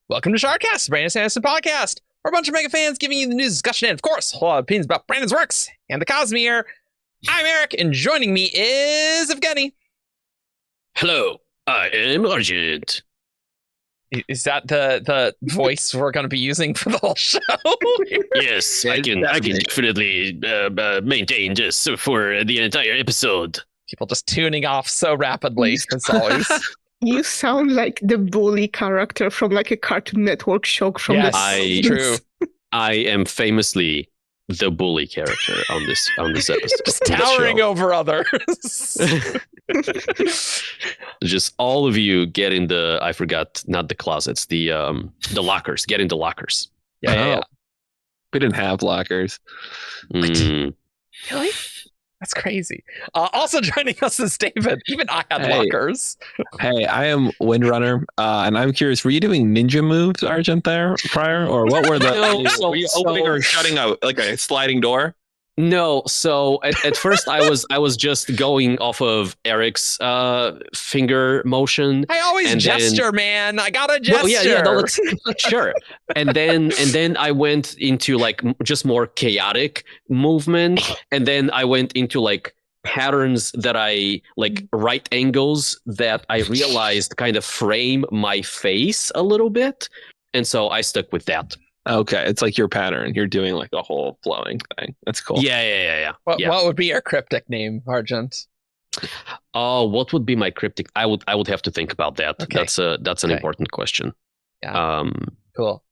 Welcome to Shardcast, Brandon Sanderson podcast. We're a bunch of mega fans giving you the news, discussion, and of course, a whole lot of opinions about Brandon's works and the Cosmere. I'm Eric, and joining me is Evgeni. Hello, I am Argent. Is that the voice we're going to be using for the whole show? Yes, I can definitely maintain this for the entire episode. People just tuning off so rapidly, as always. You sound like the bully character from like a Cartoon Network show from the true. I am famously the bully character on this episode. Just towering over others. Just all of you get in the, I forgot, not the closets, the lockers. Get in the lockers. Yeah. We didn't have lockers. Really? That's crazy. Also joining us is David. Even I had lockers. Hey, I am Windrunner, and I'm curious, were you doing ninja moves, Argent, there prior? Or what were the... were you opening or shutting a sliding door? No, so at first I was just going off of Eric's finger motion. I always gesture, man. I got a gesture. Well, yeah, no, sure. And then I went into like just more chaotic movement, and then I went into like patterns that I like right angles that I realized kind of frame my face a little bit, and so I stuck with that. Okay, it's like your pattern. You're doing like a whole flowing thing. That's cool. Yeah. What would be your cryptic name, Argent? What would be my cryptic? I would have to think about that. Okay. That's an important question. Yeah. Cool.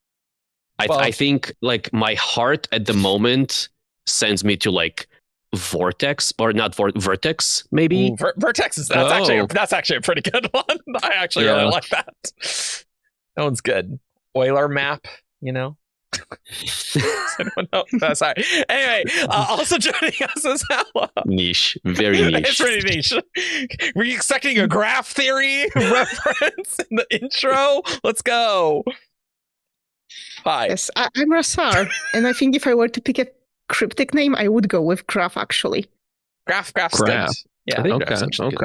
I think like my heart at the moment sends me to like Vortex or not Vertex maybe. Ooh, Vertex is that's actually a pretty good one. I actually really like that. That one's good. Euler map. You know? No, sorry. Anyway, also joining us is Ella. Niche. Very niche. It's pretty niche. Were you expecting a graph theory reference in the intro? Let's go. Hi. Yes, I'm Rasarr, and I think if I were to pick a cryptic name, I would go with Graph, actually. Graph's good. Yeah. Okay.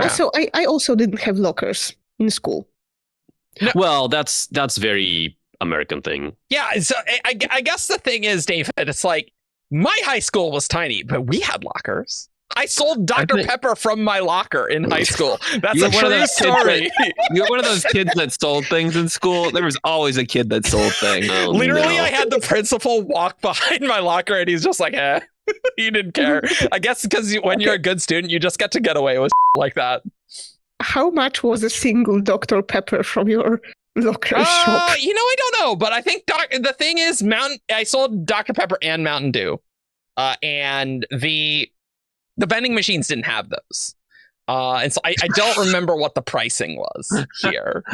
Also, I also didn't have lockers in school. No. Well, that's very American thing. Yeah, so I guess the thing is, David, it's like my high school was tiny, but we had lockers. I sold Dr. Pepper from my locker in high school. That's a true story. You're one of those kids that sold things in school. There was always a kid that sold things. Literally, I had the principal walk behind my locker, and he's just like, he didn't care. I guess because when you're a good student, you just get away with like that. How much was a single Dr. Pepper from your locker shop? I don't know, but I think the thing is, I sold Dr. Pepper and Mountain Dew, and the vending machines didn't have those, and so I don't remember what the pricing was here.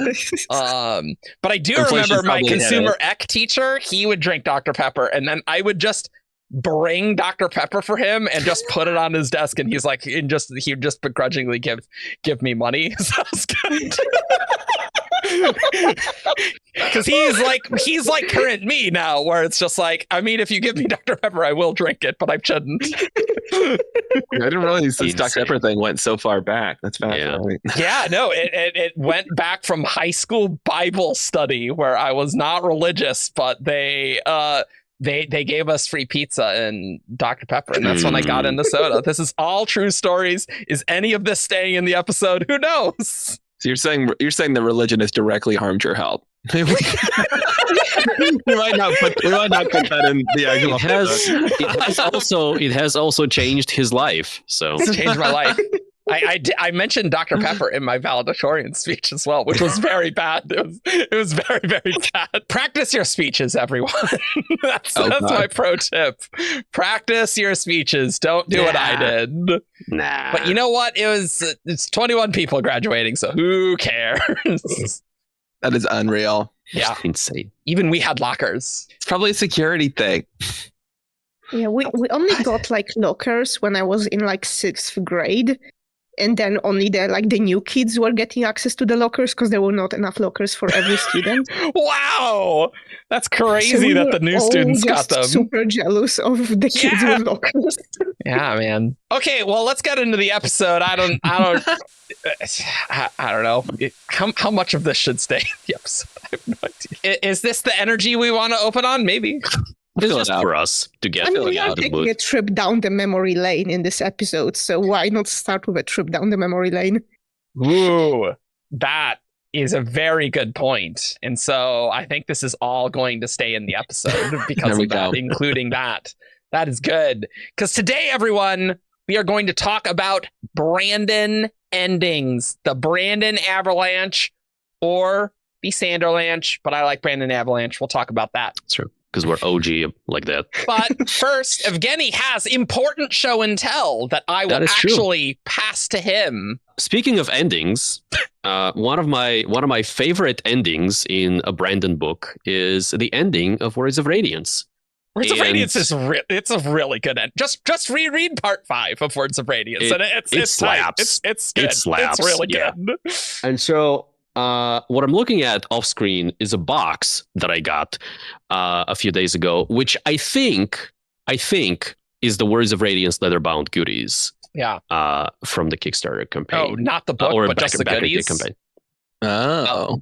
But I do remember my consumer ec teacher. He would drink Dr. Pepper, and then I would just bring Dr. Pepper for him and just put it on his desk, and he'd just begrudgingly give me money. Sounds good. Because he's like current me now, where it's just like, I mean, if you give me Dr. Pepper, I will drink it, but I shouldn't. I didn't realize this Dr. Pepper thing went so far back. That's fascinating. Yeah, no, it went back from high school Bible study where I was not religious, but they gave us free pizza and Dr. Pepper, and that's when I got into soda. This is all true stories. Is any of this staying in the episode? Who knows? So you're saying the religion has directly harmed your health. We might not put that in the actual. It has also changed his life. So it's changed my life. I mentioned Dr. Pepper in my valedictorian speech as well, which was very bad. It was very, very bad. Practice your speeches, everyone. That's my pro tip. Practice your speeches. Don't do what I did. Nah. But you know what? It's 21 people graduating, so who cares? That is unreal. Yeah. Insane. Even we had lockers. It's probably a security thing. Yeah, we only got like lockers when I was in like 6th grade. And then only the new kids were getting access to the lockers because there were not enough lockers for every student. Wow, that's crazy that the new students got them. Super jealous of the kids with lockers. Yeah, man. Okay, well, let's get into the episode. I don't know how much of this should stay in the episode. I have no idea. Is this the energy we want to open on? Maybe. It's just for us to get I mean, we out are of the taking mood. a trip down the memory lane in this episode, so why not start with a trip down the memory lane? Ooh, that is a very good point. And so I think this is all going to stay in the episode because of that, including that. That is good. Because today, everyone, we are going to talk about Brandon endings. The Brandon Avalanche or the Sanderlanche, but I like Brandon Avalanche. We'll talk about that. That's true. Because we're OG like that. But first, Evgeni has important show and tell that I will actually pass to him. Speaking of endings, one of my favorite endings in a Brandon book is the ending of Words of Radiance. Words of Radiance is it's a really good end. Just reread part 5 of Words of Radiance, and it slaps. It's good. It slaps. It's really good. And so what I'm looking at off screen is a box that I got a few days ago, which I think is the Words of Radiance Leatherbound goodies. Yeah. From the Kickstarter campaign. Oh, not the book, but just the goodies. Campaign. Oh.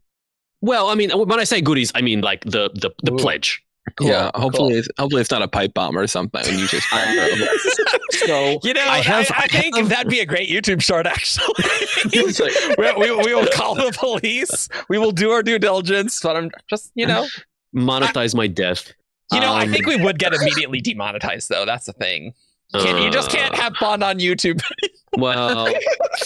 Well, I mean, when I say goodies, I mean like the pledge. Cool. Yeah, hopefully it's not a pipe bomb or something. And you just so I think that'd be a great YouTube short. Actually, we will call the police. We will do our due diligence. But I'm just monetize my death. I think we would get immediately demonetized though. That's the thing. You just can't have fun on YouTube. Well,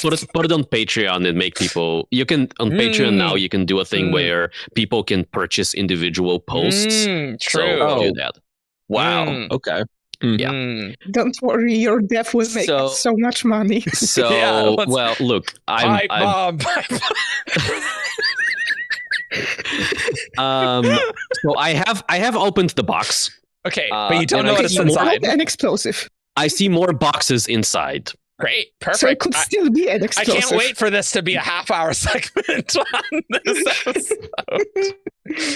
put it on Patreon and make people. You can on Patreon now. You can do a thing where people can purchase individual posts. True. So do that. Wow. Okay. Yeah. Don't worry, your death will make us so much money. So well, look, I'm so I have opened the box. Okay, but you don't know what's inside. An explosive. I see more boxes inside. Great, perfect. So it could still be an explosive. I can't wait for this to be a half-hour segment on this episode.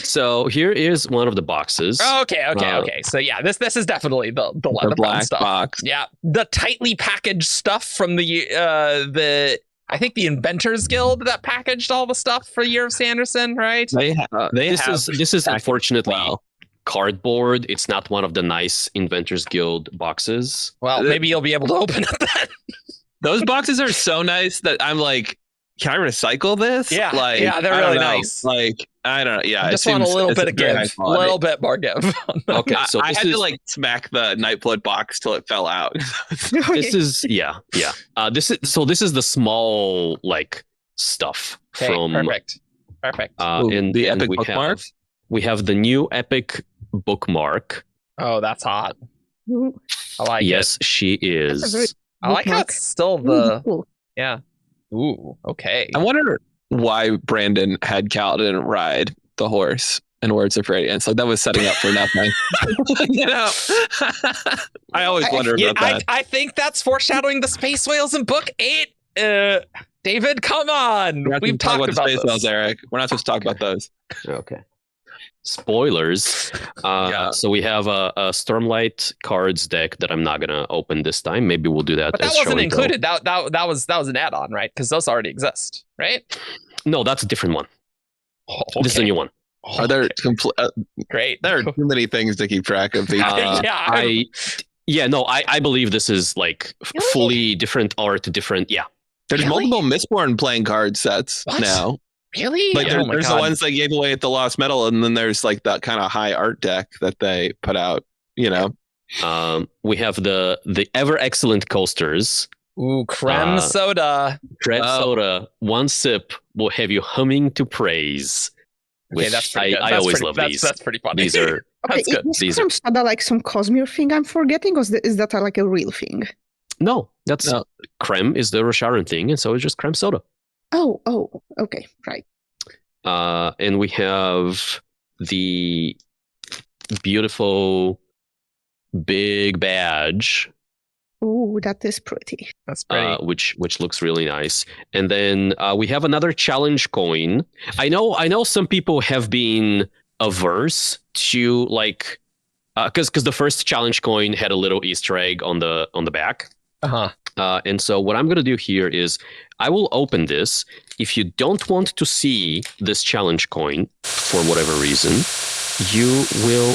So here is one of the boxes. Okay. So yeah, this is definitely the leather black stuff. Box. Yeah, the tightly packaged stuff from the I think the Inventors Guild that packaged all the stuff for Year of Sanderson, right? This is unfortunately cardboard. It's not one of the nice Inventors Guild boxes. Well, maybe you'll be able to open it then. Those boxes are so nice that I'm like, can I recycle this? Yeah, they're really nice. Like, I don't know. Yeah, I just want a little bit of give, a little bit more give. Okay, so I had to smack the Nightblood box till it fell out. This is this is the small stuff from perfect. And the epic bookmark. We have the new epic bookmark. Oh, that's hot. I like it. Yes, she is. I like how it's still yeah. Ooh, okay. I wonder why Brandon had Kaladin ride the horse in Words of Radiance. Like that was setting up for nothing. I always wonder about that. I think that's foreshadowing the space whales in book 8. David, come on. We've talked about the space whales, Eric. We're not supposed to talk about those. Okay. Spoilers. So we have a Stormlight cards deck that I'm not gonna open this time. Maybe we'll do that. But that wasn't included. That was an add-on, right? Because those already exist, right? No, that's a different one. This is a new one. Are there great? There are too many things to keep track of. I believe this is fully different art, different. Yeah. There's multiple Mistborn playing card sets now. Really? There's the ones they gave away at the Lost Metal, and then there's that kind of high art deck that they put out. We have the ever excellent coasters. Ooh, creme soda. Soda. One sip will have you humming to praise. Okay, that's pretty good. I always love these. That's pretty funny. These are that's good. Is creme soda some Cosmere thing I'm forgetting, or is that a real thing? No, that's creme is the Rasarr thing, and so it's just creme soda. Oh, okay, right. And we have the beautiful big badge. Ooh, that is pretty. That's pretty. Which looks really nice. And then we have another challenge coin. I know some people have been averse to because the first challenge coin had a little Easter egg on the back. And so what I'm going to do here is I will open this. If you don't want to see this challenge coin for whatever reason, you will.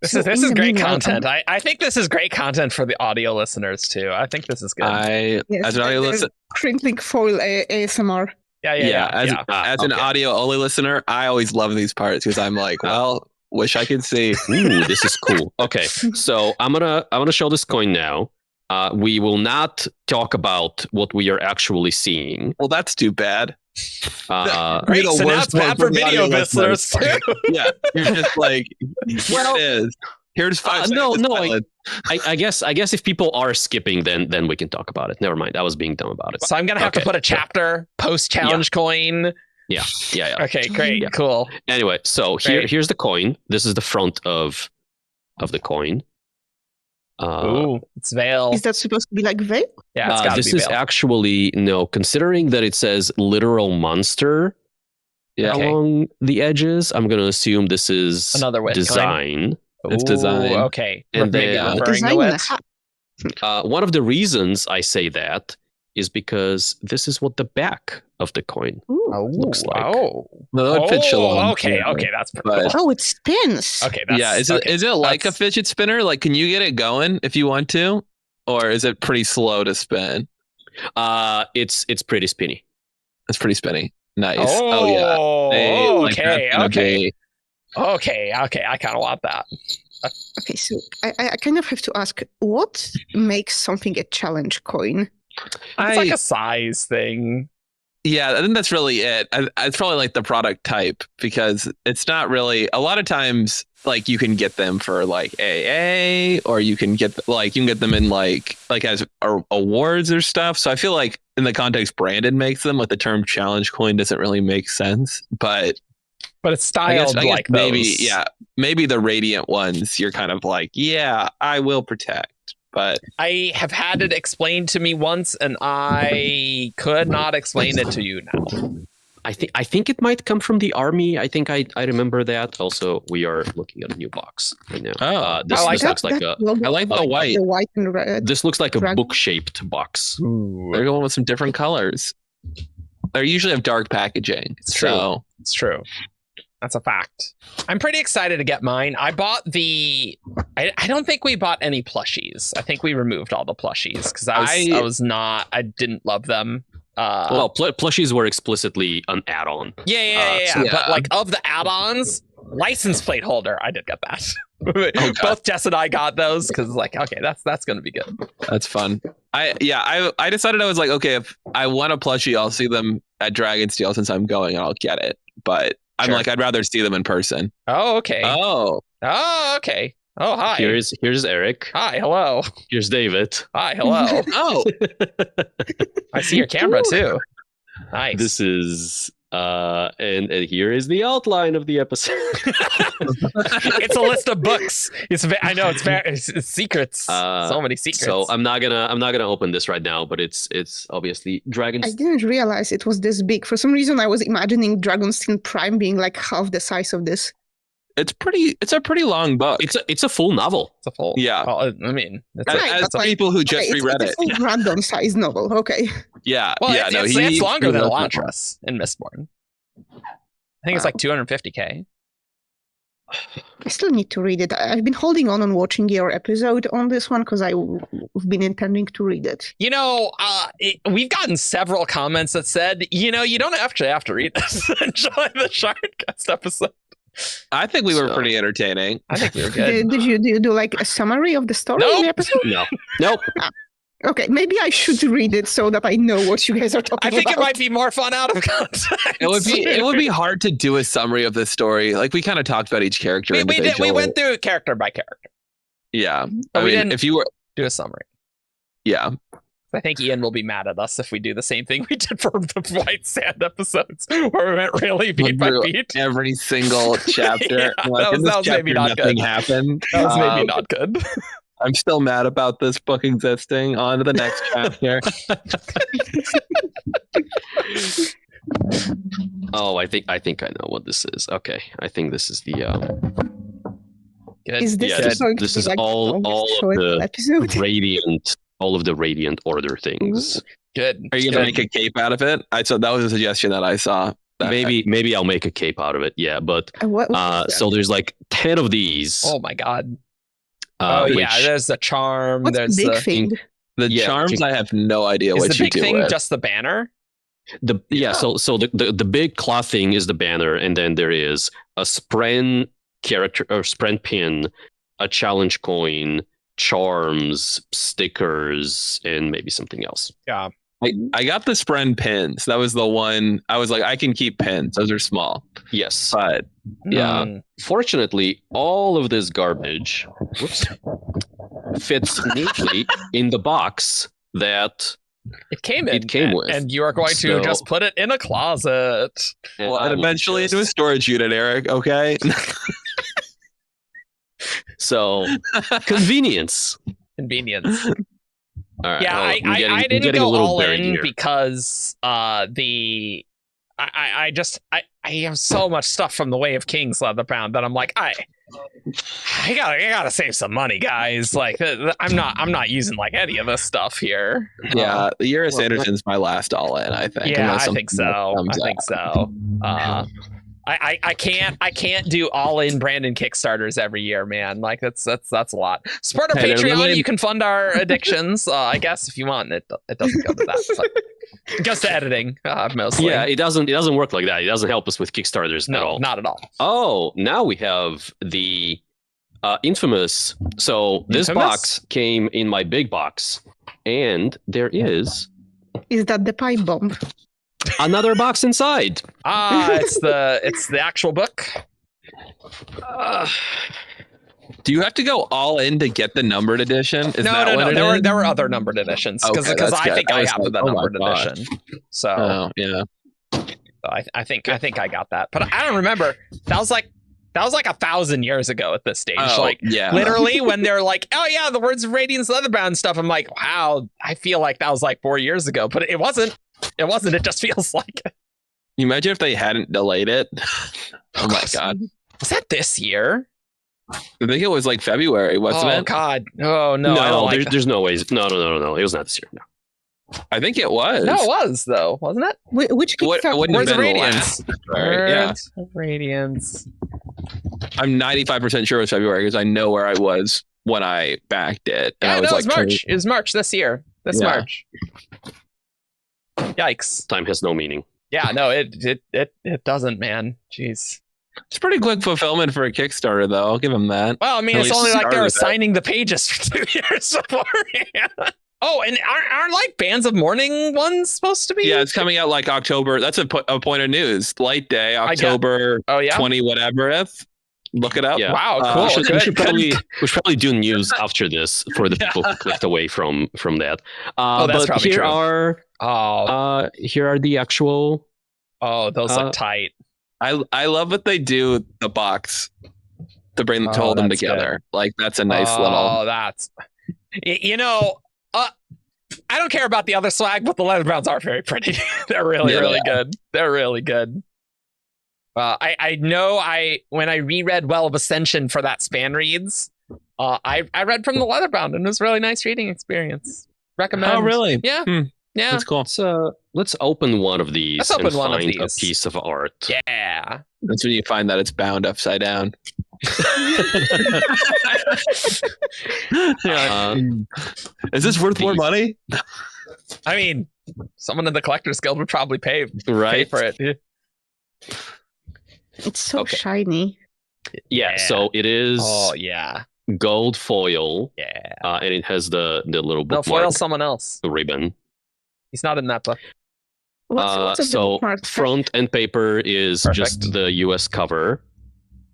This is great content. I think this is great content for the audio listeners too. I think this is good. As an audio listener, crinkling foil ASMR. Yeah. As an audio only listener, I always love these parts because I'm like, well, wish I could see. Ooh, this is cool. Okay, so I'm gonna show this coin now. We will not talk about what we are actually seeing. Well, that's too bad. Great, so now it's bad for video listeners too. Yeah, you're just like, here it is. Here's 5 seconds. I guess if people are skipping, then we can talk about it. Never mind, I was being dumb about it. So I'm gonna have to put a chapter post challenge coin. Yeah. Okay, great, cool. Anyway, so here's the coin. This is the front of the coin. Ooh, it's Veil. Is that supposed to be like Veil? Yeah, it's gotta this be is Veil. Actually no. Considering that it says literal monster along the edges, I'm gonna assume this is another wit design. It's design. Okay, and maybe then referring to it. One of the reasons I say that is because this is what the back of the coin looks like. Oh, no, it fits Shalom. Okay, that's pretty cool. Oh, it spins. Okay, is it like a fidget spinner? Like, can you get it going if you want to, or is it pretty slow to spin? It's pretty spinny. It's pretty spinny. Nice. Okay. I kind of want that. Okay, so I kind of have to ask, what makes something a challenge coin? It's like a size thing. Yeah, I think that's really it. It's probably like the product type, because it's not really, a lot of times like you can get them for like AA, or you can get them in like as awards or stuff. So I feel like in the context Brandon makes them, like the term challenge coin doesn't really make sense, but it's styled I guess like maybe those. maybe the Radiant ones you're kind of like, yeah, I will protect. But I have had it explained to me once, and I could not explain it to you now. I think it might come from the army. I think I remember that. Also, we are looking at a new box right now. This looks like a. I like the white. The white and red. This looks like a book-shaped box. Ooh. They're going with some different colors. They usually have dark packaging. It's true. That's a fact. I'm pretty excited to get mine. I bought I don't think we bought any plushies. I think we removed all the plushies because I didn't love them. Plushies were explicitly an add-on. Yeah. But like of the add-ons, license plate holder, I did get that. Both Jess and I got those because like, okay, that's gonna be good. That's fun. I decided I was like, okay, if I want a plushie, I'll see them at Dragonsteel since I'm going, and I'll get it. But I'm like, I'd rather see them in person. Oh, okay. Oh, okay. Oh, hi. Here's Eric. Hi, hello. Here's David. Hi, hello. Oh, I see your camera too. Nice. This is and here is the outline of the episode. It's a list of books. I know it's secrets. So many secrets. So I'm not gonna open this right now, but it's obviously Dragon's. I didn't realize it was this big. For some reason, I was imagining Dragonsteel Prime being like half the size of this. it's a pretty long book. It's a full novel. It's a full. Yeah. Well, I mean, as people who just reread it. It's a random size novel. Okay. Yeah. Well, yeah. It's longer than Elantris in Mistborn. I think it's like 250K. I still need to read it. I've been holding on watching your episode on this one because I've been intending to read it. You know, we've gotten several comments that said, you know, you don't actually have to read this. Enjoy the Shardcast episode. I think we were pretty entertaining. I think we were good. Did you do like a summary of the story in the episode? No. Nope. Okay, maybe I should read it so that I know what you guys are talking about. I think it might be more fun out of context. It would be hard to do a summary of this story. Like we kind of talked about each character individually. We went through character by character. Yeah. But we didn't if you were do a summary. Yeah. I think Ian will be mad at us if we do the same thing we did for the White Sand episodes, where we went really beat by beat. Every single chapter. Yeah, that was maybe not nothing good. Happened. That was maybe not good. I'm still mad about this book existing. On to the next chapter. Oh, I think I know what this is. Okay, I think this is the. Good. Is this Yeah, going this to be is like all of the episode? radiant, all of the radiant order things. Good. Are you gonna make a cape out of it? I saw that was a suggestion that I saw. Maybe I'll make a cape out of it. Yeah, but so there's like 10 of these. Oh my god. There's the charm. What's there's the big thing? The charms. I have no idea Is what the you big do thing with. just the banner? So the big cloth thing is the banner, and then there is a Spren character or Spren pin, a challenge coin, charms, stickers, and maybe something else. Yeah. I got the Spren pins. That was the one. I was like, I can keep pins. Those are small. Yes. But Fortunately, all of this garbage fits neatly in the box that it came with. And you are going to just put it in a closet. and eventually into a storage unit, Eric. Okay. So convenience. All right. Yeah, well, I didn't go all in here. because I have so much stuff from the Way of Kings Leatherbound that I'm like, I gotta save some money, guys. Like I'm not using like any of this stuff here. Yeah, the year of Sanderson's my last all in, I think. Yeah, I think so. I can't do all in Brandon Kickstarters every year, man. Like that's a lot. Support our Patreon. You can fund our addictions, I guess, if you want. It doesn't go to that. It's like, it goes to editing mostly. Yeah, it doesn't work like that. It doesn't help us with Kickstarters at all. Not at all. Oh, now we have the infamous. So this box came in my big box, and there is. Is that the pipe bomb? Another box inside. It's the actual book. Do you have to go all in to get the numbered edition? No. There were other numbered editions because I think I have the numbered edition. So yeah. I think I got that, but I don't remember. That was like 1,000 years ago at this stage. Literally when they're like, oh yeah, the Words of Radiance Leatherbound stuff. I'm like, wow, I feel like that was like 4 years ago, but it wasn't. It just feels like it. You imagine if they hadn't delayed it. Oh my god. Was that this year? I think it was like February, wasn't it? Oh god. Oh no. No, there's no ways. No. It was not this year. No. I think it was. No, it was though, wasn't it? Which Kickstarter? Words of Radiance. Words of Radiance. I'm 95% sure it was February because I know where I was when I backed it. And it was March. It was March this year. March. Yikes. Time has no meaning. Yeah, no, it doesn't, man. Jeez. It's pretty quick fulfillment for a Kickstarter, though. I'll give them that. Well, I mean, it's only like they were signing the pages for 2 years beforehand. Oh, and aren't like Bands of Mourning ones supposed to be? Yeah, it's coming out like October. That's a point of news. Light Day, October 20 whatever. Look it up. Yeah. Wow, cool. We should probably do news after this for the people who clicked away from that. That's probably here true. Here are the actual. Oh, those look tight. I love what they do with the box to hold them together. Good. Like that's a nice little. Oh, that's. I don't care about the other swag, but the Leatherbounds are very pretty. They're really good. They're really good. I know when I reread Well of Ascension for that Span Reads, I read from the Leatherbound and it was a really nice reading experience. Recommend. Oh, really? Yeah. Yeah. That's cool. Let's open one of these and find a piece of art. Yeah. That's when you find that it's bound upside down. Is this worth more money? I mean, someone in the Collectors Guild would probably pay for it. Yeah. It's so shiny. Yeah, so it is. Oh yeah, gold foil. Yeah, and it has the little bookmark. No, foil someone else. The ribbon. He's not in that book. So front and paper is just the US cover.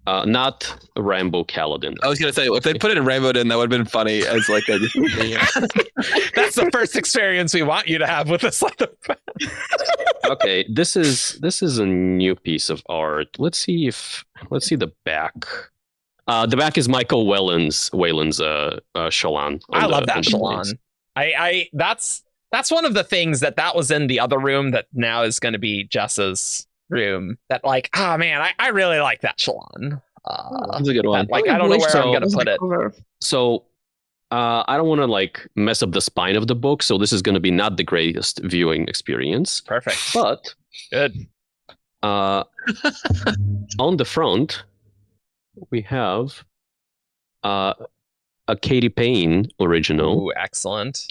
Not Rambo Kaladin. I was gonna say if they put it in Rainbow Den, that would have been funny as like a. That's the first experience we want you to have with this. Okay, this is a new piece of art. Let's see the back. The back is Michael Whalen's Shallan. I love that Shallan. That's That's one of the things that was in the other room that now is going to be Jessa's room. That like, oh man, I really like that Shalon. That's a good one. Like, I don't know where I'm going to put it. So I don't want to like mess up the spine of the book, so this is going to be not the greatest viewing experience. Perfect. But good. On the front, we have a Katie Payne original. Ooh, excellent.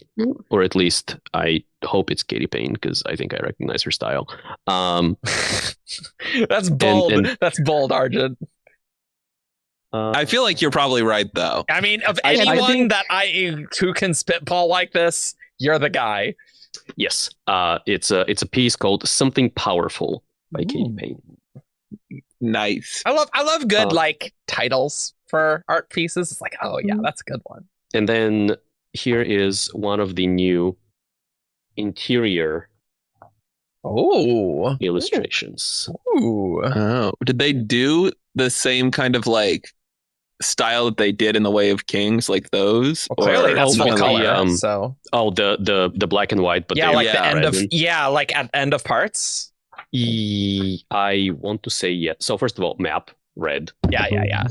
Or at least I hope it's Katie Payne because I think I recognize her style. That's bold. and- That's bold, Argent. I feel like you're probably right, though. I mean, of I anyone think- who can spitball like this, you're the guy. Yes, it's a piece called "Something Powerful" by Katie Payne. Nice. I love good like titles for art pieces. It's like, oh yeah, that's a good one. And then here is one of the new interior illustrations. Ooh. Oh, did they do the same kind of like style that they did in the Way of Kings, like those? Well, clearly, that's full the, color. So Oh, the black and white, but yeah, they like the end red of and- like at end of parts. I want to say yes. So first of all, map red. Yeah.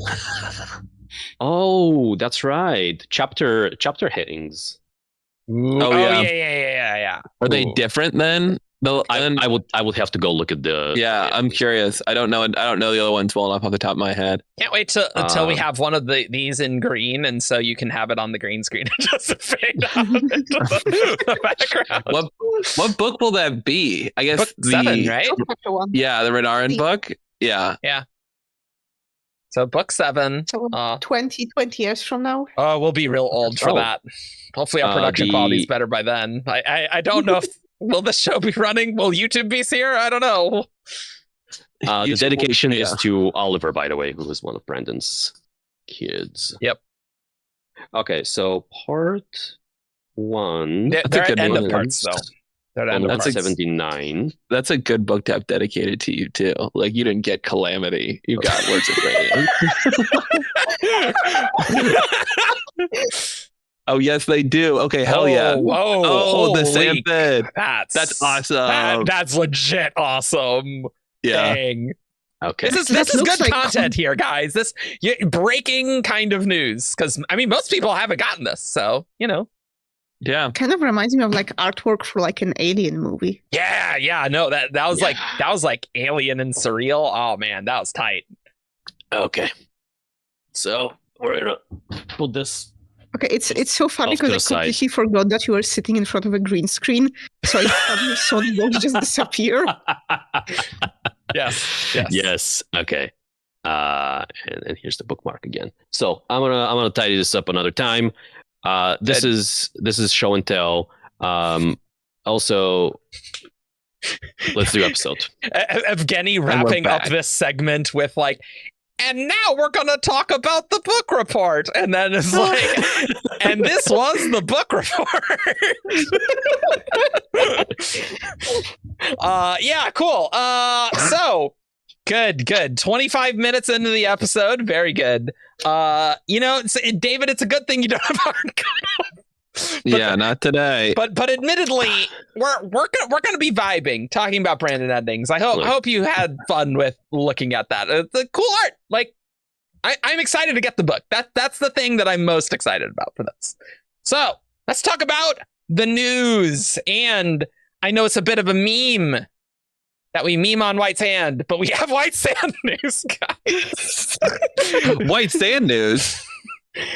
Oh, that's right. Chapter headings. Ooh. Oh, Oh, yeah. yeah. Are they Ooh. different then? I would have to go look at the. Yeah, I'm curious. I don't know the other ones well enough off the top of my head. Can't wait until we have one of these in green, and so you can have it on the green screen and just fade out into the background. What book will that be? I guess Book 7, right? Yeah, the Renarin book. Yeah. So book 7. So 20 years from now. Oh, we'll be real old for Oh. that. Hopefully our production quality is better by then. I don't know if will the show be running? Will YouTube be here? I don't know. The dedication is to Oliver, by the way, who was one of Brandon's kids. Yep. Okay, so part 1. They're That's a at good end one. of parts though. They're at end of That's parts. 79. That's a good book to have dedicated to you too. Like you didn't get Calamity, you got Words of Radiance. Oh yes, they do. Okay, hell yeah. Whoa, the holy Xanthid. That's awesome. That's legit awesome. Yeah. Dang. Okay. This That is looks good like content here, guys. This breaking kind of news because I mean most people haven't gotten this, so you know. Yeah. Kind of reminds me of like artwork for like an Alien movie. Yeah. No, that was like alien and surreal. Oh man, that was tight. Okay. So we're gonna put this. Okay, it's so funny Off to because the I side. completely forgot that you were sitting in front of a green screen, so I suddenly saw the box just disappear. Yes. Yes. Okay. And here's the bookmark again. So I'm gonna tidy this up another time. This is show and tell. Also, let's do episode. Evgeni wrapping up back. this segment with like, and now we're gonna talk about the book report, and then it's like, and this was the book report. Yeah, cool. So good. 25 minutes into the episode, very good. David, it's a good thing you don't have hard Yeah, not today. But admittedly, we're gonna be vibing talking about Brandon endings. I hope you had fun with looking at that. It's a cool art. Like I'm excited to get the book. That's the thing that I'm most excited about for this. So let's talk about the news. And I know it's a bit of a meme that we meme on White Sand, but we have White Sand news, guys. White Sand news.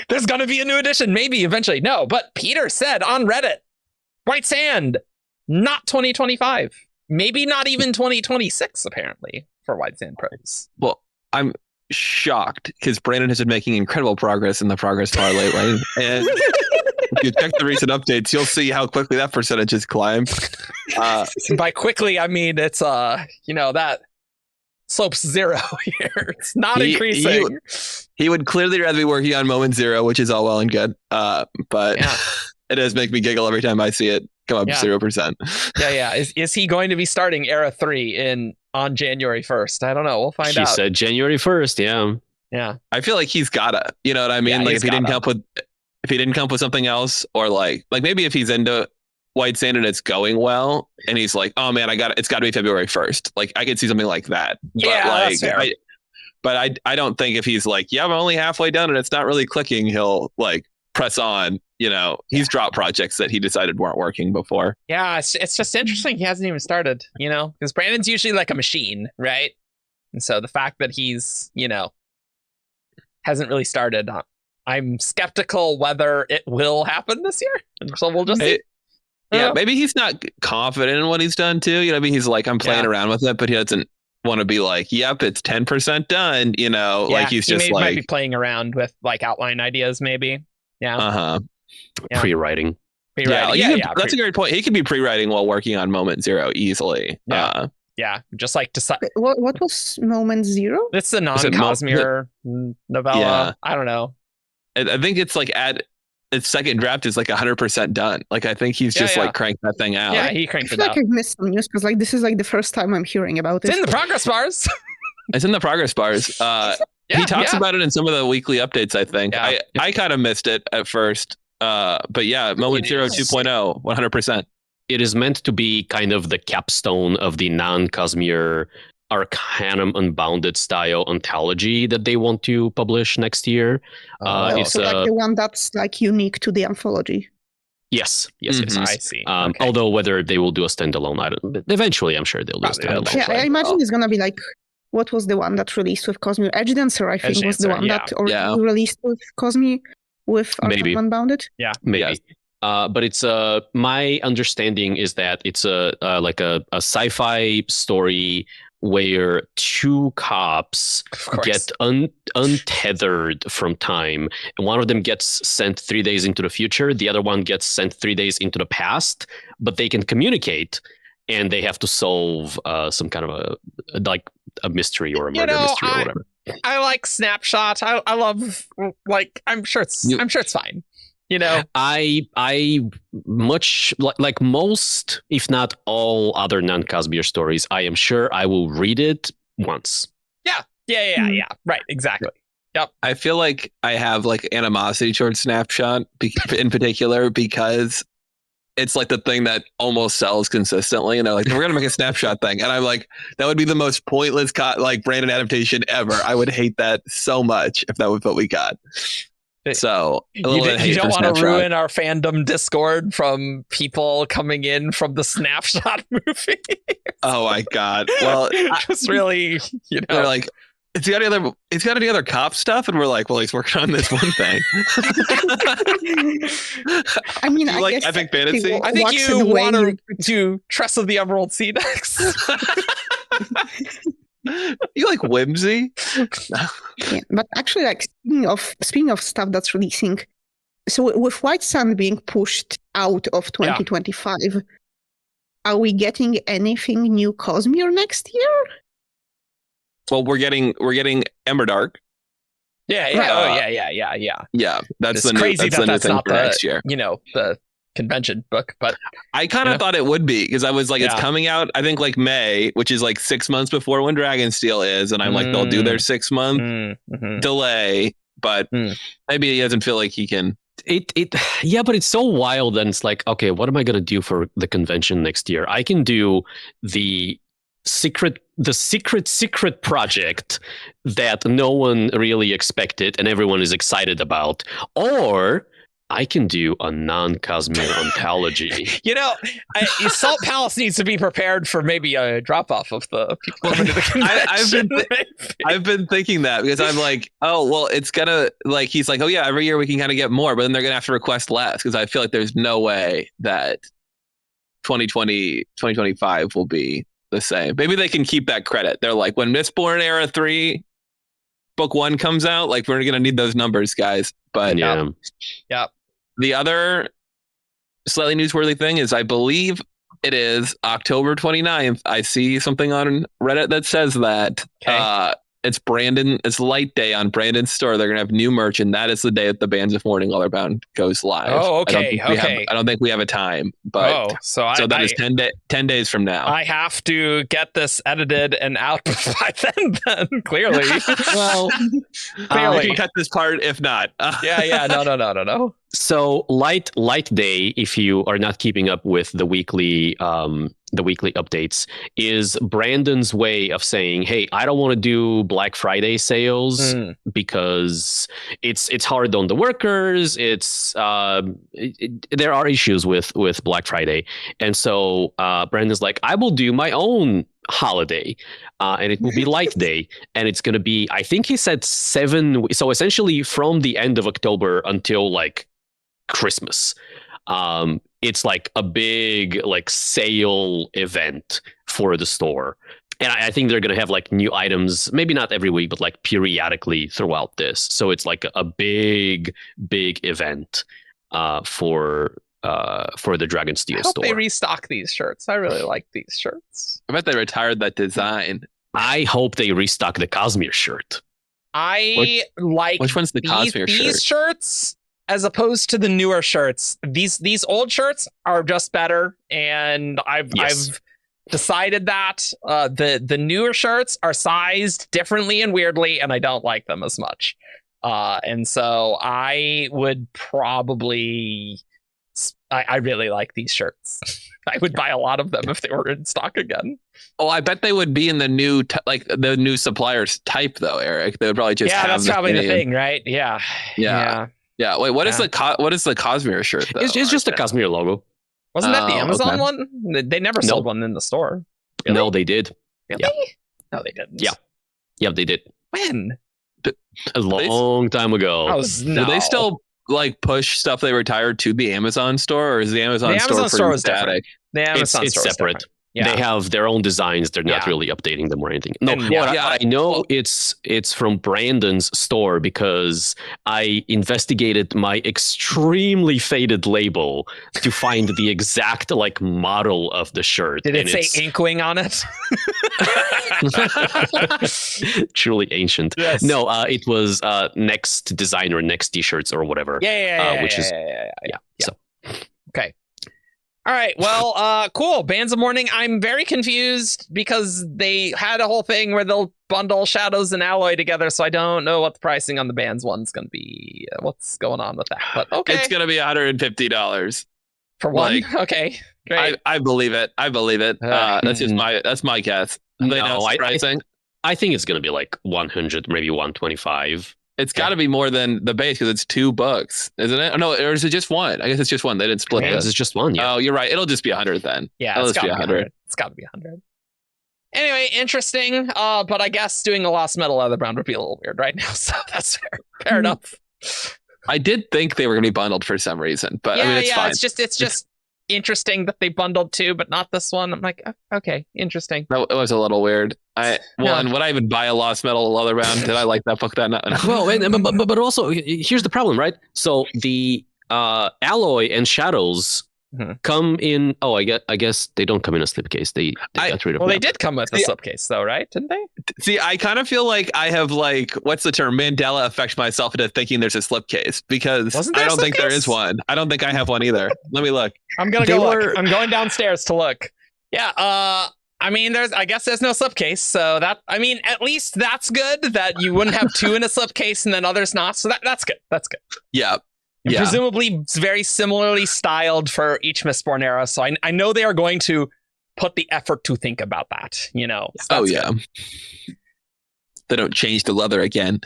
There's going to be a new edition, maybe eventually. No, but Peter said on Reddit, White Sand, not 2025. Maybe not even 2026, apparently, for White Sand Pros. Well, I'm shocked because Brandon has been making incredible progress in the progress bar lately. And if you check the recent updates, you'll see how quickly that percentage has climbed. By quickly, I mean it's, that slope's 0 here. It's not increasing. He would clearly rather be working on Moment Zero, which is all well and good. But Yeah. it does make me giggle every time I see it come up Yeah. 0%. Yeah. Is he going to be starting Era 3 on January 1st? I don't know. We'll find She out. said January 1st. Yeah. Yeah. I feel like he's gotta, you know what I mean? Yeah, like he's if he didn't gotta. come up with something else, or like maybe if he's into White Sand and it's going well, and he's like, oh man, it's got to be February 1st. Like I could see something like that. Yeah, that's fair. I don't think if he's like, yeah, I'm only halfway done and it's not really clicking, he'll like press on. He's dropped projects that he decided weren't working before. Yeah, it's just interesting. He hasn't even started, because Brandon's usually like a machine, right? And so the fact that he's, hasn't really started, I'm skeptical whether it will happen this year. And so we'll just see. Yeah, maybe he's not confident in what he's done too. Maybe he's like, I'm playing around with it, but he doesn't want to be like, yep, it's 10% done. Like he's just might be playing around with like outline ideas, maybe. Yeah. Pre-writing. That's a great point. He could be pre-writing while working on Moment Zero easily. Yeah, just like decide. What was Moment Zero? It's the non-Cosmere novella. Yeah. I don't know. I think it's like its second draft is like 100% done. Like I think he's just like cranked that thing out. Yeah, he cranked I it feel out. like I've missed some news because like this is like the first time I'm hearing about it. It's in the progress bars. It's in the progress bars. He talks about it in some of the weekly updates, I think. Yeah. I kind of missed it at first. But yeah, Moment Zero 2.0, 100%. It is meant to be kind of the capstone of the non-Cosmere Arcanum Unbounded style anthology that they want to publish next year. It's like the one that's like unique to the anthology. Yes. I see. Okay. Although whether they will do a standalone, eventually I'm sure they'll do a standalone. Yeah, I imagine it's gonna be like, what was the one that released with Cosmere? Edge Dancer, I think, was the one that already released with Cosmere with Arcanum Unbounded. Yeah, maybe. Yes. But it's my understanding is that it's a sci-fi story where two cops get untethered from time, and one of them gets sent 3 days into the future, the other one gets sent 3 days into the past, but they can communicate, and they have to solve some kind of a mystery or a murder mystery or whatever. I like Snapshot. I love, like, I'm sure it's fine. I much like most, if not all other non-Cosmere stories, I am sure I will read it once. Yeah. Right, exactly. Yep. I feel like I have like animosity towards Snapshot in particular because it's like the thing that almost sells consistently, and they're like, we're gonna make a Snapshot thing, and I'm like, that would be the most pointless Brandon adaptation ever. I would hate that so much if that was what we got. So you don't want to ruin our fandom Discord from people coming in from the Snapshot movie. Oh my god! Well, just really, they're like, it's got any other cop stuff, and we're like, well, he's working on this one thing. I mean, I guess Epic Fantasy. I think you want to do Tress of the Emerald Sea next. You like whimsy? Yeah, but actually, like speaking of stuff that's releasing, so with White Sun being pushed out of 2025, are we getting anything new Cosmere next year? Well, we're getting Emberdark. Yeah. Right. Yeah, that's the crazy new thing not for next year. The convention book, but I kind of thought it would be, because I was like, it's coming out, I think like May, which is like 6 months before when Dragonsteel is, and I'm like, they'll do their 6 month delay, but maybe he doesn't feel like he can. But it's so wild, and it's like, okay, what am I gonna do for the convention next year? I can do the secret project that no one really expected and everyone is excited about, or I can do a non-Cosmere anthology. Salt Palace needs to be prepared for maybe a drop-off of the people coming to the convention. I've been thinking that, because I'm like, oh, well, it's gonna, like, he's like, oh yeah, every year we can kind of get more, but then they're gonna have to request less, because I feel like there's no way that 2025 will be the same. Maybe they can keep that credit. They're like, when Mistborn Era 3 book 1 comes out, like, we're gonna need those numbers, guys. But the other slightly newsworthy thing is, I believe it is October 29th. I see something on Reddit that says that it's Brandon. It's Light Day on Brandon's store. They're gonna have new merch, and that is the day that the Bands of Mourning Leatherbound goes live. Oh, okay, I don't think we have a time, but so that is 10 days from now. I have to get this edited and out by then clearly. Well, I can cut this part if not. Yeah. No. So light day, if you are not keeping up with the weekly updates, is Brandon's way of saying, hey, I don't want to do Black Friday sales because it's hard on the workers. It's there are issues with Black Friday. And so Brandon's like, I will do my own holiday, and it will be Light Day, and it's going to be, I think he said 7, so essentially from the end of October until like Christmas. It's like a big like sale event for the store. And I think they're going to have like new items, maybe not every week, but like periodically throughout this. So it's like a big event for the Dragonsteel I hope store. they restock these shirts. I really like these shirts. I bet they retired that design. I hope they restock the Cosmere shirt. Which one's the Cosmere shirt? These shirts, as opposed to the newer shirts. These old shirts are just better, and I've decided that the newer shirts are sized differently and weirdly, and I don't like them as much. And so I would probably, I really like these shirts. I would buy a lot of them if they were in stock again. Oh, I bet they would be in the new the new suppliers type though, Eric. They would probably just have that's probably the thing, right? Yeah. Wait, what is the Cosmere shirt though? It's just a Cosmere logo. Wasn't that the Amazon one? They never sold one in the store. Really? No, they did. Really? Yeah. No, they didn't. Yeah, they did. When? A long time ago. Do they still like push stuff they retired to the Amazon store, or is the Amazon store was static? The Amazon it's store separate. Yeah. They have their own designs. They're not really updating them or anything. No, I know it's from Brandon's store because I investigated my extremely faded label to find the exact like model of the shirt. Did it say Inkwing on it? Truly ancient. Yes. No, it was Next Designer, Next T-shirts or whatever. Yeah. So okay. All right. Well, cool. Bands of Mourning. I'm very confused because they had a whole thing where they'll bundle Shadows and Alloy together. So I don't know what the pricing on the Bands one's going to be. What's going on with that? But okay. It's going to be $150 for one. Okay. Great. I believe it. That's my guess. I think it's going to be like 100, maybe 125. It's got to be more than the base because it's $2, isn't it? Oh, no, or is it just one? I guess it's just one. They didn't split it. It's just one. Yeah. Oh, you're right. It'll just be 100 then. Yeah, it's got to be 100. It's got to be 100. Anyway, interesting. But I guess doing a Lost Metal Leatherbound would be a little weird right now. So that's fair. Fair enough. I did think they were going to be bundled for some reason, but I mean, it's fine. It's just interesting that they bundled two, but not this one. I'm like, okay, interesting. No, it was a little weird. And would I even buy a Lost Metal Leatherbound? Did I like that book that night? Well, but also here's the problem, right? So the Alloy and Shadows come in. Oh, I guess they don't come in a slipcase. They got rid of. Well, they did come with a slipcase, though, right? Didn't they? See, I kind of feel like I have what's the term? Mandela effect myself into thinking there's a slipcase because I don't think there is one. I don't think I have one either. Let me look. I'm gonna go look. I'm going downstairs to look. Yeah. I mean, I guess there's no slipcase, so at least that's good that you wouldn't have two in a slipcase and then others not. So that's good. That's good. Yeah. And presumably it's very similarly styled for each Mistborn Era. So I know they are going to put the effort to think about that, So good. They don't change the leather again.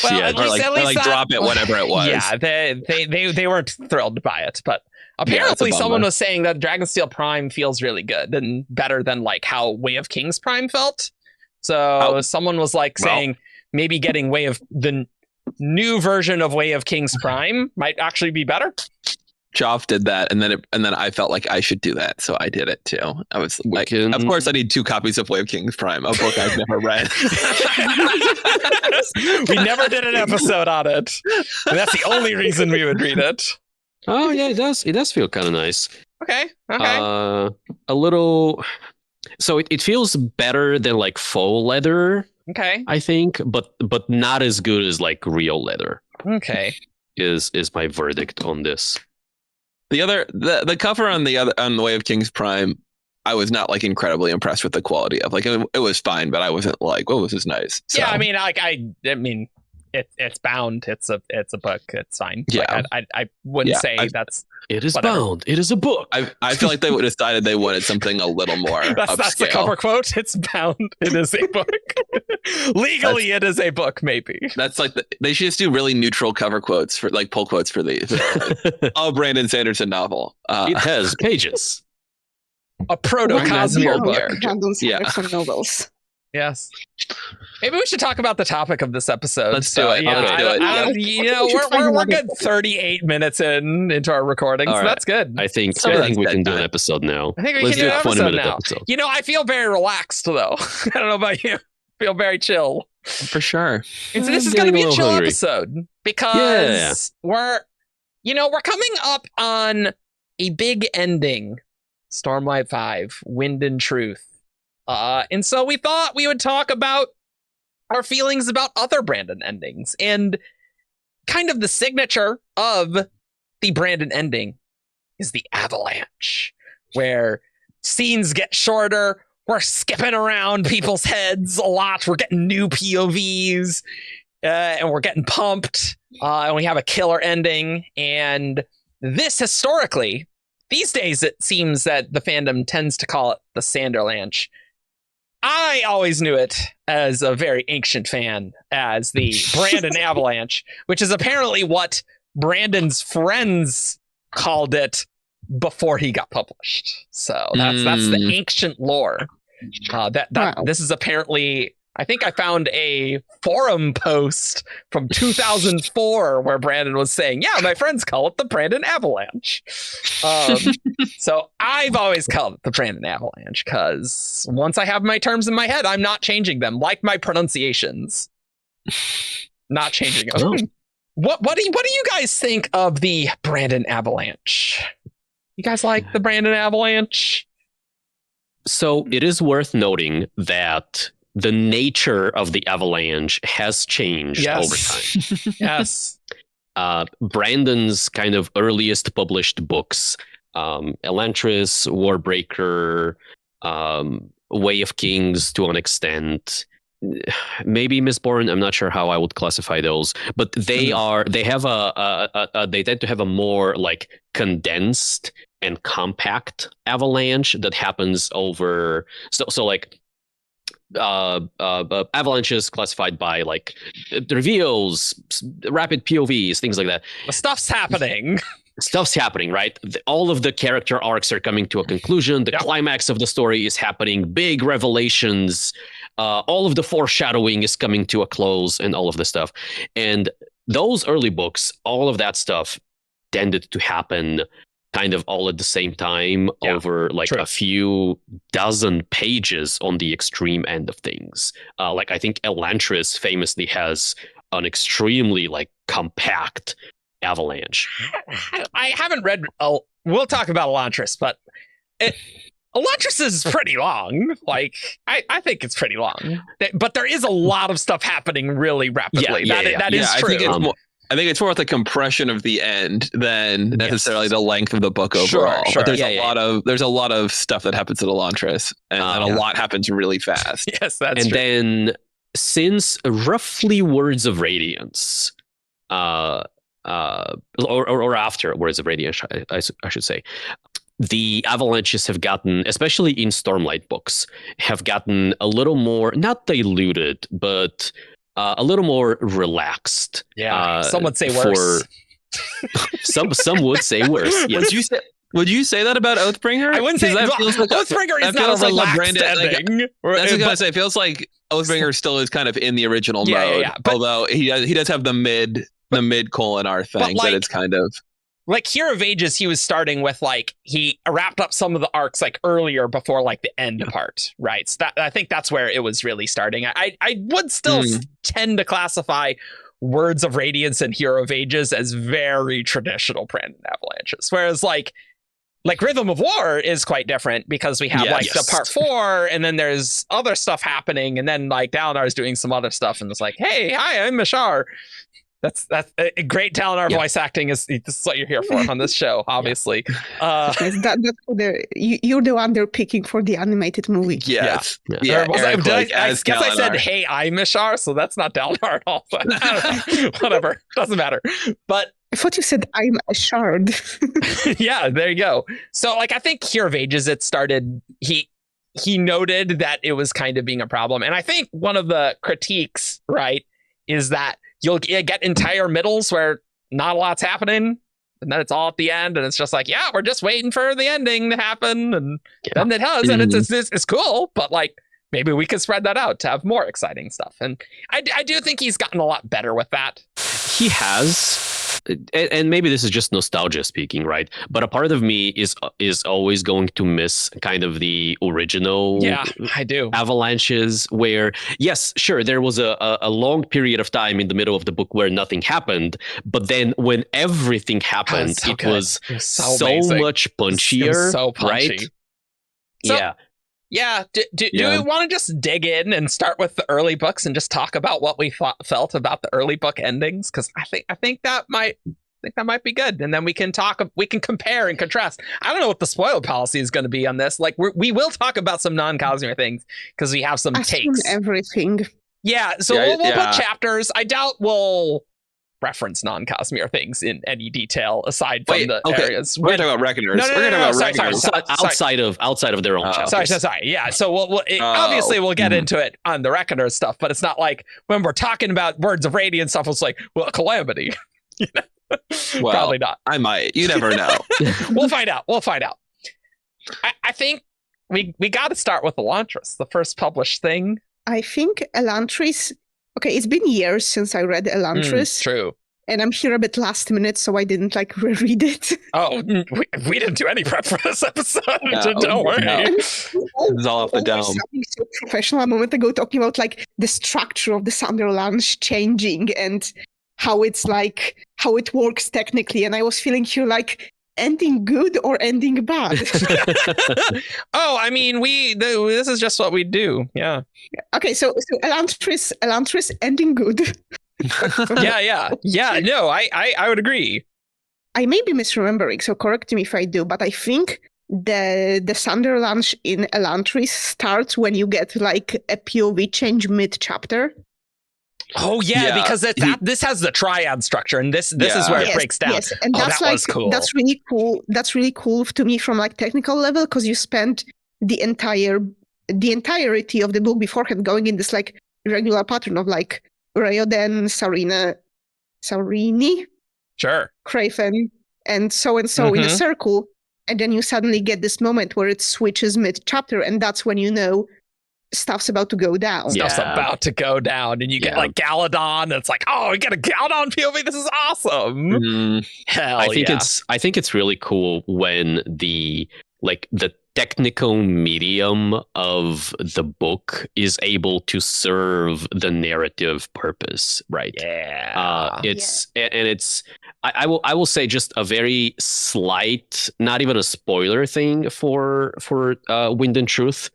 Well, at least drop it, whatever it was. Yeah, they weren't thrilled by it, but apparently someone was saying that Dragonsteel Prime feels really good and better than like how Way of Kings Prime felt. So someone was saying maybe getting the new version of Way of Kings Prime might actually be better. Joff did that, and then I felt like I should do that, so I did it too. I was like, of course, I need 2 copies of Way of Kings Prime, a book I've never read. We never did an episode on it, and that's the only reason we would read it. Oh yeah, it does. It does feel kind of nice. Okay. A little. So it feels better than like faux leather. Okay. I think, but not as good as like real leather. Okay. Is my verdict on this. The cover on the Way of Kings Prime, I was not like incredibly impressed with the quality of. Like it was fine, but I wasn't like, "Whoa, this is nice." So, Yeah, I mean, like I mean, it's bound. It's a book. It's fine. Yeah. Like, I wouldn't say that's. It is Whatever. bound. It is a book. I feel like they would have decided they wanted something a little more That's the upscale. cover quote. It's bound. It is a book. Legally, it is a book. Maybe. That's like they should just do really neutral cover quotes for like pull quotes for these. A Brandon Sanderson novel. It has pages. A proto Cosmere book. Brandon Yeah. Sanderson novels. Yes. Maybe we should talk about the topic of this episode. Let's do it. Yeah, Let's do it. We should find we're another good. book. 38 minutes into our recording, All so right. that's good. I think So we that's can do an bedtime. episode now. I think we Let's can do do an a episode 20-minute now. episode. You know, I feel very relaxed though. I don't know about you. I feel very chill. For sure. And so I'm this is going to getting be a a little chill hungry. episode because we're coming up on a big ending. Stormlight 5, Wind and Truth. And so we thought we would talk about our feelings about other Brandon endings, and kind of the signature of the Brandon ending is the Avalanche, where scenes get shorter. We're skipping around people's heads a lot. We're getting new POVs, and we're getting pumped. And we have a killer ending. And this historically, these days it seems that the fandom tends to call it the Sanderlanche. I always knew it as a very ancient fan as the Brandon Avalanche, which is apparently what Brandon's friends called it before he got published. So that's the ancient lore. Wow. This is apparently, I think I found a forum post from 2004 where Brandon was saying, yeah, my friends call it the Brandon Avalanche. So I've always called it the Brandon Avalanche because once I have my terms in my head, I'm not changing them, like my pronunciations. Not changing them. Oh. What do you guys think of the Brandon Avalanche? You guys like the Brandon Avalanche? So it is worth noting that the nature of the Avalanche has changed over time. Yes. Brandon's kind of earliest published books, Elantris, Warbreaker, Way of Kings to an extent, maybe Mistborn. I'm not sure how I would classify those, but they tend to have a more like condensed and compact Avalanche that happens over. So like Avalanche is classified by like reveals, rapid POVs, things like that. The stuff's happening. Stuff's happening, right? All of the character arcs are coming to a conclusion. The Yep. climax of the story is happening. Big revelations. All of the foreshadowing is coming to a close, and all of this stuff. And those early books, all of that stuff tended to happen kind of all at the same time over like true. a few dozen pages on the extreme end of things. Like I think Elantris famously has an extremely like compact Avalanche. I haven't read. We'll talk about Elantris, but Elantris is pretty long. Like I think it's pretty long, but there is a lot of stuff happening really rapidly. That is I true. think it's more the compression of the end than necessarily the length of the book overall. Sure. But there's a lot of stuff that happens at Elantris, and a lot happens really fast. Yes, that's And true. then since roughly Words of Radiance, or after Words of Radiance, I should say, the Avalanches have gotten, especially in Stormlight books, have gotten a little more, not diluted, but a little more relaxed. Yeah, some would say worse. Some would say worse. Yes. Would you say that about Oathbringer? I wouldn't say that feels like Oathbringer is that not feels a like relaxed Brandon. ending. That's what I was But- gonna say. It feels like Oathbringer still is kind of in the original mode. But- Although he does have the mid colon R thing like- that it's kind of. like Hero of Ages, he was starting with like he wrapped up some of the arcs like earlier before like the end part, right? So I think that's where it was really starting. I would still tend to classify Words of Radiance and Hero of Ages as very traditional Brandon Avalanches, whereas like like Rhythm of War is quite different because we have Yes. like the part 4, and then there's other stuff happening, and then like Dalinar is doing some other stuff, and it's like, hey, hi, I'm Mishar. That's a great Dalinar voice acting is this is what you're here for on this show, obviously. Yes, you're the one they're picking for the animated movie. Yes. Yeah. Yeah. Or was I Eric, like, I as guess I said, Dalinar. hey, I'm Mishar, so that's not Dalinar at all. But I don't know. Whatever, doesn't matter. But I thought you said I'm a shard. yeah, there you go. So like I think here of Ages it started, he noted that it was kind of being a problem. And I think one of the critiques, right, is that you'll get entire middles where not a lot's happening, and then it's all at the end, and it's just like, yeah, we're just waiting for the ending to happen, and then it does, and it's cool, but like maybe we could spread that out to have more exciting stuff. And I do think he's gotten a lot better with that. He has, and maybe this is just nostalgia speaking, right? But a part of me is always going to miss kind of the original Yeah, I do. Avalanches, where yes, sure, there was a long period of time in the middle of the book where nothing happened, but then when everything happened, so it good. was It was so amazing. much punchier, It was so punchy. right? So- Yeah. Yeah, do Yeah. we want to just dig in and start with the early books and just talk about what we felt about the early book endings? Because I think that might be good, and then we can compare and contrast. I don't know what the spoiler policy is going to be on this. Like we will talk about some non-Cosmere things because we have some Assume takes. everything. Yeah, so Yeah, we'll yeah. put chapters. I doubt we'll reference non-Cosmere things in any detail aside from Wait, the okay. areas. We're going to talk about Reckoners. No, We're going to talk about sorry, Reckoners. sorry. Outside of their own Oh. chapters. Sorry. Yeah. So we'll Oh. obviously we'll get Mhm. into it on the Reckoners stuff, but it's not like when we're talking about Words of Radiance stuff, it's like, well, Calamity. You know? Well, Probably not. I might. You never know. We'll find out. I think we got to start with Elantris, the first published thing. I think Elantris. Okay, it's been years since I read Elantris, True. and I'm here a bit last minute, so I didn't like reread it. Oh, we didn't do any prep for this episode. No, Don't worry. no. It's all off the We were dome. sounding so professional a moment ago, talking about like the structure of the Sunderlanche changing and how it's like how it works technically, and I was feeling here like ending good or ending bad. Oh, I mean, this is just what we do. Yeah. Okay, so Elantris ending good. Yeah. No, I would agree. I may be misremembering, so correct me if I do, but I think the Sunderlanche in Elantris starts when you get like a POV change mid-chapter. Oh yeah, Yeah. because this has the triad structure, and this is where it breaks down. Yes, and Oh, that's that like was cool. that's really cool. That's really cool to me from like technical level because you spent the entirety of the book beforehand going in this like regular pattern of like Raoden, Sarini, Sure. Craven, and so in a Mhm. circle, and then you suddenly get this moment where it switches mid-chapter, and that's when you know stuff's about to go down. Yeah. Stuff's about to go down, and you get Yeah. like Galadon, and it's like, oh, we get a Galadon POV. This is awesome. Mm, Hell I think yeah. it's really cool when the technical medium of the book is able to serve the narrative purpose, right? Yeah. I will say just a very slight, not even a spoiler thing for Wind and Truth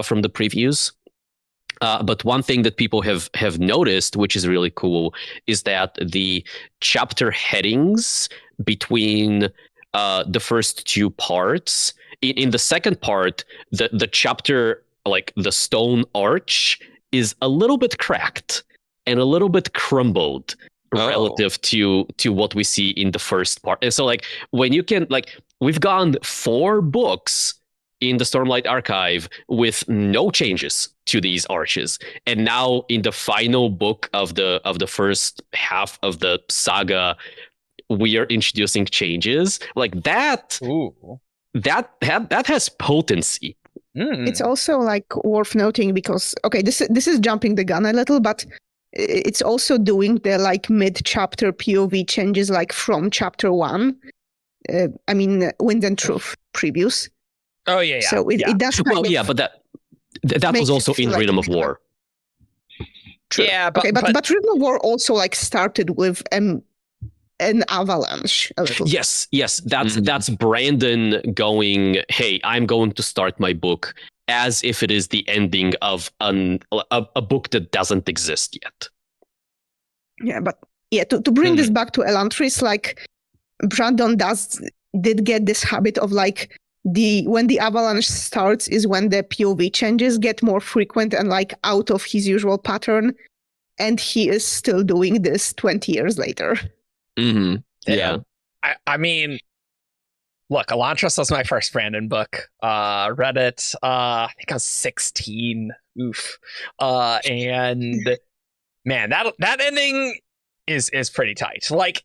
from the previews. But one thing that people have noticed, which is really cool, is that the chapter headings between the first two parts, in the second part, the chapter, like the stone arch, is a little bit cracked and a little bit crumbled relative to what we see in the first part. And so like when you can, like, we've gone 4 books in the Stormlight Archive with no changes to these arches, and now in the final book of the first half of the saga, we are introducing changes like that. Ooh. That has potency. Mm. It's also like worth noting because this is jumping the gun a little, but it's also doing the like mid-chapter POV changes like from chapter 1. I mean, Wind and Truth previous. Oh yeah. So it does. Well, yeah, but that makes was also it feel in like Rhythm of it's War. Yeah, but but Rhythm of War also like started with a an avalanche a little. Yes, that's Brandon going, hey, I'm going to start my book as if it is the ending of a book that doesn't exist yet. Yeah, but to bring this back to Elantris, like Brandon did get this habit of like when the avalanche starts is when the POV changes get more frequent and like out of his usual pattern, and he is still doing this 20 years later. Mm-hmm. Yeah. I mean, look, Elantris was my first Brandon book. Read it, I think I was 16. Oof. And man, that ending is pretty tight. Like,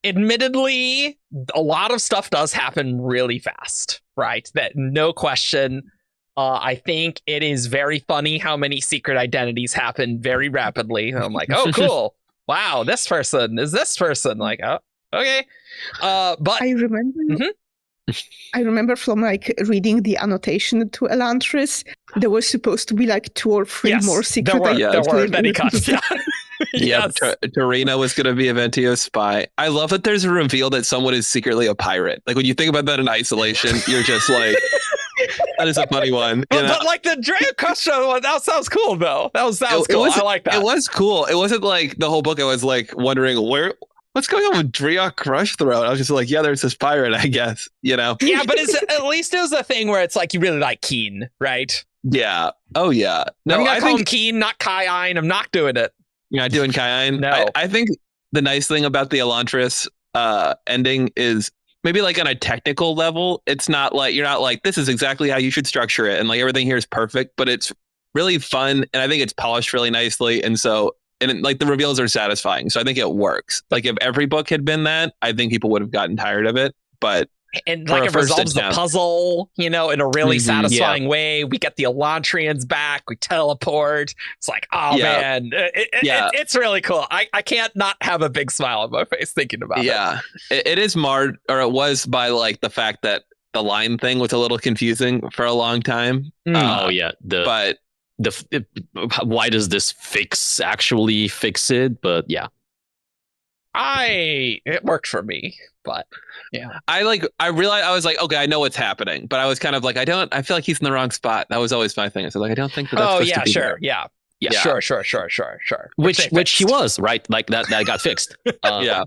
admittedly, a lot of stuff does happen really fast, right? That no question. I think it is very funny how many secret identities happen very rapidly. I'm like, oh, cool. Wow, this person is this person. Like, oh, okay. But I remember. I remember from like reading the annotation to Elantris, there was supposed to be like 2 or 3 more secret there were many cuts. Yeah. Yep, Tarina was going to be a Ventio's spy. I love that there's a reveal that someone is secretly a pirate. Like, when you think about that in isolation, you're just like, that is a funny one. But like the Drea Crusher one, that sounds cool though. That was cool. I like that. It was cool. It wasn't like the whole book. I was like wondering what's going on with Drea Crushthroat. I was just like, yeah, there's this pirate, I guess. Yeah, but at least it was a thing where it's like you really like Keen, right? Yeah. Oh yeah. No, I call him Keen, not Kai-Ein. I'm not doing it. You're not doing Kai-Ein? No. I think the nice thing about the Elantris ending is maybe like on a technical level, it's not like you're not like this is exactly how you should structure it and like everything here is perfect, but it's really fun and I think it's polished really nicely, and like the reveals are satisfying, so I think it works. Like if every book had been that, I think people would have gotten tired of it, but and like it resolves the puzzle, in a really satisfying way. We get the Elantrians back. We teleport. It's like, oh man, it's really cool. I can't not have a big smile on my face thinking about it. Yeah, it is marred, or it was by like the fact that the line thing was a little confusing for a long time. Why does this actually fix it? But yeah. It worked for me, but yeah. I realized I was like, okay, I know what's happening, but I was kind of like, I feel like he's in the wrong spot. That was always my thing. I was like, I don't think that's supposed to be there. Yeah. Sure. Which he was, right? Like that got fixed. Yeah.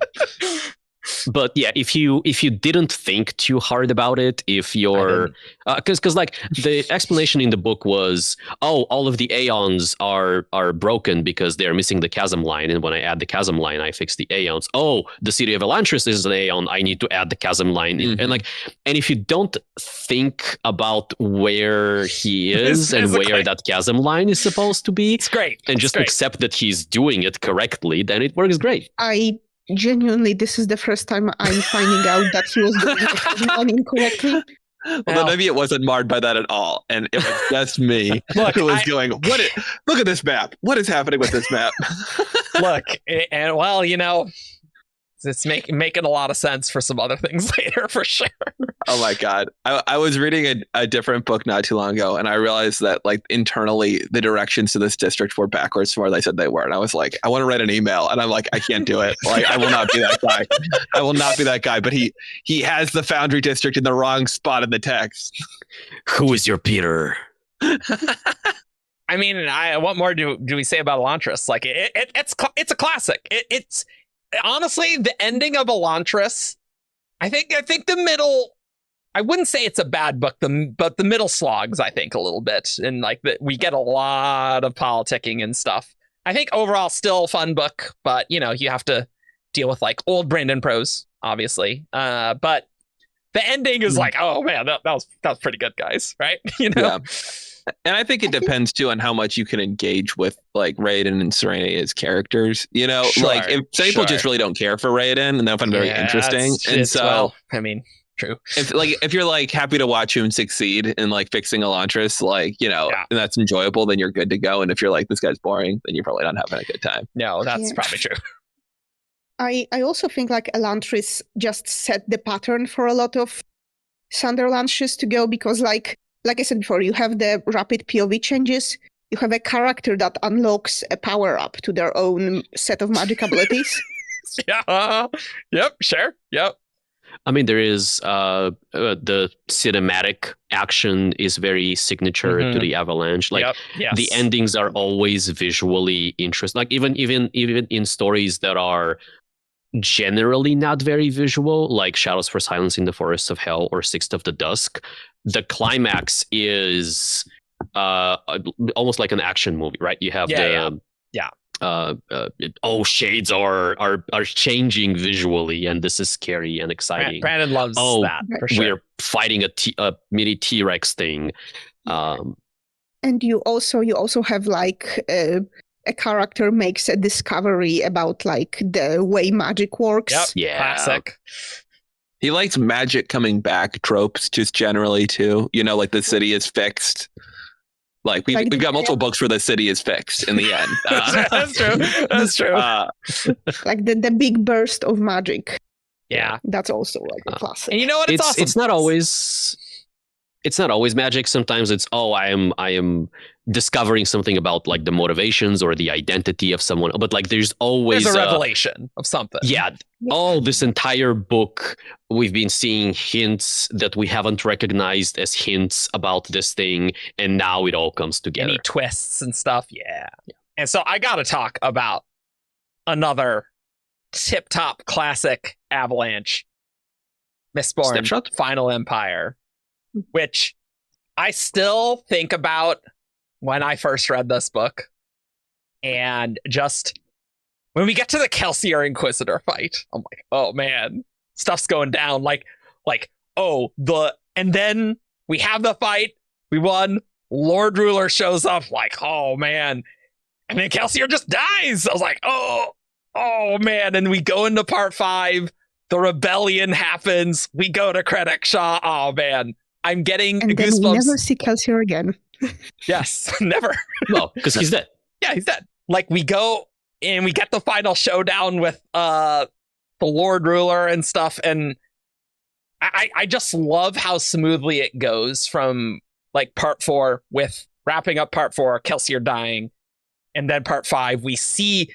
But yeah, if you didn't think too hard about it, if you're because like the explanation in the book was, all of the Aeons are broken because they're missing the chasm line, and when I add the chasm line, I fix the Aeons. The city of Elantris is an Aeon. I need to add the chasm line, and if you don't think about where he is and where that chasm line is supposed to be, it's great, and just accept that he's doing it correctly, then it works great. Genuinely, this is the first time I'm finding out that he was doing it incorrectly. Well, then maybe it wasn't marred by that at all, and it was just me who was going, look at this map. What is happening with this map? Look, and well, it's making a lot of sense for some other things later, for sure. Oh my God. I was reading a different book not too long ago, and I realized that like internally the directions to this district were backwards from where they said they were. And I was like, I want to write an email, and I'm like, I can't do it. Like, I will not be that guy. I will not be that guy. But he has the Foundry district in the wrong spot in the text. Who is your Peter? I mean, what more do we say about Elantris? Like, it's a classic. It's honestly, the ending of Elantris, I think the middle, I wouldn't say it's a bad book, but the middle slogs, I think, a little bit. And like we get a lot of politicking and stuff. I think overall still a fun book, but you have to deal with like old Brandon prose, obviously. But the ending is like, oh man, that was pretty good, guys, right? Yeah. And I think it depends too on how much you can engage with like Raiden and Serena as characters. Like if some people just really don't care for Raiden and they'll find very interesting. True. If you're like happy to watch him succeed in like fixing Elantris, and that's enjoyable, then you're good to go. And if you're like, this guy's boring, then you're probably not having a good time. No, that's probably true. I also think like Elantris just set the pattern for a lot of Sanderlanches to go, because like I said before, you have the rapid POV changes. You have a character that unlocks a power-up to their own set of magic abilities. Yeah. Yep. Sure. Yep. I mean, there is the cinematic action is very signature to the Avalanche. Like Yep. Yes. the endings are always visually interesting. Like even in stories that are generally not very visual, like Shadows for Silence in the Forests of Hell or Sixth of the Dusk, the climax is almost like an action movie, right? You have shades are changing visually, and this is scary and exciting. Brandon loves that for sure. We're fighting a mini T-Rex thing. And you also have like a character makes a discovery about like the way magic works. Yep. Yeah. Classic. He likes magic coming back tropes just generally too. You know, like the city is fixed. Like we've got multiple books where the city is fixed in the end. That's true. That's true. Like the big burst of magic. Yeah. That's also like a classic. And you know what? It's awesome. It's not always magic. Sometimes it's I am discovering something about like the motivations or the identity of someone. But like there's always a revelation of something. Yeah. All this entire book we've been seeing hints that we haven't recognized as hints about this thing, and now it all comes together. Any twists and stuff. Yeah. And so I gotta talk about another tip-top classic Avalanche, Mistborn Snapshot? Final Empire, which I still think about when I first read this book. And just when we get to the Kelsier Inquisitor fight, I'm like, oh man, stuff's going down. And then we have the fight, we won, Lord Ruler shows up, like, oh man. And then Kelsier just dies. I was like, oh man. And we go into part 5, the rebellion happens, we go to Krennic Shaw. Oh man. I'm getting and goosebumps. Then we never see Kelsier again. Yes, never. Well, because he's dead. Yeah, he's dead. Like we go and we get the final showdown with the Lord Ruler and stuff, and I just love how smoothly it goes from like part 4 with wrapping up part 4, Kelsier dying, and then part 5 we see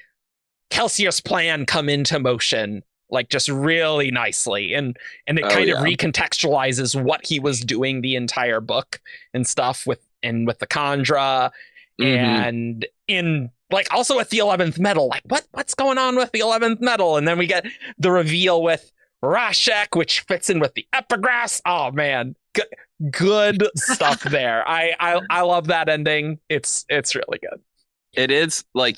Kelsier's plan come into motion, like just really nicely, and it kind of recontextualizes what he was doing the entire book and stuff with the Khandra, and in like also with the 11th metal, like what's going on with the 11th metal, and then we get the reveal with Rashek, which fits in with the epigraphs. Oh man, good stuff there. I love that ending. It's really good. It is like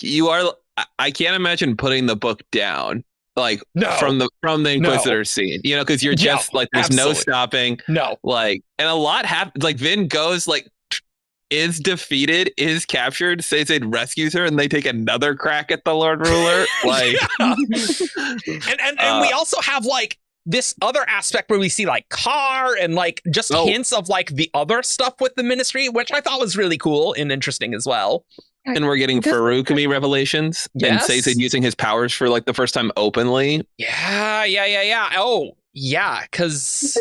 I can't imagine putting the book down. Like from the Inquisitor scene, you know, because you're just like there's no stopping. No, like, and a lot happens. Like Vin goes like is defeated, is captured. Sazed rescues her, and they take another crack at the Lord Ruler. Like, and we also have like this other aspect where we see like Carr and like just hints of like the other stuff with the Ministry, which I thought was really cool and interesting as well. And we're getting Farukami revelations, and Sazed using his powers for like the first time openly. Yeah. Oh, yeah, because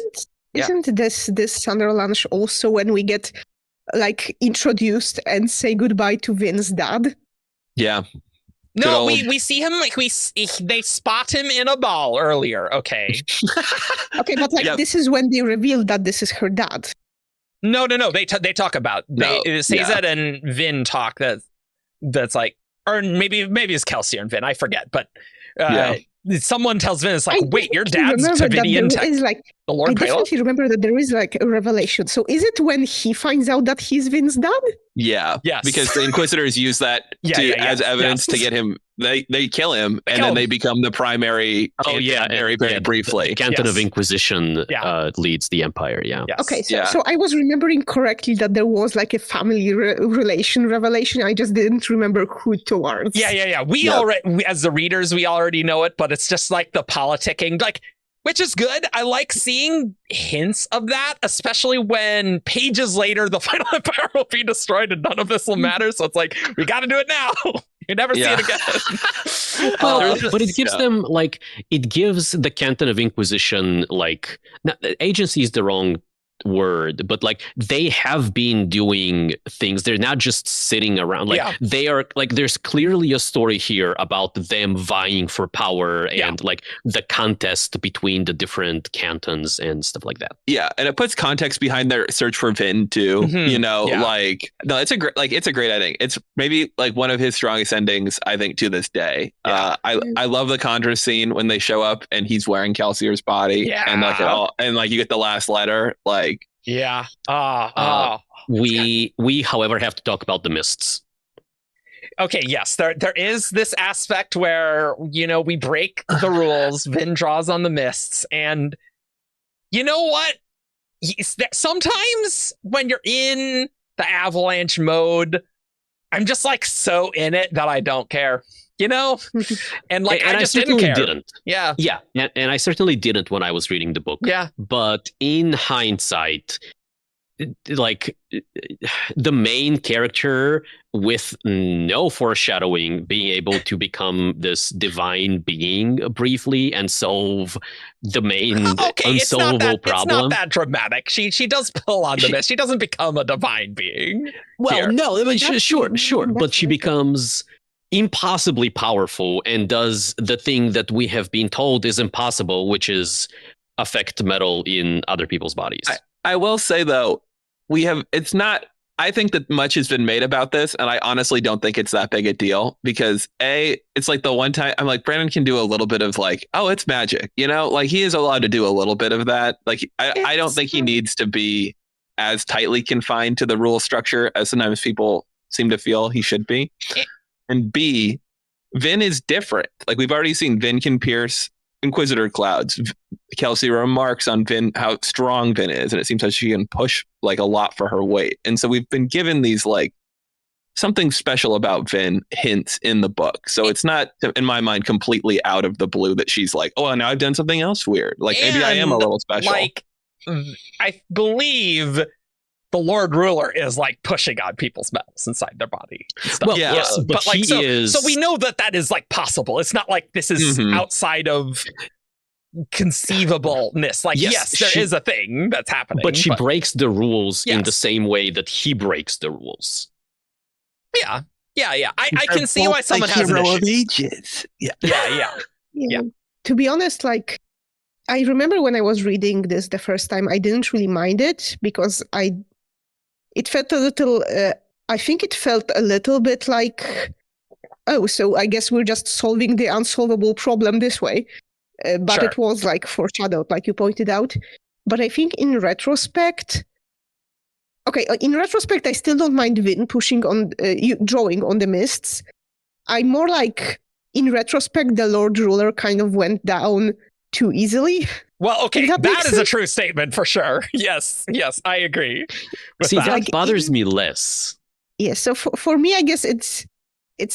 isn't this Sunderland also when we get like introduced and say goodbye to Vin's dad? Yeah. No, we see him like they spot him in a ball earlier. Okay. Okay, but like this is when they reveal that this is her dad. No. They talk about Sazed and Vin talk that's like, or maybe it's Kelsier and Vin, I forget, but someone tells Vin, it's like, wait, your dad's Tavidian tech. The Lord I definitely remember that there is like a revelation. So is it when he finds out that he's Vin's dad? Yeah. Yes. Because the Inquisitors use that as evidence to get him. They kill him, and then they become the primary. Very briefly. The Canton of Inquisition leads the Empire. Yeah. Yes. Okay. So I was remembering correctly that there was like a family relation revelation. I just didn't remember who towards. Yeah. We already, as the readers, we already know it, but it's just like the politicking, like, which is good. I like seeing hints of that, especially when pages later the Final Empire will be destroyed and none of this will matter. So it's like, we got to do it now. You never see it again. But it gives them like, it gives the Canton of Inquisition like, agency is the wrong word, but like they have been doing things. They're not just sitting around. Like they are like there's clearly a story here about them vying for power and like the contest between the different cantons and stuff like that. Yeah, and it puts context behind their search for Vin too. You know, like no, it's a great ending. It's maybe like one of his strongest endings, I think, to this day. I love the Condra scene when they show up and he's wearing Kelsier's body, and like you get the last letter, like. We however have to talk about the mists. Okay, yes, there is this aspect where, you know, we break the rules. Vin draws on the mists, and you know what? Sometimes when you're in the Avalanche mode, I'm just like so in it that I don't care. You know, and like I just didn't care. Yeah. And I certainly didn't when I was reading the book. Yeah, but in hindsight, like the main character with no foreshadowing being able to become this divine being briefly and solve the main unsolvable problem. It's not that dramatic. She does pull on the mist. She doesn't become a divine being. Well, no, I mean, sure, but she becomes impossibly powerful and does the thing that we have been told is impossible, which is affect metal in other people's bodies. I will say though, I think that much has been made about this, and I honestly don't think it's that big a deal because it's like the one time I'm like, Brandon can do a little bit of like, oh, it's magic, you know, like he is allowed to do a little bit of that. Like I don't think he needs to be as tightly confined to the rule structure as sometimes people seem to feel he should be. And B, Vin is different. Like we've already seen Vin can pierce Inquisitor clouds. Kelsey remarks on Vin how strong Vin is, and it seems like she can push like a lot for her weight. And so we've been given these like something special about Vin hints in the book. So it's not, in my mind, completely out of the blue that she's like, oh, now I've done something else weird. Like maybe I am a little special. Like I believe the Lord Ruler is like pushing on people's metals inside their body. Well, yes, but like, so we know that is like possible. It's not like this is outside of conceivableness. Like, yes, there is a thing that's happening. But she breaks the rules in the same way that he breaks the rules. Yeah. I can see why someone has an issue. Of ages. Yeah. To be honest, like, I remember when I was reading this the first time, I didn't really mind it because it felt a little, I think it felt a little bit like, oh, so I guess we're just solving the unsolvable problem this way. But it was like foreshadowed, like you pointed out. But I think in retrospect, I still don't mind Vin pushing on, drawing on the mists. I'm more like, in retrospect, the Lord Ruler kind of went down too easily. Well, okay, that is a true statement for sure. Yes, I agree. See, that bothers me less. Yeah, so for me, I guess it's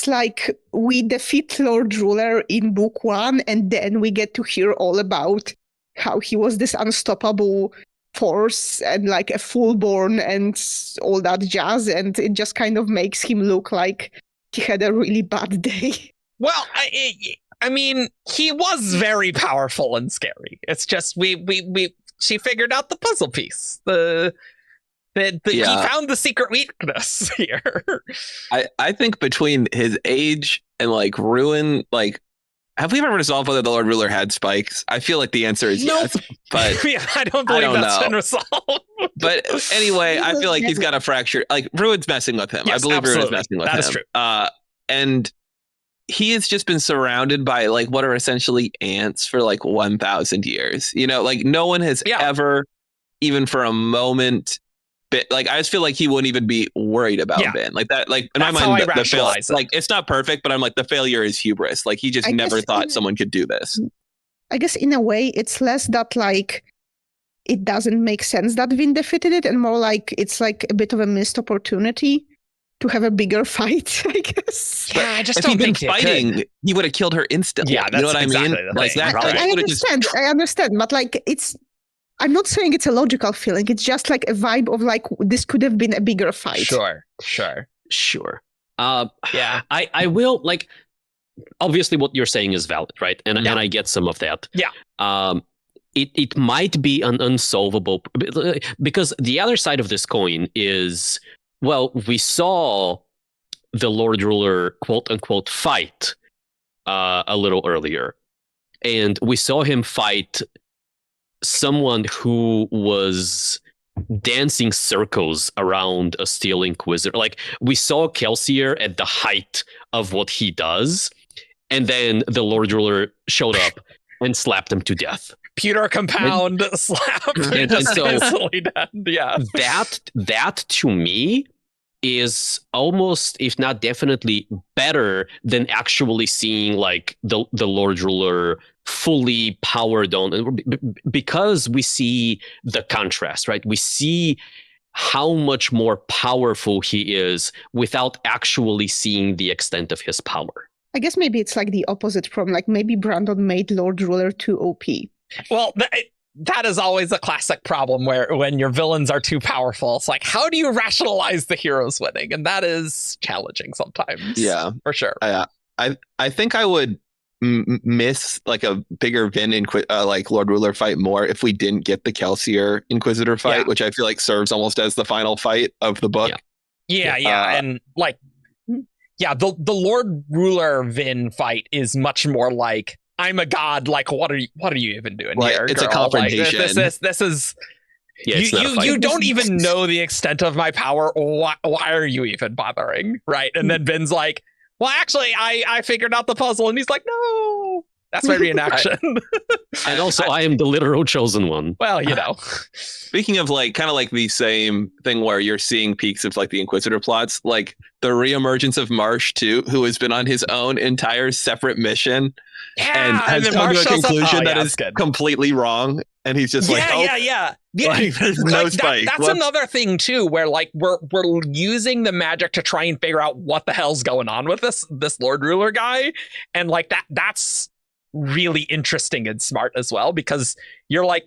like we defeat Lord Ruler in book 1, and then we get to hear all about how he was this unstoppable force and like a full-born and all that jazz, and it just kind of makes him look like he had a really bad day. Well, I mean, he was very powerful and scary. It's just she figured out the puzzle piece. He found the secret weakness here. I think between his age and like Ruin, like, have we ever resolved whether the Lord Ruler had spikes? I feel like the answer is yes, but I don't believe that's been resolved. But anyway, I feel like he's got a fracture. Like Ruin's messing with him. Yes, I believe Ruin's messing with him. That is true. And he has just been surrounded by like what are essentially ants for like 1,000 years. You know, like no one has ever, even for a moment, like I just feel like he wouldn't even be worried about Ben. Like that, like in my mind, the failure, like it's not perfect, but I'm like the failure is hubris. Like he just never thought someone could do this. I guess in a way, it's less that like it doesn't make sense that Vin defeated it, and more like it's like a bit of a missed opportunity to have a bigger fight, I guess. Yeah, I just don't think fighting, he would have killed her instantly. Yeah, you know what I mean? Like that. I understand, but like I'm not saying it's a logical feeling. It's just like a vibe of like this could have been a bigger fight. Sure. Yeah, I will like. Obviously, what you're saying is valid, right? And I get some of that. Yeah. it might be an unsolvable, because the other side of this coin is, well, we saw the Lord Ruler quote unquote fight a little earlier, and we saw him fight someone who was dancing circles around a Steel Inquisitor. Like, we saw Kelsier at the height of what he does, and then the Lord Ruler showed up and slapped him to death. Pewter compound slap. And so Instantly dead. Yeah. That to me is almost, if not definitely, better than actually seeing like the Lord Ruler fully powered on, because we see the contrast, right? We see how much more powerful he is without actually seeing the extent of his power. I guess maybe it's like the opposite from like maybe Brandon made Lord Ruler too OP. Well, that is always a classic problem where when your villains are too powerful, it's like, how do you rationalize the heroes winning? And that is challenging sometimes. Yeah, for sure. I think I would miss like a bigger Vin like Lord Ruler fight more if we didn't get the Kelsier Inquisitor fight, which I feel like serves almost as the final fight of the book. Yeah, and like, the Lord Ruler Vin fight is much more like, I'm a god. Like, what are you even doing here? It's girl? a confrontation. Like, this is. Yeah, you don't even know the extent of my power. Why are you even bothering? Right? And then Vin's like, well, actually, I figured out the puzzle, and he's like, no. That's my reenaction. And also, I am the literal chosen one. Well, Speaking of like kind of like the same thing where you're seeing peaks of like the Inquisitor plots, like the reemergence of Marsh too, who has been on his own entire separate mission and has come to a conclusion that is completely wrong. And he's just like, like, there's no spike. That's another thing too, where like we're using the magic to try and figure out what the hell's going on with this Lord Ruler guy, and like that's really interesting and smart as well, because you're like,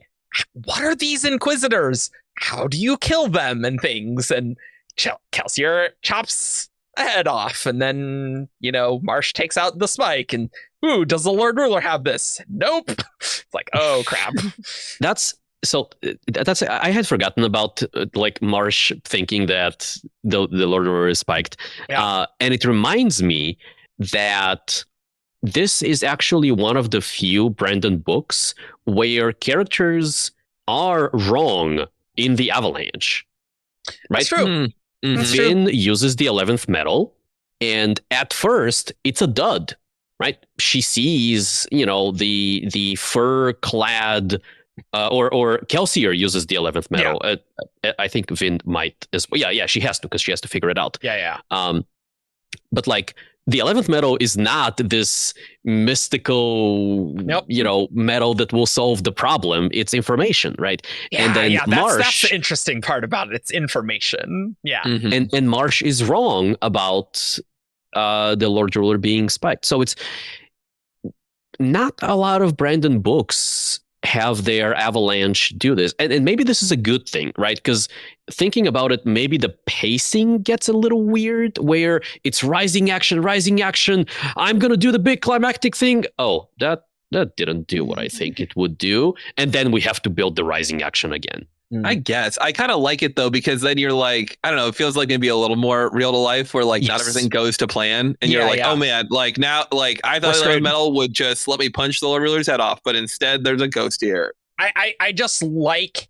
what are these Inquisitors? How do you kill them and things? And Kelsier chops a head off, and then Marsh takes out the spike, and does the Lord Ruler have this? Nope. It's like, oh crap. That's I had forgotten about like Marsh thinking that the Lord Ruler is spiked. And it reminds me that this is actually one of the few Brandon books where characters are wrong in the Avalanche. Right? That's true. Vin uses the 11th metal, and at first it's a dud, right? She sees, the fur-clad, or Kelsier uses the 11th metal. Yeah. I think Vin might as well. Yeah, she has to, because she has to figure it out. Yeah. But like, the 11th metal is not this mystical, metal that will solve the problem. It's information, right? Yeah, and then Marsh, that's the interesting part about it. It's information. Yeah. Mm-hmm. And Marsh is wrong about the Lord Ruler being spiked. So it's not a lot of Brandon books have their Avalanche do this. And maybe this is a good thing, right? Because thinking about it, maybe the pacing gets a little weird, where it's rising action. I'm going to do the big climactic thing. Oh, that didn't do what I think it would do. And then we have to build the rising action again. I guess I kind of like it though, because then you're like, I don't know, it feels like maybe a little more real to life, where like not everything goes to plan, and you're like, oh man, like now, like I thought the metal would just let me punch the Lord Ruler's head off, but instead there's a ghost here. I just like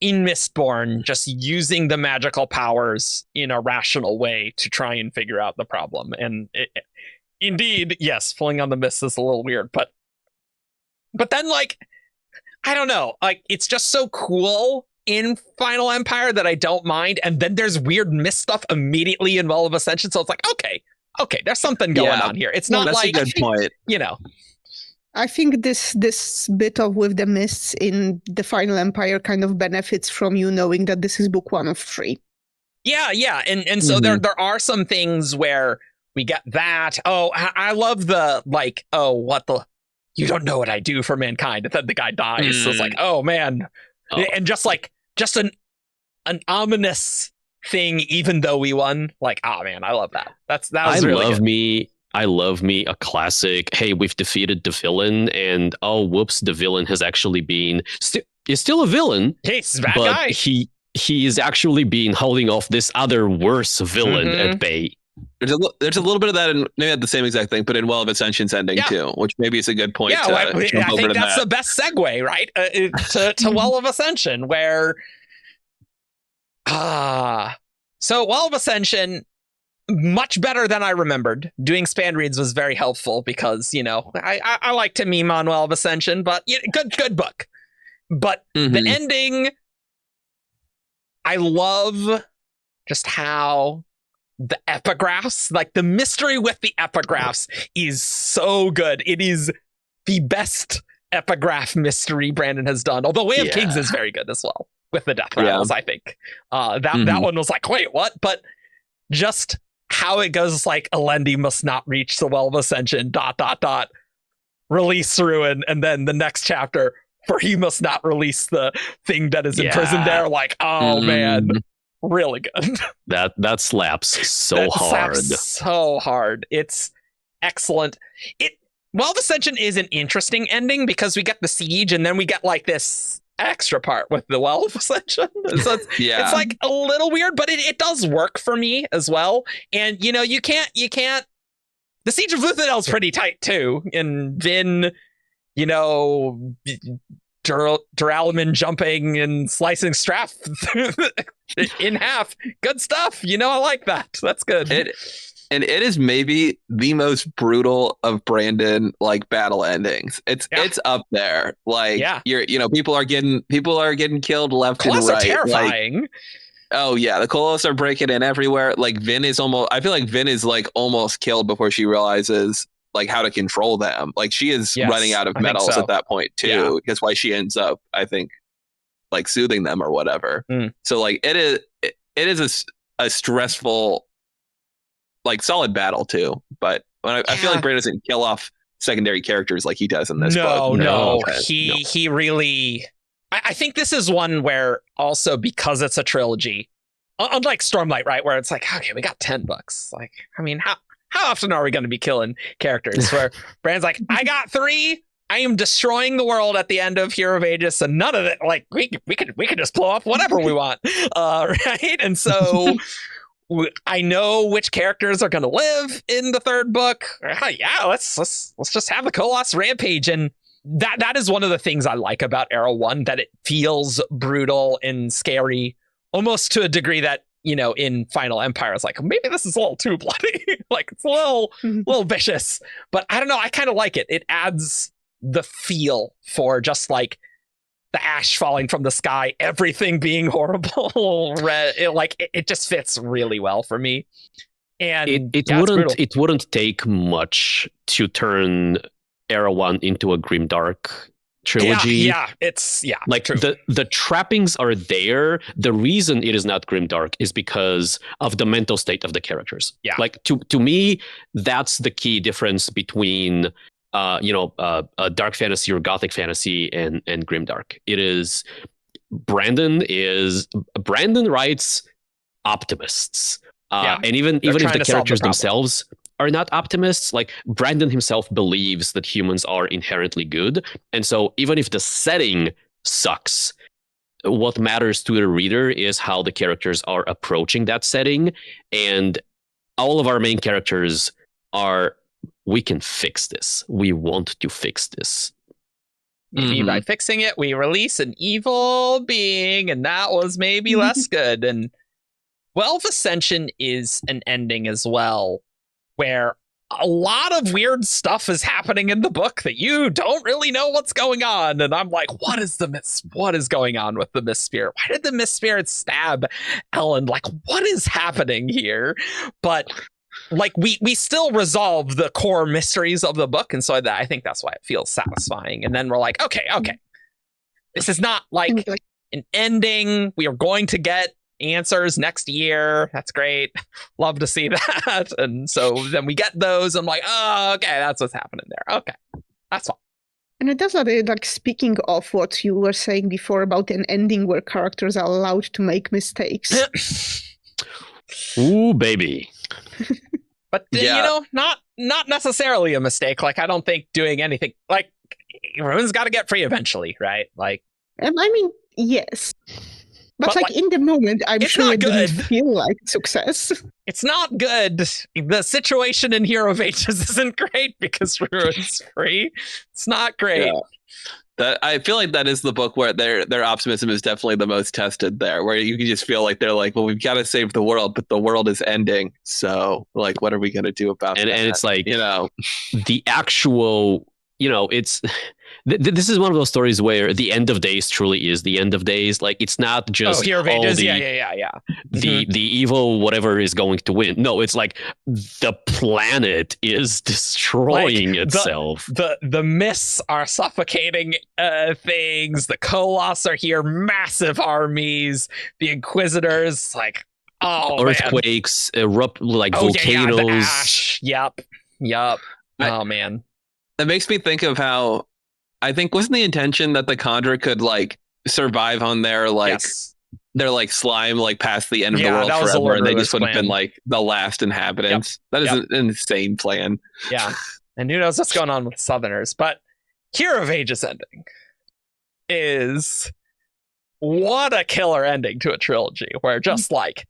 in Mistborn just using the magical powers in a rational way to try and figure out the problem, and indeed, yes, pulling on the mist is a little weird, but then like, I don't know, like it's just so cool in Final Empire that I don't mind, and then there's weird mist stuff immediately in Well of Ascension, so it's like, okay, there's something going on here. It's not that's like, a good point. I think this bit of with the mists in the Final Empire kind of benefits from you knowing that this is book 1 of 3. Yeah, and so there are some things where we get that. Oh, I love the like, you don't know what I do for mankind, and then the guy dies. So it's like, oh man. And just an ominous thing, even though we won. Like, oh man, I love that. That was really good. I love me a classic. Hey, we've defeated the villain, and oh, whoops, the villain has actually been is still a villain. He's a bad but guy. he is actually being holding off this other worse villain at bay. There's a little bit of that in maybe not the same exact thing, but in Well of Ascension's ending too, which maybe is a good point. Yeah, I think that's the best segue, right? To Well of Ascension, where so Well of Ascension, much better than I remembered. Doing span reads was very helpful because, you know, I like to meme on Well of Ascension, but good book. But the ending, I love just how the epigraphs, like the mystery with the epigraphs, is so good. It is the best epigraph mystery Brandon has done. Although Way of Kings is very good as well with the death rattles, I think. That one was like, wait, what? But just how it goes, like, Alendi must not reach the Well of Ascension, ... release Ruin, and then the next chapter, for he must not release the thing that is imprisoned there. Like, oh man, really good. That slaps so hard. Slaps so hard. It's excellent. Well of Ascension is an interesting ending because we get the siege and then we get like this extra part with the Well of Ascension. So it's like a little weird, but it does work for me as well. And you know, you can't the Siege of Luthadel is pretty tight too. And Vin, you know, Duralaman jumping and slicing Straff in half. Good stuff. You know, I like that. That's good. And it is maybe the most brutal of Brandon like battle endings. It's up there. Like people are getting killed left and right. Are terrifying. Like, oh yeah, the Kolos are breaking in everywhere. Like Vin is I feel like Vin is like almost killed before she realizes like how to control them. Like she is running out of metals at that point too. Yeah. That's why she ends up, I think, like soothing them or whatever. So like it is a stressful, like solid battle too. But I feel like Brandon doesn't kill off secondary characters like he does in this book. No. He really. I think this is one where also because it's a trilogy, unlike Stormlight, right, where it's like, okay, we got 10 books. Like, I mean, how often are we going to be killing characters? Where Brandon's like, I got 3. I am destroying the world at the end of Hero of Aegis, and none of it. Like, we could just blow up whatever we want, right? And so I know which characters are going to live in the 3rd book. Yeah, let's just have the Koloss rampage. And that is one of the things I like about Era 1, that it feels brutal and scary, almost to a degree that, you know, in Final Empire, it's like, maybe this is a little too bloody. Like, it's a little vicious. But I don't know, I kind of like it. It adds the feel for just like the ash falling from the sky, everything being horrible. It just fits really well for me. And it wouldn't take much to turn Era 1 into a grimdark trilogy. It's like true. The trappings are there. The reason it is not grimdark is because of the mental state of the characters. Yeah, like to me, that's the key difference between a dark fantasy or gothic fantasy and grimdark. It is Brandon writes optimists, and even if the characters themselves are not optimists, like Brandon himself believes that humans are inherently good. And so even if the setting sucks, what matters to the reader is how the characters are approaching that setting. And all of our main characters are, we can fix this. We want to fix this. Maybe by fixing it, we release an evil being, and that was maybe less good. And Well of Ascension is an ending as well, where a lot of weird stuff is happening in the book that you don't really know what's going on. And I'm like, what is going on with the Mist Spirit? Why did the Mist Spirit stab Ellen? Like, what is happening here? But like, we still resolve the core mysteries of the book. And so I think that's why it feels satisfying. And then we're like, okay. This is not like an ending. We are going to get answers next year. That's great. Love to see that. And so then we get those. I'm like, oh, okay, that's what's happening there. Okay, that's fine. And it does like, speaking of what you were saying before about an ending where characters are allowed to make mistakes. Ooh, baby. But not necessarily a mistake. Like I don't think doing anything like everyone's got to get free eventually, right? Like I mean, yes. But like in the moment, I'm sure it didn't feel like success. It's not good. The situation in Hero of Ages isn't great because Ruin's free. It's not great. Yeah. I feel like that is the book where their optimism is definitely the most tested there, where you can just feel like they're like, well, we've got to save the world, but the world is ending. So like, what are we going to do about that? And it's like, the actual, it's... This is one of those stories where the end of days truly is the end of days. Like it's not just Hero of Ages. The evil whatever is going to win. No, it's like the planet is destroying itself. The mists are suffocating things. The Colossus are here, massive armies. The Inquisitors, like earthquakes, erupt like volcanoes. The ash. Yep. Oh man, that makes me think of how. I think wasn't the intention that the Kandra could like survive on their like slime like past the end of the world forever, and they just would have been like the last inhabitants. That is an insane plan. Yeah, and who knows what's going on with Southerners? But Hero of Ages ending is what a killer ending to a trilogy, where just like.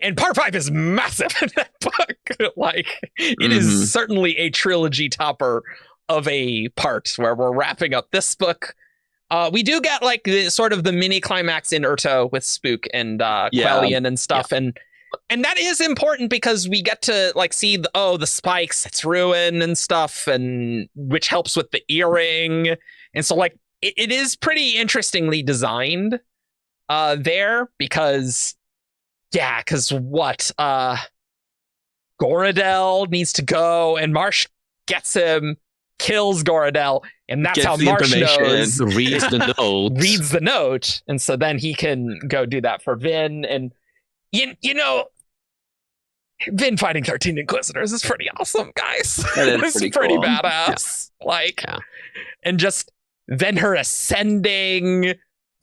And part 5 is massive in that book. Like it is certainly a trilogy topper of a part where we're wrapping up this book. We do get like the mini climax in Urto with Spook and Quellion and stuff. And that is important because we get to like see the spikes, it's Ruin and stuff, and which helps with the earring. And so like it is pretty interestingly designed there because what Goradel needs to go and Marsh gets him, kills Goradel, and that's how Marsh knows. Reads the note, and so then he can go do that for Vin. And Vin fighting 13 Inquisitors is pretty awesome, guys. It's pretty badass. And just then her ascending,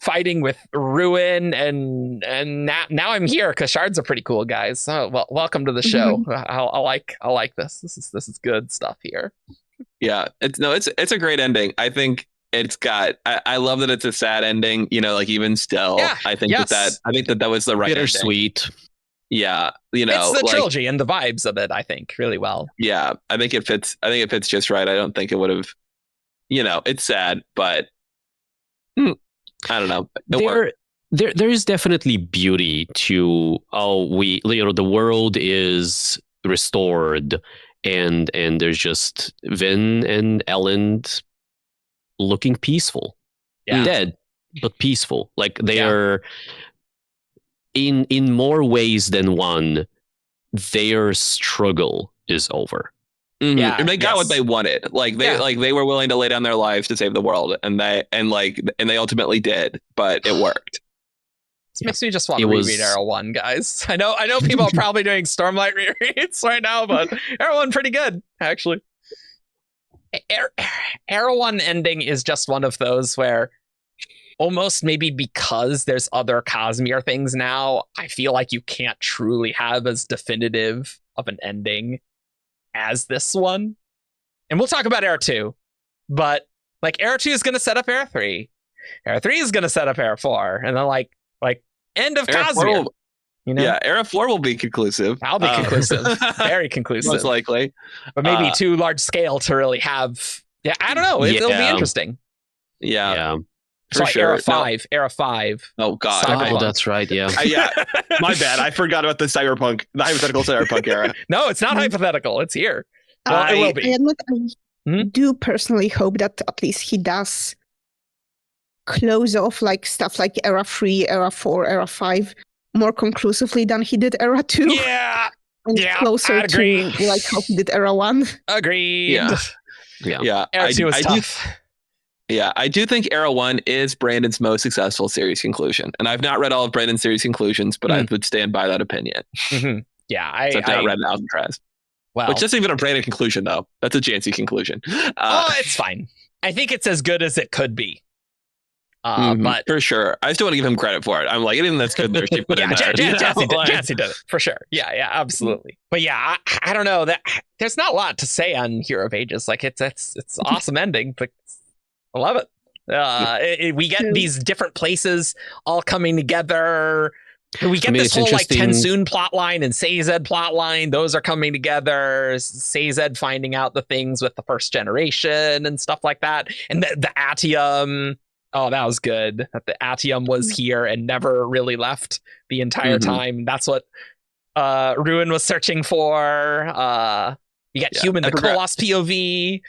fighting with Ruin, and now I'm here because Shards are pretty cool, guys. So welcome to the show. I like this. This is good stuff here. Yeah, it's a great ending. I think it's got. I love that it's a sad ending. Like even still, I think that was the right bittersweet. Ending. Yeah, it's the trilogy and the vibes of it. I think really well. Yeah, I think it fits. I think it fits just right. I don't think it would have. It's sad, but I don't know. There is definitely beauty to the world is restored. And there's just Vin and Elend looking peaceful, dead but peaceful. Like they are in more ways than one. Their struggle is over. Mm-hmm. Yeah, and they got what they wanted. Like they were willing to lay down their lives to save the world, and they ultimately did. But it worked. This makes me just want to reread Era 1, guys. I know people are probably doing Stormlight rereads right now, but Era 1 pretty good, actually. Era 1 ending is just one of those where almost maybe because there's other Cosmere things now, I feel like you can't truly have as definitive of an ending as this one. And we'll talk about Era 2, but like Era 2 is going to set up Era 3. Era 3 is going to set up Era 4, and then like end of Cosmere. Yeah, Era 4 will be conclusive. That'll be conclusive. Very conclusive. Most likely. But maybe too large scale to really have... Yeah, I don't know. It'll be interesting. Yeah. For sure. Era 5. Oh, God. Oh, that's right, yeah. My bad. I forgot about the hypothetical cyberpunk era. No, it's not hypothetical. It's here. Well, it will be. I do personally hope that at least he does close off like stuff like Era 3, Era 4, Era 5 more conclusively than he did Era 2. Yeah. And closer to like how he did Era 1. Agreed. Yeah. Era 2 is tough. I do think Era 1 is Brandon's most successful series conclusion. And I've not read all of Brandon's series conclusions, but I would stand by that opinion. Mm-hmm. Yeah. I've not read Alcatraz. Wow. Which isn't even a Brandon conclusion, though. That's a Jancy conclusion. It's fine. I think it's as good as it could be. But for sure, I still want to give him credit for it. I'm like, anything that's good there, she put in there. Jassy did it for sure. Yeah, absolutely. But yeah, I don't know that there's not a lot to say on Hero of Ages. Like it's awesome ending, but I love it. We get these different places all coming together. We get this whole like Tensoon plotline and Sazed plotline. Those are coming together. Sazed finding out the things with the first generation and stuff like that. And the Atium. Oh, that was good. That the Atium was here and never really left the entire time. That's what Ruin was searching for. You got Human the Kolos POV.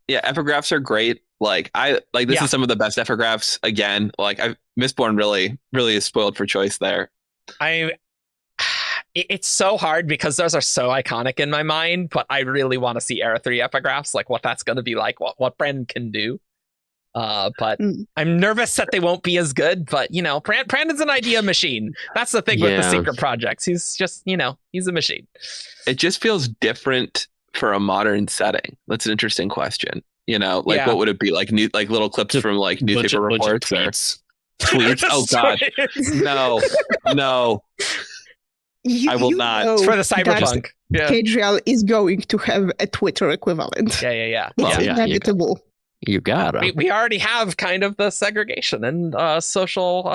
Yeah, epigraphs are great. Like this is some of the best epigraphs. Again, like Mistborn really is spoiled for choice there. It's so hard because those are so iconic in my mind, but I really want to see Era 3 epigraphs, like what that's going to be like, what Brandon can do. But I'm nervous that they won't be as good, but you know, Brandon's an idea machine. That's the thing with the secret projects. He's just, you know, he's a machine. It just feels different for a modern setting. That's an interesting question. You know, like what would it be like? Like little clips from like newspaper reports or tweets. Oh God, no. I will not. It's for the cyberpunk. Cadriel is going to have a Twitter equivalent. Yeah. It's inevitable. You gotta. We already have kind of the segregation and social.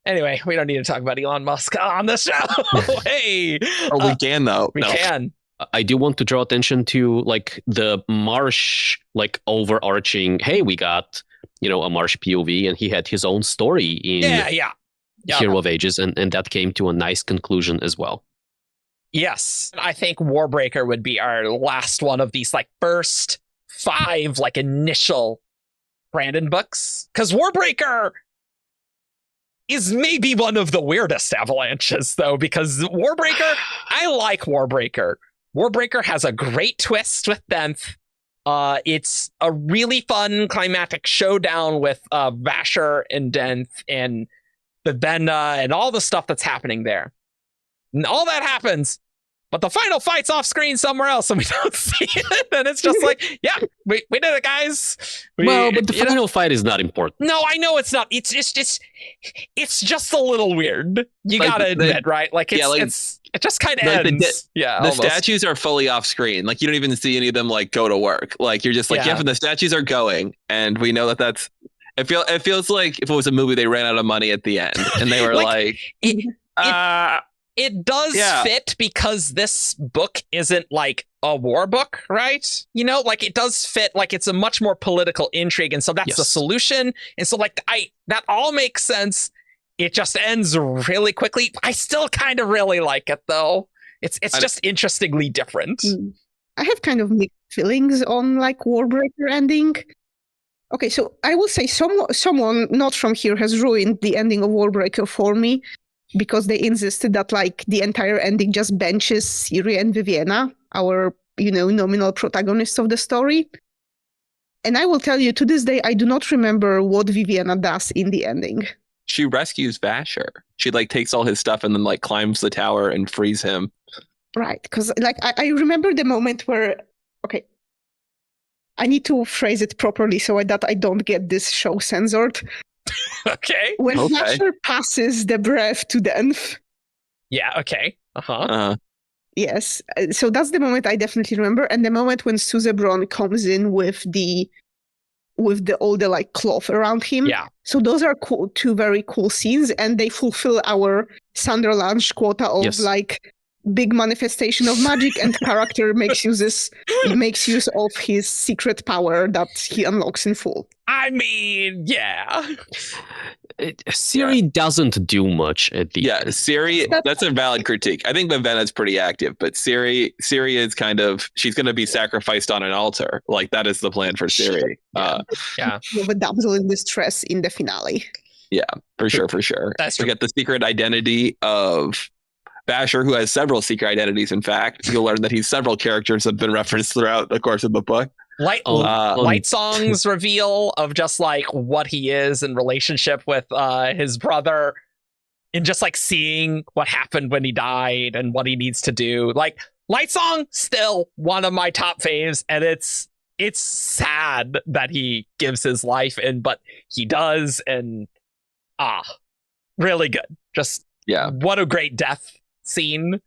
Anyway, we don't need to talk about Elon Musk on this show. Hey, we can though. We can. I do want to draw attention to like the Marsh, like overarching. Hey, we got a Marsh POV, and he had his own story in Hero of Ages, and that came to a nice conclusion as well. Yes, I think Warbreaker would be our last one of these like first 5 like initial Brandon books, because Warbreaker is maybe one of the weirdest avalanches though, because Warbreaker, I like Warbreaker. Warbreaker has a great twist with Denth. It's a really fun climactic showdown with Vasher and Denth and Vivenna and all the stuff that's happening there. And all that happens, but the final fight's off screen somewhere else and we don't see it. And it's just like, yeah, we did it, guys. But the final fight is not important. No, I know it's not. It's just a little weird. You like gotta admit, right? Like it just kind of ends. The statues are fully off screen. Like you don't even see any of them like go to work. Like you're just like, but the statues are going, and we know that's. It feels like if it was a movie, they ran out of money at the end, and they were It does fit because this book isn't like a war book, right? You know, like it does fit, like it's a much more political intrigue. And so that's the solution. And so like that all makes sense. It just ends really quickly. I still kind of really like it though. It's just interestingly different. I have kind of mixed feelings on like Warbreaker ending. Okay, so I will say someone not from here has ruined the ending of Warbreaker for me, because they insisted that like the entire ending just benches Ciri and Viviana, our, nominal protagonists of the story. And I will tell you, to this day, I do not remember what Viviana does in the ending. She rescues Vasher. She like takes all his stuff and then like climbs the tower and frees him. Right, because like I remember the moment where, okay, I need to phrase it properly so that I don't get this show censored. Okay. When Vasher passes the breath to Denth. Yeah, okay. Yes. So that's the moment I definitely remember. And the moment when Suzebron comes in with all the like cloth around him. Yeah. So those are two very cool scenes, and they fulfill our Sanderlanche quota of like big manifestation of magic, and character makes use of his secret power that he unlocks in full. I mean, yeah. Ciri doesn't do much at the end. Ciri, that's a valid critique. I think Vivenna's pretty active, but Ciri is kind of, she's going to be sacrificed on an altar. Like that is the plan for Ciri. With a damsel in distress in the finale. Yeah, for sure. That's true. We get the secret identity of Vasher, who has several secret identities. In fact, you'll learn that he's several characters that have been referenced throughout the course of the book. Light Song's reveal of just like what he is in relationship with his brother, and just like seeing what happened when he died and what he needs to do. Like Light Song, still one of my top faves, and it's it's sad that he gives his life, but he does, and really good. Just what a great death scene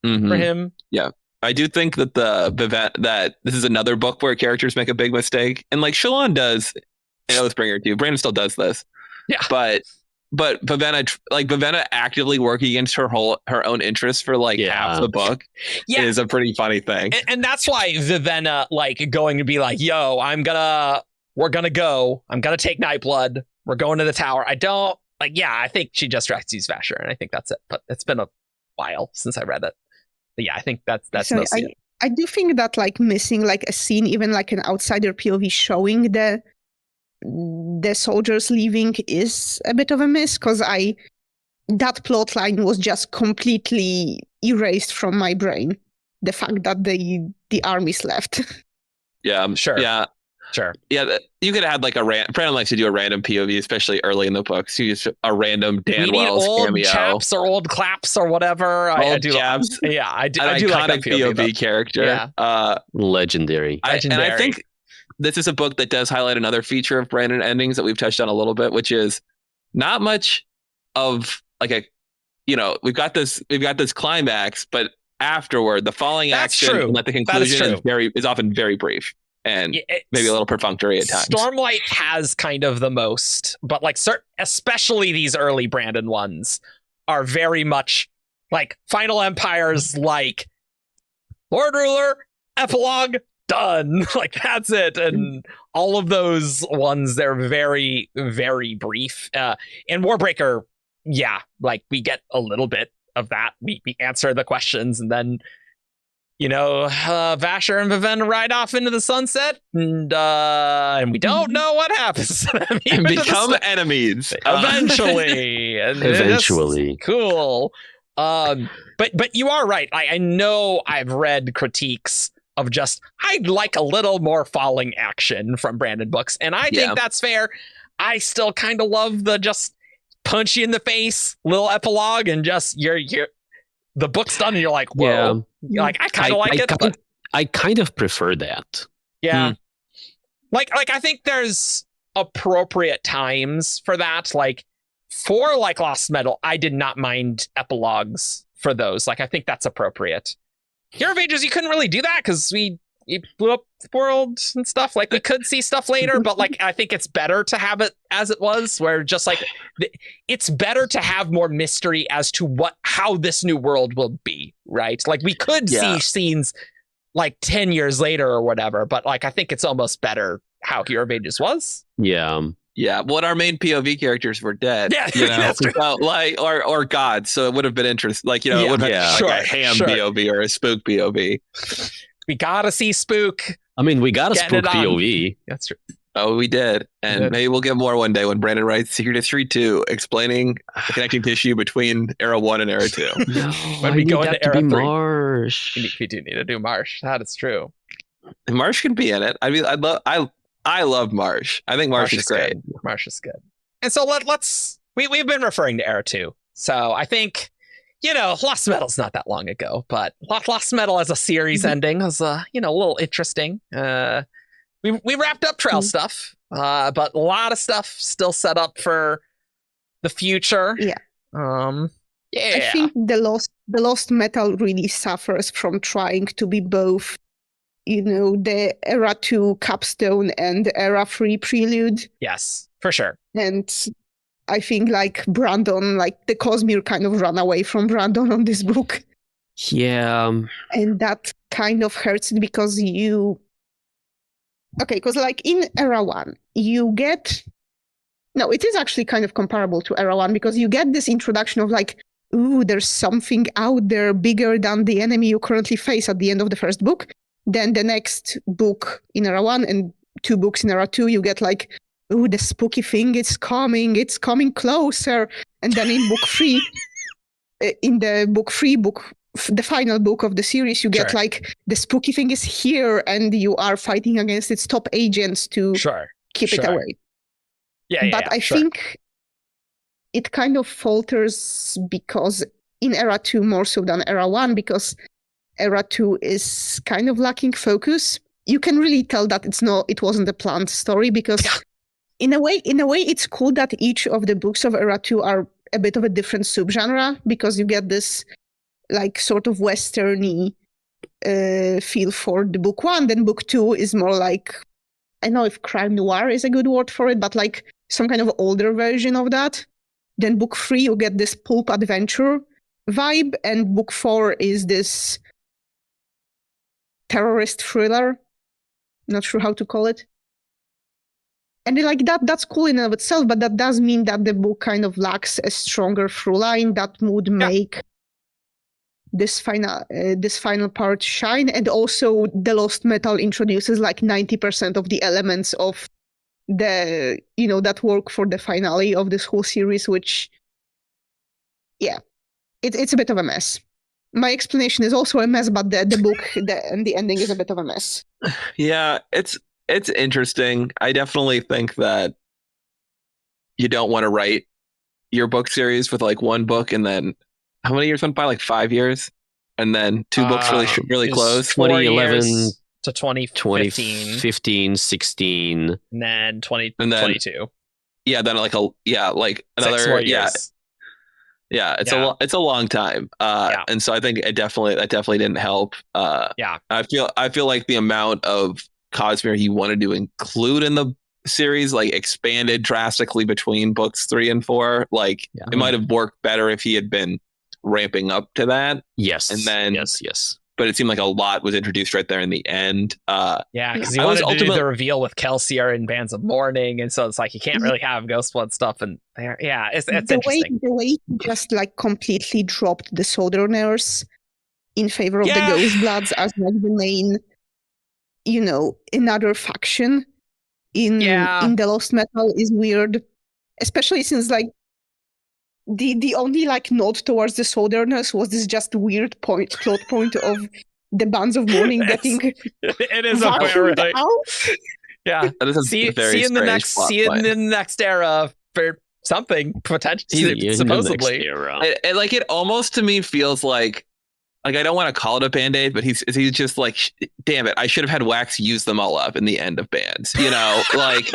for him. Yeah. I do think that that this is another book where characters make a big mistake, and like Shalon does in Oathbringer too. Brandon still does this. Yeah. But Vivenna actively working against her own interests for like half the book is a pretty funny thing. And that's why Vivenna like going to be like, yo, we're gonna go. I'm gonna take Nightblood. We're going to the tower. I think she just rescues Vasher, and I think that's it. But it's been a while since I read it. But yeah, I think that's mostly it. I do think that like missing like a scene, even like an outsider POV showing the soldiers leaving is a bit of a miss, because that plot line was just completely erased from my brain. The fact that the armies left. Yeah, I'm sure. Yeah. Sure. Yeah, you could have had like Brandon likes to do a random POV, especially early in the books. You use a random Dan Wells old cameo. chaps or old claps or whatever. I do. Chaps. I do An iconic like POV character. Yeah. Legendary. And I think this is a book that does highlight another feature of Brandon endings that we've touched on a little bit, which is not much of like we've got this climax, but afterward the falling action and at the conclusion is often very brief. And maybe a little perfunctory at times. Stormlight has kind of the most, but like especially these early Brandon ones are very much like Final Empire's like Lord Ruler, epilogue, done. Like that's it. And all of those ones, they're very, very brief. And Warbreaker, like we get a little bit of that. We answer the questions, and then Vasher and Vivenna ride off into the sunset, and we don't know what happens. And become enemies eventually. Eventually, cool. But you are right. I know I've read critiques of just I'd like a little more falling action from Brandon books, and I think that's fair. I still kind of love the just punch you in the face little epilogue, and just you're the book's done, and you're like, whoa. Yeah. Like I kind of like it. I kind of prefer that. Yeah. Like I think there's appropriate times for that. Like for like Lost Metal, I did not mind epilogues for those. Like I think that's appropriate. Hero of Ages, you couldn't really do that because we blew up the world and stuff. Like we could see stuff later, but like I think it's better to have it as it was, where just like it's better to have more mystery as to how this new world will be, right? Like we could see scenes like 10 years later or whatever, but like I think it's almost better how Hero of Ages was. Yeah, well, our main POV characters were dead. Yeah, that's true. Like or gods, so it would have been interesting. Like it would have been like a ham POV or a spook POV. We gotta see Spook. I mean, we got a Spook POV. That's true. Oh, we did. And maybe we'll get more one day when Brandon writes Secret History 2, explaining the connecting tissue between Era 1 and Era 2. No, when we go into Era 3. Marsh. We do need to do Marsh. That is true. And Marsh can be in it. I mean, I love Marsh. I think Marsh is great. Good. Marsh is good. And so we've been referring to Era 2. So I think Lost Metal's not that long ago, but Lost Metal as a series ending was, a little interesting. We wrapped up Trail stuff, but a lot of stuff still set up for the future. Yeah. I think the Lost Metal really suffers from trying to be both, the Era 2 capstone and the Era 3 prelude. Yes, for sure. And I think like Brandon, like the Cosmere kind of ran away from Brandon on this book. Yeah. And that kind of hurts because because like in Era 1, it is actually kind of comparable to Era 1 because you get this introduction of like, ooh, there's something out there bigger than the enemy you currently face at the end of the first book. Then the next book in Era 1 and 2 books in Era 2, you get like, ooh, the spooky thing is coming. It's coming closer. And then in book 3, the final book of the series, you get like the spooky thing is here and you are fighting against its top agents to keep it away. But I think it kind of falters because in Era 2 more so than Era 1, because Era 2 is kind of lacking focus. you can really tell that it wasn't a planned story, because in a way it's cool that each of the books of Era 2 are a bit of a different subgenre, because you get this like sort of westerny feel for the book 1. Then book 2 is more like, I don't know if crime noir is a good word for it, but like some kind of older version of that. Then book 3 you get this pulp adventure vibe, and book 4 is this terrorist thriller. Not sure how to call it. And like that's cool in and of itself, but that does mean that the book kind of lacks a stronger through line that would make this final part shine. And also the Lost Metal introduces like 90% of the elements of the, that work for the finale of this whole series, which, it's a bit of a mess. My explanation is also a mess, but the book and the ending is a bit of a mess. Yeah, it's interesting. I definitely think that you don't want to write your book series with like one book and then how many years went by? Like 5 years, and then two books really close. 2011 to 2015, 16, and then 2022. Yeah, then like another 6 more years. Yeah, it's a long time. And so I think that definitely didn't help. I feel like the amount of Cosmere he wanted to include in the series like expanded drastically between books 3 and 4. Like it might have worked better if he had been ramping up to that. Yes. And then yes. But it seemed like a lot was introduced right there in the end. Because he wanted to do the reveal with Kelsier and Bands of Mourning, and so it's like you can't really have Ghostblood stuff in there. Yeah, it's interesting. The way he just like completely dropped the Southerners in favor of the Ghostbloods as like the main, another faction in the Lost Metal is weird, especially since like the only like nod towards the Southerners was this just weird plot point of the Bands of Mourning getting it is a very out. Yeah. See in the next era for something potentially supposedly. It almost to me feels like I don't want to call it a band-aid, but he's just like, damn it, I should have had Wax use them all up in the end of Bands, like,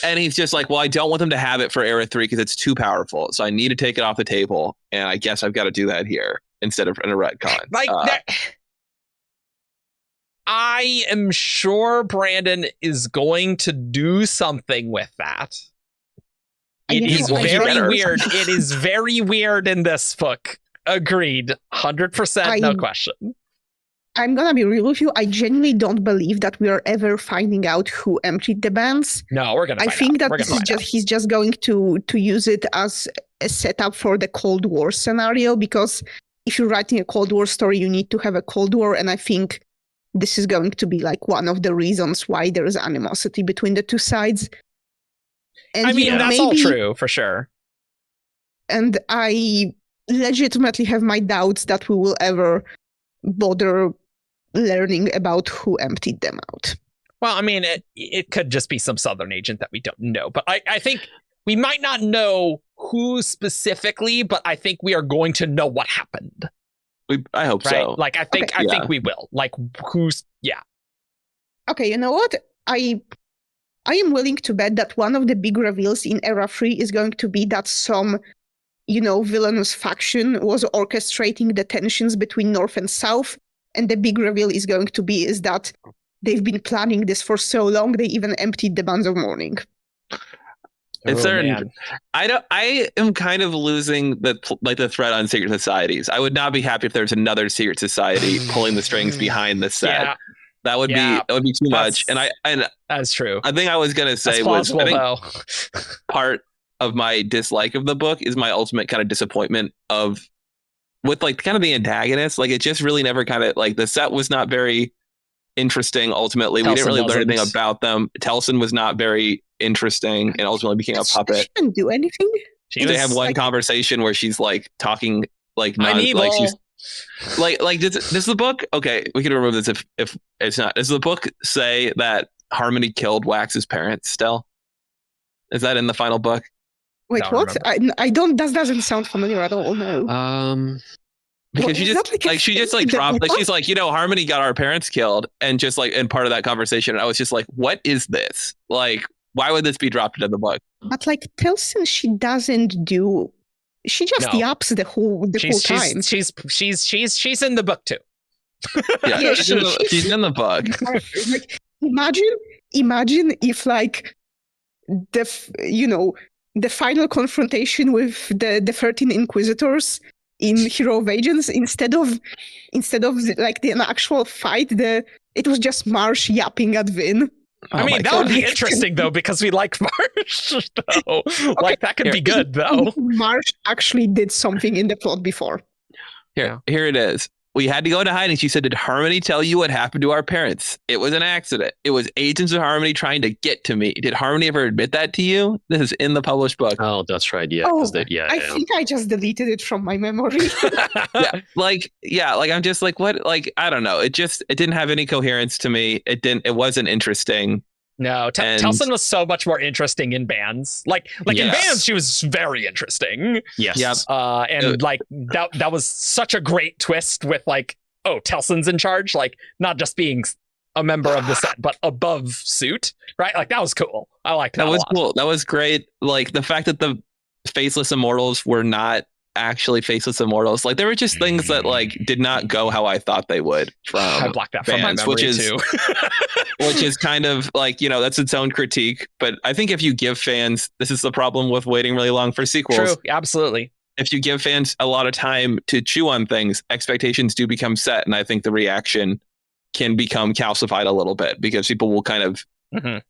and he's just like, well, I don't want them to have it for Era 3 because it's too powerful, so I need to take it off the table, and I guess I've got to do that here instead of in a retcon. Like I am sure Brandon is going to do something with that. It is very weird. It is very weird in this book. Agreed. 100%, no question. I'm gonna be real with you. I genuinely don't believe that we are ever finding out who emptied the bands. No, we're gonna. I think that this is he's just going to use it as a setup for the Cold War scenario, because if you're writing a Cold War story, you need to have a Cold War, and I think this is going to be like one of the reasons why there is animosity between the two sides. And I mean, that's all true for sure. And I legitimately have my doubts that we will ever bother learning about who emptied them out. Well, I mean, it could just be some Southern agent that we don't know, but I think we might not know who specifically, but I think we are going to know what happened. I hope so. Like, I think we will. Like, Okay, you know what? I am willing to bet that one of the big reveals in Era 3 is going to be that some villainous faction was orchestrating the tensions between North and South, and the big reveal is going to be is that they've been planning this for so long they even emptied the Bands of Mourning. I am kind of losing the thread on secret societies. I would not be happy if there's another secret society pulling the strings behind the set. Yeah. That would be too much. And that's true. I think I was gonna say part of my dislike of the book is my ultimate kind of disappointment with like kind of the antagonist. Like it just really never kind of like the set was not very interesting. Ultimately, we didn't really learn anything about them. Telson was not very interesting and ultimately became a puppet. She didn't do anything. They have one conversation where she's like talking like she's like does the book, okay, we can remove this if it's not, does the book say that Harmony killed Wax's parents still? Is that in the final book? Wait, what? I don't. That doesn't sound familiar at all. No. Because What- she was just that like a like she just thing like in the dropped like book? she's like, Harmony got our parents killed, and just like in part of that conversation, I was just like, what is this? Like, why would this be dropped into the book? But like Telsin, she doesn't do. She just No. yaps the whole time. She's in the book too. Yeah, Yeah, she's in the book. Like, imagine if like the final confrontation with the 13 Inquisitors in Hero of Agents, instead of like the actual fight, it was just Marsh yapping at Vin. I Oh mean, my that would God. be interesting though, because we like Marsh. Though. Like that could be good though. Marsh actually did something in the plot before. Here it is. We had to go into hiding. She said, "Did Harmony tell you what happened to our parents? It was an accident. It was agents of Harmony trying to get to me. Did Harmony ever admit that to you?" This is in the published book. Oh, that's right. Yeah. Oh, 'cause I think I just deleted it from my memory. Like I'm just like, what? Like, I don't know. It didn't have any coherence to me. It wasn't interesting. No, And- Telsin was so much more interesting in bands. Like in Yes. bands, she was very interesting. Yes. Yep. And like that was such a great twist with like, oh, Telsin's in charge, like not just being a member of the set, but above suit, right? Like that was cool. I liked that. That was a lot. cool. That was great. Like the fact that the faceless immortals were not actually faceless immortals. Like there were just things that like did not go how I thought they would I from blocked that from my bands, memory which is too. which is kind of like, that's its own critique. But I think if you give fans, this is the problem with waiting really long for sequels. True, absolutely. If you give fans a lot of time to chew on things, expectations do become set. And I think the reaction can become calcified a little bit because people will kind of, Mhm.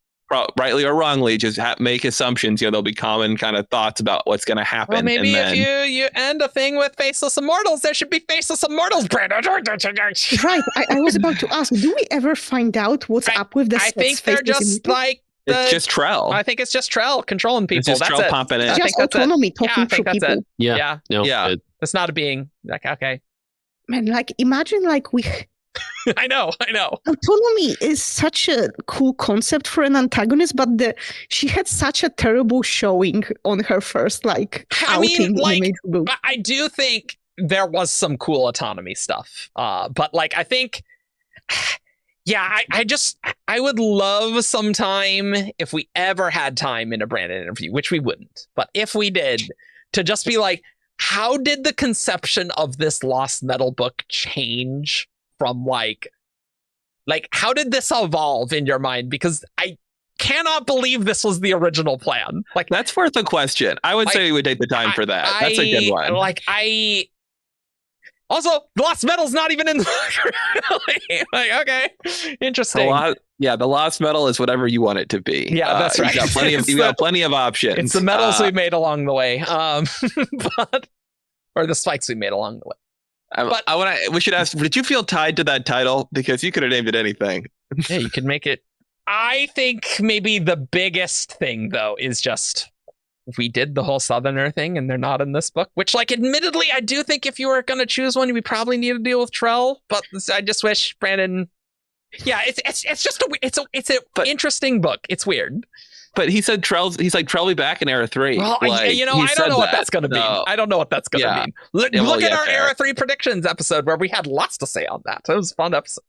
rightly or wrongly, just make assumptions. There'll be common kind of thoughts about what's going to happen. Well, maybe and then, if you end a thing with faceless immortals, there should be faceless immortals, Brandon. Right. I was about to ask, do we ever find out what's up with the I think they're just like it's just Trell. I think it's just Trell controlling people. It's just That's Trell it. pumping in. I think just that's it. autonomy Yeah, I talking think to that's people. it. Yeah. Yeah. No, Yeah. It's not a being. Like, okay. Man, like imagine like I know. autonomy is such a cool concept for an antagonist, but she had such a terrible showing on her first I mean, outing in like, a major book. But I do think there was some cool autonomy stuff. But like I think yeah, I would love sometime if we ever had time in a Brandon interview, which we wouldn't, but if we did, to just be like, how did the conception of this Lost Metal book change from like how did this evolve in your mind? Because I cannot believe this was the original plan. Like That's worth a question. I would say we would take the time for that. That's a good one. Also, the Lost Metal's not even in the book, really. Like, okay, interesting. The Lost Metal is whatever you want it to be. Yeah, that's right. You got plenty of options. It's the metals we made along the way, or the spikes we made along the way. We should ask, did you feel tied to that title? Because you could have named it anything. Yeah, you could make it. I think maybe the biggest thing, though, is just we did the whole Southerner thing and they're not in this book, which, like, admittedly, I do think if you were going to choose one, we probably need to deal with Trell. But I just wish Brandon. Yeah, it's just an interesting book. It's weird. But he said he's like Trell be back in Era 3. Well, I don't know what that's going to mean. I don't know what that's going to mean. Look at our Era 3 predictions episode where we had lots to say on that. It was a fun episode.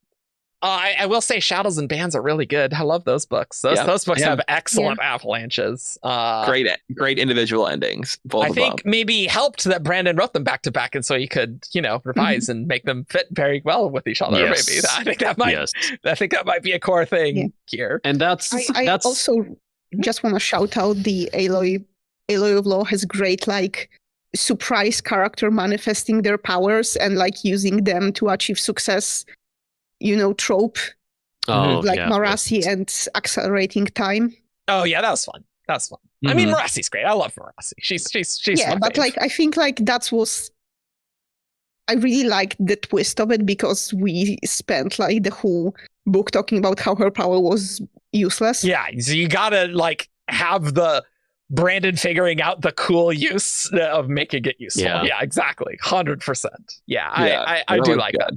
I will say Shadows and Bands are really good. I love those books. Those books have excellent avalanches. Great individual endings. Both I think maybe helped that Brandon wrote them back to back, and so he could, revise and make them fit very well with each other. Yes. Maybe I think that might be a core thing here. And that's I also just want to shout out the Aloy of Law has great surprise character manifesting their powers and using them to achieve success. Trope Marasi and accelerating time. Oh yeah, that was fun. Mm-hmm. I mean, Marasi's great. I love Marasi. She's but fave. I think that was. I really liked the twist of it because we spent the whole book talking about how her power was useless. Yeah, so you gotta have the Brandon figuring out the cool use of making it useful. Yeah exactly, 100%. I do like that.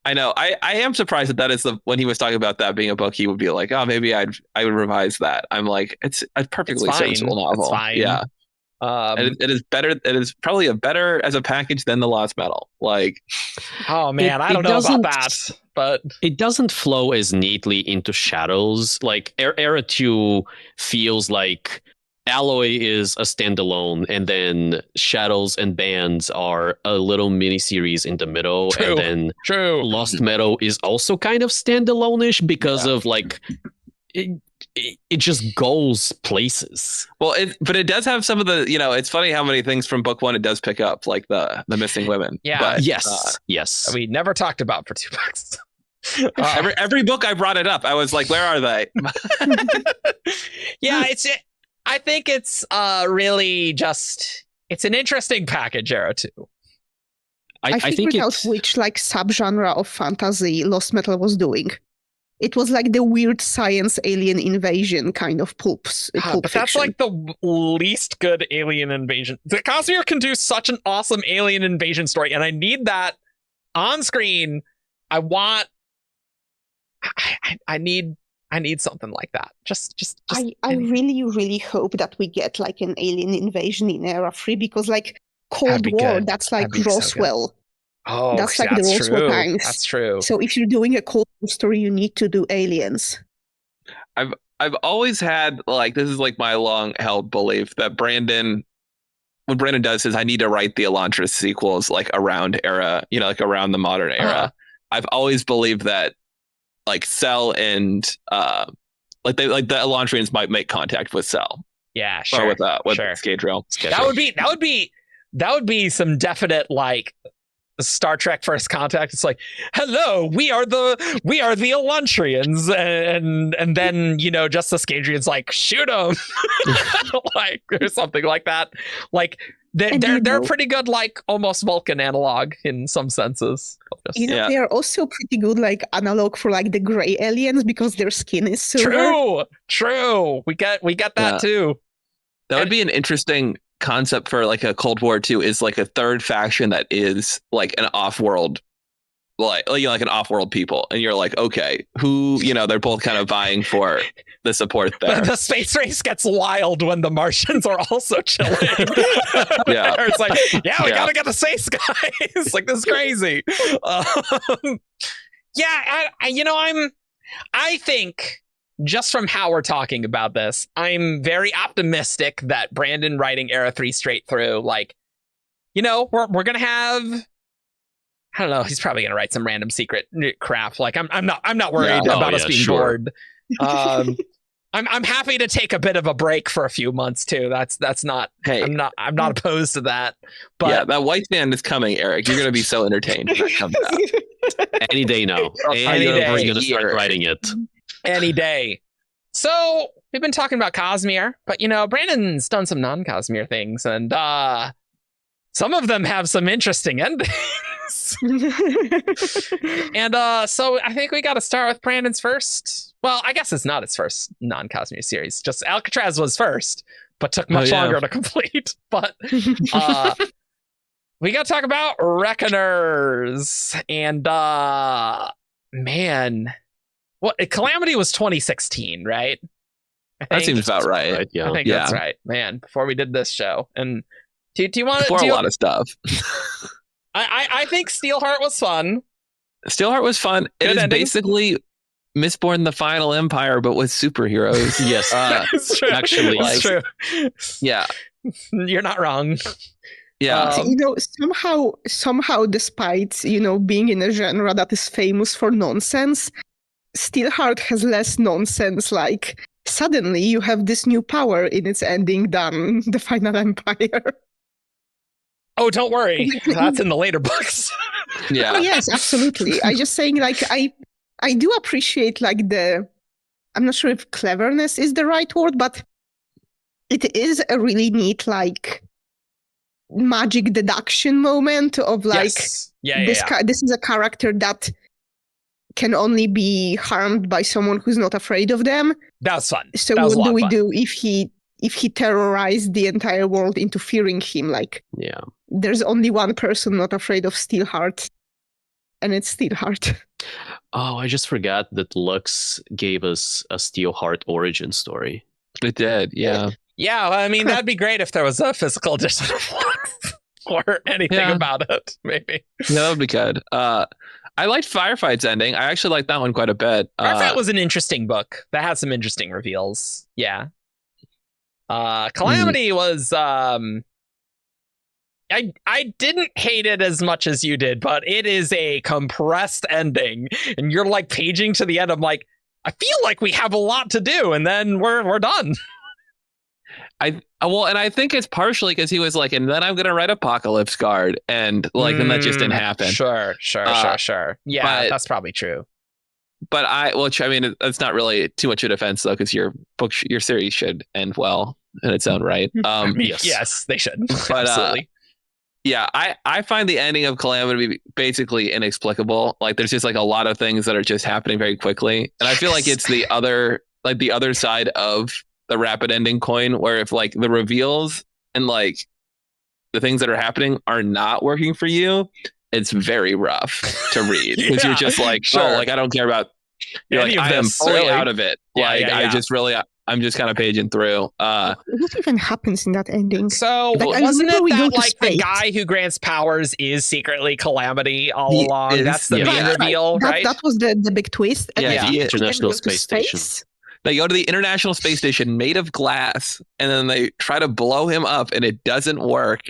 I know. I am surprised that is when he was talking about that being a book, he would be like, oh, maybe I would revise that. I'm like, it's a perfectly serviceable novel. It's fine. Yeah. And it is better. It is probably a better as a package than the Lost Metal. Like, oh man, I it don't know about doesn't- that, but It doesn't flow as neatly into Shadows. Like Era 2 feels like Alloy is a standalone, and then Shadows and Bands are a little mini series in the middle, True. and then true. Lost Metal is also kind of standalone-ish because of like it just goes places. well, but it does have some of the. It's funny how many things from book one it does pick up, like the missing women. Yeah. But, Yes. We never talked about for 2 bucks. every book I brought it up, I was like, "Where are they?" Yeah, I think it's really just it's an interesting package, Era 2. I figured out which like subgenre of fantasy Lost Metal was doing. It was like the weird science alien invasion kind of pulp But that's fiction. like the least good alien invasion. The Cosmere can do such an awesome alien invasion story, and I need that on screen. I need something like that. Just I really, really hope that we get like an alien invasion in Era 3 because like Cold That'd be War, good. that's like That'd be so good. Roswell. Oh, That's like the Roswell true. times. That's true. So if you're doing a Cold War story, you need to do aliens. I've always had like this is like my long held belief that what Brandon does is I need to write the Elantris sequels like around Era, like around the modern era. Uh-huh. I've always believed that like Cell and like the Elantrians might make contact with Cell Yeah, or sure. with sure. Scadrial. That would be some definite like Star Trek First Contact. It's like, hello, we are the Elantrians, and then just the Scadrians like shoot them, like or something like that. Like they're pretty good, like almost Vulcan analog in some senses. Yeah. They are also pretty good like analog for like the gray aliens because their skin is silver. True. We get that Yeah. too. That would be an interesting concept for like a Cold War 2 is like a third faction that is like an off-world like an off-world people, and you're like, okay, who they're both kind of vying for the support there. The space race gets wild when the Martians are also chilling. Yeah. It's like, we Yeah. gotta get the space guys. Like, this is crazy. I think just from how we're talking about this, I'm very optimistic that Brandon writing Era 3 straight through, like, we're gonna have, I don't know, he's probably gonna write some random secret crap. Like, I'm not worried about us being bored. I'm happy to take a bit of a break for a few months too. That's not. Hey, I'm not opposed to that. But yeah, that white man is coming, Eric. You're gonna be so entertained when that comes out. Any day now. Any day. We're gonna start writing it. Any day. So we've been talking about Cosmere, but Brandon's done some non-Cosmere things, and some of them have some interesting endings. And so I think we got to start with Brandon's first. Well, I guess it's not his first non-Cosmere series. Just Alcatraz was first, but took much longer to complete. But we got to talk about Reckoners, and man. Well, Calamity was 2016, right? That seems about right. Yeah. I think that's right, man. Before we did this show, and do you want a lot of stuff. I think Steelheart was fun. Steelheart was fun. It is basically Mistborn: The Final Empire, but with superheroes. Yes, It's true. actually, It's true. Yeah, You're not wrong. yeah. Somehow, despite being in a genre that is famous for nonsense, Steelheart has less nonsense. Like suddenly you have this new power in its ending than the Final Empire. Oh, don't worry. That's in the later books. Yeah. Oh yes, absolutely. I just saying like I do appreciate like I'm not sure if cleverness is the right word, but it is a really neat like magic deduction moment of like Yes. this is a character that can only be harmed by someone who's not afraid of them. That was fun. So That was a what lot do we of fun. do if he terrorized the entire world into fearing him? Like Yeah. there's only one person not afraid of Steelheart, and it's Steelheart. Oh, I just forgot that Lux gave us a Steelheart origin story. It did. Yeah. Yeah, well, I mean, that'd be great if there was a physical edition of Flux or anything Yeah. about it, maybe. Yeah, that would be good. I liked Firefight's ending. I actually liked that one quite a bit. That was an interesting book. That had some interesting reveals. Yeah. Calamity was I didn't hate it as much as you did, but it is a compressed ending. And you're like paging to the end. I'm like, I feel like we have a lot to do, and then we're done. and I think it's partially because he was like, and then I'm gonna write Apocalypse Guard, and like, then that just didn't happen. Sure. Yeah, but- that's probably true. But I mean, it's not really too much of a defense though, because your series should end well in its own right. Yes, they should. But, Absolutely. Yeah, I find the ending of Calamity basically inexplicable. Like, there's just like a lot of things that are just happening very quickly, and I feel like it's the other side of the rapid ending coin, where if like the reveals and like the things that are happening are not working for you, it's very rough to read because you're just like, sure. oh, like I don't care about. You're Any like, of I am this, fully really. out of it. Yeah, Like yeah. I'm just kind of paging through. What even happens in that ending? So Like, I wasn't remember it we go that to like the space. guy who grants powers is secretly Calamity all He along? is, That's the yeah. main reveal, right? That was the big twist. And Yeah, then the they International go to Space Station. They go to the International Space Station made of glass, and then they try to blow him up, and it doesn't work.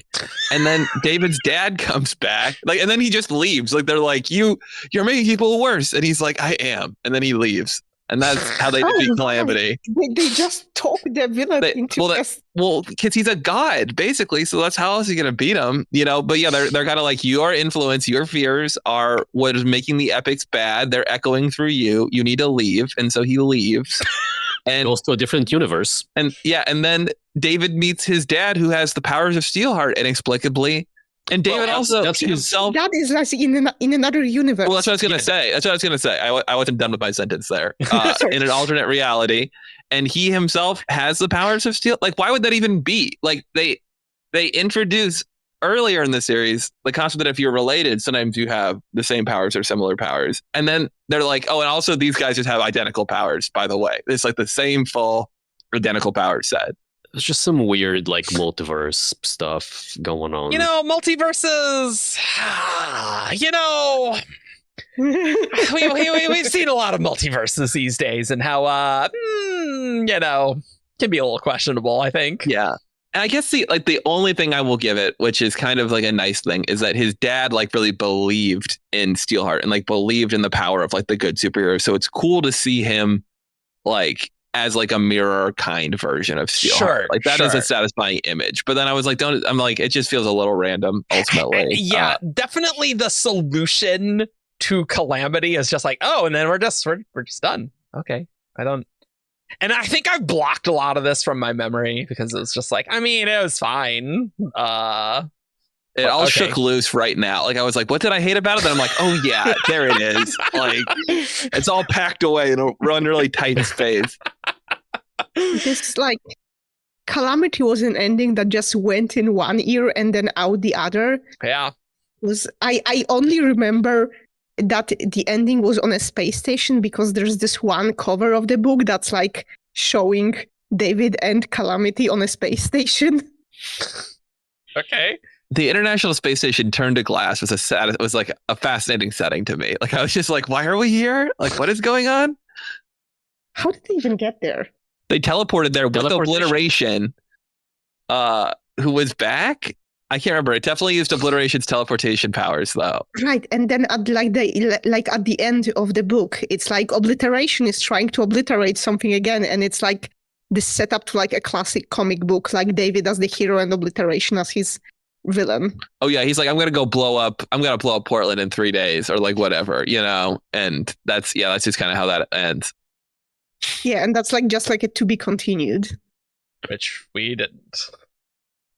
And then David's dad comes back, like, and then he just leaves. Like, they're like, "You're making people worse," and he's like, "I am," and then he leaves, and that's how they defeat right. Calamity. They just talk the villain into Well, because he's a god, basically. So that's how else are you gonna beat him, you know? But yeah, they're kind of like, your influence, your fears are what is making the epics bad. They're echoing through you. You need to leave, and so he leaves. And Goes to a different universe. and then David meets his dad, who has the powers of Steelheart inexplicably. And David that's his- himself. that is like in another universe. Well, that's what I was gonna say. I wasn't done with my sentence there. Sorry. In an alternate reality, and he himself has the powers of steel. Like, why would that even be? Like, they introduce earlier in the series the concept that if you're related, sometimes you have the same powers or similar powers. And then they're like, oh, and also these guys just have identical powers. By the way, it's like the same full identical power set. There's just some weird like multiverse stuff going on. You know, multiverses. You know, we've seen a lot of multiverses these days, and how you know, can be a little questionable, I think. Yeah. And I guess the only thing I will give it, which is kind of like a nice thing, is that his dad like really believed in Steelheart and like believed in the power of like the good superhero. So it's cool to see him like as like a mirror kind version of Steelheart. Sure, like that is sure. a satisfying image. But then I was like, I'm like, it just feels a little random ultimately. Yeah, definitely the solution to Calamity is just like, oh, and then we're just done. Okay. And I think I've blocked a lot of this from my memory because it was just like, I mean, it was fine. It all okay. shook loose right now. Like, I was like, what did I hate about it? Then I'm like, oh yeah, there it is. Like, it's all packed away in a really tight space. This like Calamity was an ending that just went in one ear and then out the other. Yeah. I only remember that the ending was on a space station because there's this one cover of the book that's like showing David and Calamity on a space station. Okay. The International Space Station turned to glass was like a fascinating setting to me. Like, I was just like, why are we here? Like, what is going on? How did they even get there? They teleported there with Teleportation. Obliteration, who was back. I can't remember. It definitely used Obliteration's teleportation powers, though. Right, and then at at the end of the book, it's like Obliteration is trying to obliterate something again, and it's like this setup to like a classic comic book, like David as the hero and Obliteration as his villain. Oh yeah, he's like, I'm gonna blow up Portland in 3 days, or like whatever, you know. And that's just kind of how that ends. Yeah, and that's like just like a to be continued. Which we didn't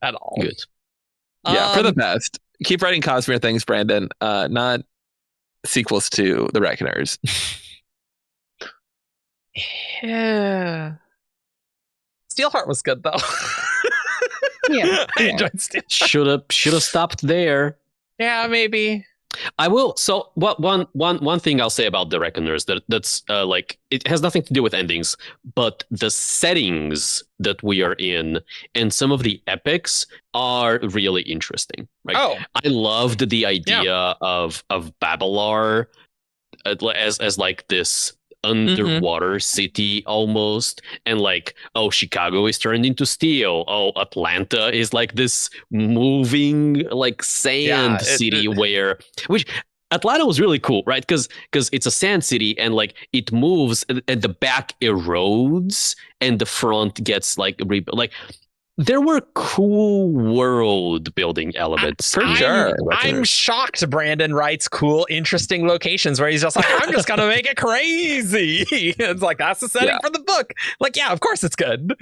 at all. Good. Yeah, for the best. Keep writing Cosmere things, Brandon. Not sequels to the Reckoners. Yeah. Steelheart was good though. Yeah, I yeah. enjoyed Steelheart. Should have stopped there. Yeah, maybe. I will. So, what one thing I'll say about the Reckoners that's like it has nothing to do with endings, but the settings that we are in and some of the epics are really interesting. Like, Oh. I loved the idea of Babalar as like this underwater city almost, and like, oh, Chicago is turned into steel, oh, Atlanta is like this moving like sand city where which Atlanta was really cool, right? Because it's a sand city and like it moves and the back erodes and the front gets like like there were cool world building elements. I'm shocked Brandon writes cool, interesting locations where he's just like, I'm just going to make it crazy. It's like, that's the setting for the book. Like, yeah, of course it's good.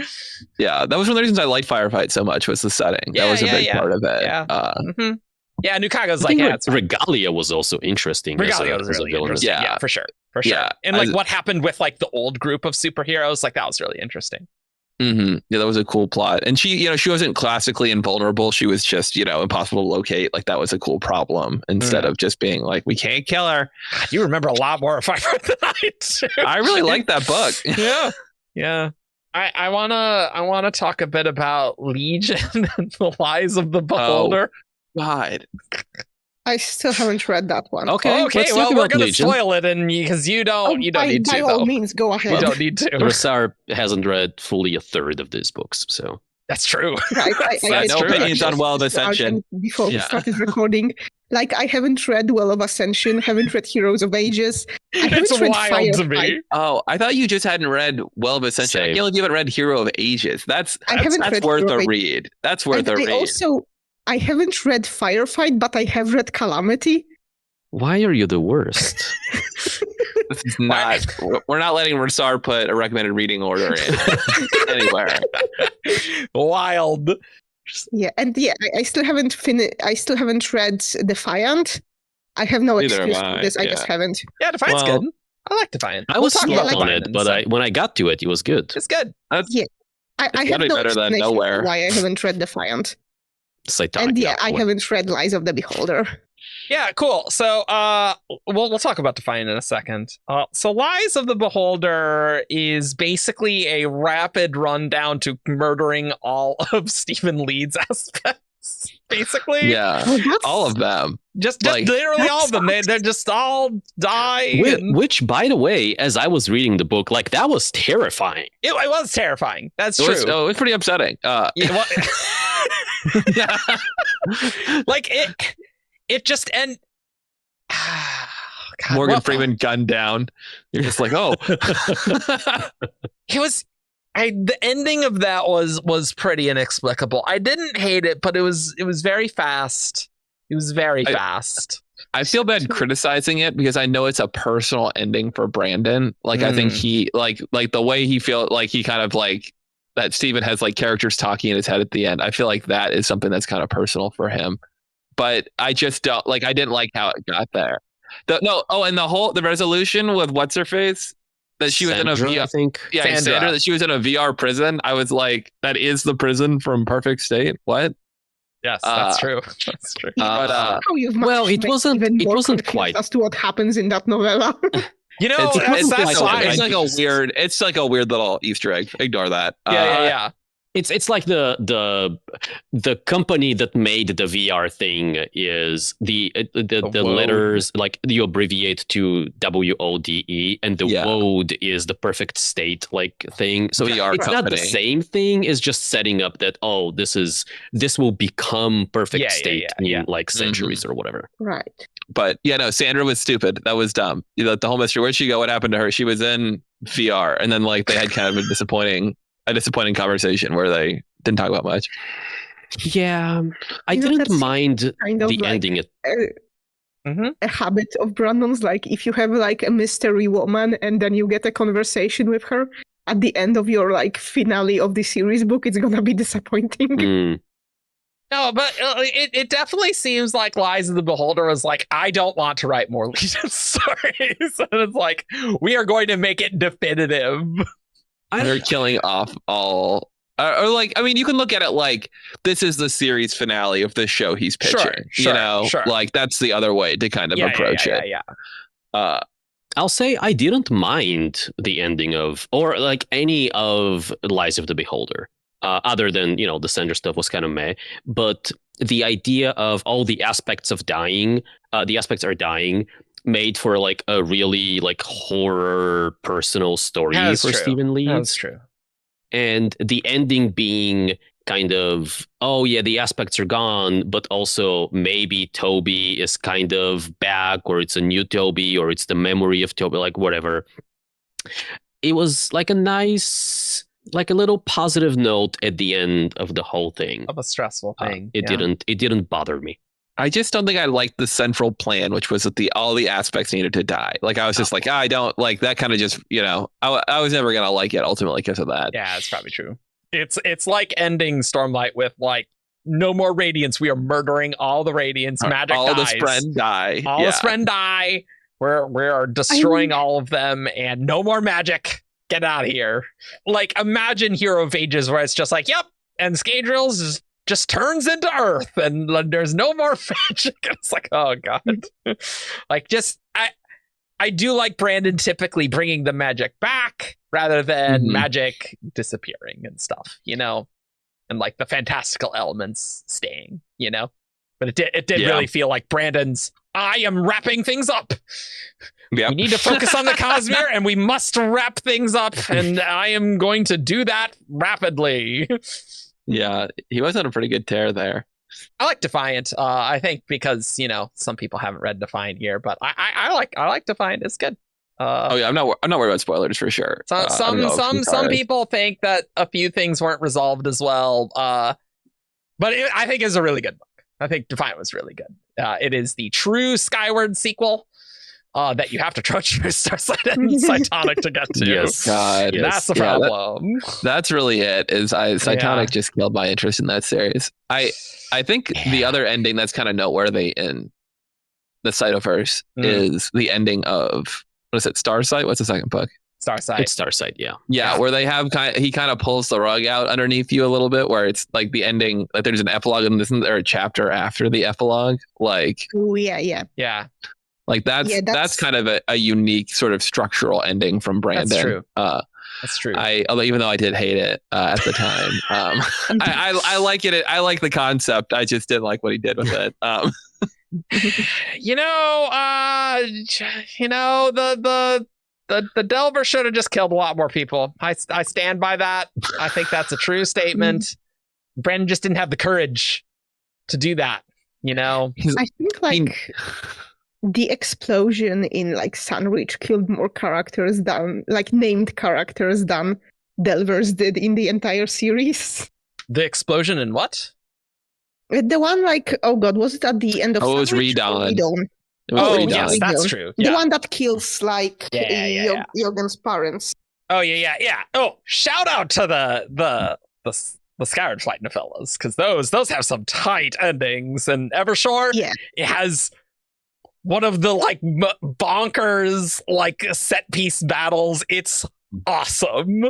Yeah, that was one of the reasons I liked Firefight so much was the setting. That was a big part of it. Yeah. Yeah, Nukago's like, it's Regalia was also interesting. Regalia was really interesting. Yeah, for sure. Yeah. And like what happened with like the old group of superheroes, like that was really interesting. Yeah, that was a cool plot. And she wasn't classically invulnerable. She was just, impossible to locate. Like that was a cool problem instead of just being like, we can't kill her. God, you remember a lot more of Firefight than I do. I really like that book. Yeah. I wanna talk a bit about Legion and the Lies of the Beholder. Oh, God. I still haven't read that one. Okay, well, we're going to spoil it, and because you don't need to. By all means, go ahead. You don't need to. Rasarr hasn't read fully a third of these books, so that's true. Right, no opinions on Well of Ascension. Before we started recording, like I haven't read Well of Ascension, haven't read Heroes of Ages. It's wild to me. Oh, I thought you just hadn't read Well of Ascension. I can't believe you haven't read Hero of Ages. That's worth a read. That's worth a read. I haven't read Firefight, but I have read Calamity. Why are you the worst? This is not. We're not letting Rasarr put a recommended reading order in anywhere. Wild. Yeah, and I still haven't finished. I still haven't read Defiant. I have no excuse for this. I just haven't. Yeah, Defiant's good. I like Defiant. I was stuck on it, but when I got to it, it was good. It's good. I have no better than Nowhere. Why I haven't read Defiant. And I haven't read Lies of the Beholder. Yeah, cool. So we'll talk about Defiant in a second. So Lies of the Beholder is basically a rapid rundown to murdering all of Stephen Leeds aspects. Basically. Yeah. All of them. Just literally all of them. They're just all die. Which, by the way, as I was reading the book, like that was terrifying. It was terrifying. That's true. It was pretty upsetting. Like it just God, Morgan Freeman gunned down. You're just like, oh. It was the ending of that was pretty inexplicable. I didn't hate it, but it was very fast. It was very fast. I feel bad criticizing it because I know it's a personal ending for Brandon. Like I think he like the way he feels like he kind of like that Stephen has like characters talking in his head at the end. I feel like that is something that's kind of personal for him. But I just don't like. I didn't like how it got there. And the resolution with what's her face that she was Sandra, in a VR. I think. Yeah, Sandra, that she was in a VR prison. I was like, that is the prison from Perfect State. What? Yes, that's true. That's true. It wasn't quite as to what happens in that novella. It's like a weird little Easter egg. Ignore that. Yeah. It's like the company that made the VR thing is the letters, like you abbreviate to WODE, and the WODE is the perfect state like thing. So VR it's not the same thing. It's just setting up that this will become perfect state in like centuries or whatever. Right. But Sandra was stupid. That was dumb. The whole mystery. Where'd she go? What happened to her? She was in VR, and then like they had kind of a disappointing conversation where they didn't talk about much. Yeah, I didn't mind the ending. A habit of Brandon's, like if you have like a mystery woman and then you get a conversation with her at the end of your like finale of the series book, it's gonna be disappointing. No, but it definitely seems like Lies of the Beholder was like, I don't want to write more Legion stories. And it's like, we are going to make it definitive. They're killing off all Or like, I mean, you can look at it like this is the series finale of the show he's pitching. Sure. Like that's the other way to kind of approach it. Yeah. I'll say I didn't mind the ending of, or like any of Lies of the Beholder, other than, you know, the Sender stuff was kind of meh. But the idea of all the aspects of dying, the aspects are dying, made for like a really like horror personal story for Stephen Lee. That's true. And the ending being kind of, oh yeah, the aspects are gone, but also maybe Toby is kind of back, or it's a new Toby, or it's the memory of Toby, like whatever. It was like a nice, like a little positive note at the end of the whole thing. Of a stressful thing. It didn't bother me. I just don't think I liked the central plan, which was that all the aspects needed to die. Like I was just like, I don't like that kind of just, you know, I was never gonna like it ultimately because of that. Yeah, that's probably true. It's like ending Stormlight with like no more Radiance. We are murdering all the Radiance. Magic all dies. the Spren die. All the Spren die. We're destroying all of them, and no more magic. Get out of here. Like imagine Hero of Ages where it's just like, yep, and Scadrial's just turns into Earth, and there's no more magic. It's like, oh god. Like just I do like Brandon typically bringing the magic back rather than magic disappearing and stuff, you know, and like the fantastical elements staying, you know. But it did really feel like Brandon's, I am wrapping things up. Yep. We need to focus on the Cosmere, and we must wrap things up, and I am going to do that rapidly. Yeah, he was on a pretty good tear there. I like Defiant. I think because, you know, some people haven't read Defiant here, but I like Defiant. It's good. I'm not worried about spoilers for sure. Some people think that a few things weren't resolved as well. But I think it's a really good book. I think Defiant was really good. It is the true Skyward sequel that you have to trudge through Starsight and Cytonic to get to. Yes, God, that's the problem. That's really it. Cytonic just killed my interest in that series. I think the other ending that's kind of noteworthy in the Cytoverse is the ending of, what is it, Starsight? What's the second book? Starsight. It's Starsight, yeah. Where they have he kind of pulls the rug out underneath you a little bit, where it's like the ending, like there's an epilogue and isn't there a chapter after the epilogue? Like, oh yeah. Like that's kind of a unique sort of structural ending from Brandon. That's true. That's true. Even though I did hate it at the time, I like it. I like the concept. I just didn't like what he did with it. The Delver should have just killed a lot more people. I stand by that. I think that's a true statement. Brandon just didn't have the courage to do that. You know, I think the explosion in like Sunreach killed more characters than named characters than Delvers did in the entire series. The explosion in what? The one was it at the end of Sunreach? It was Redon. Yes, that's true. Yeah. The one that kills Jorgen's parents. Oh yeah. Oh, shout out to the Skyward Fighting fellas, because those have some tight endings, and Evershore, it has one of the bonkers set piece battles. It's awesome.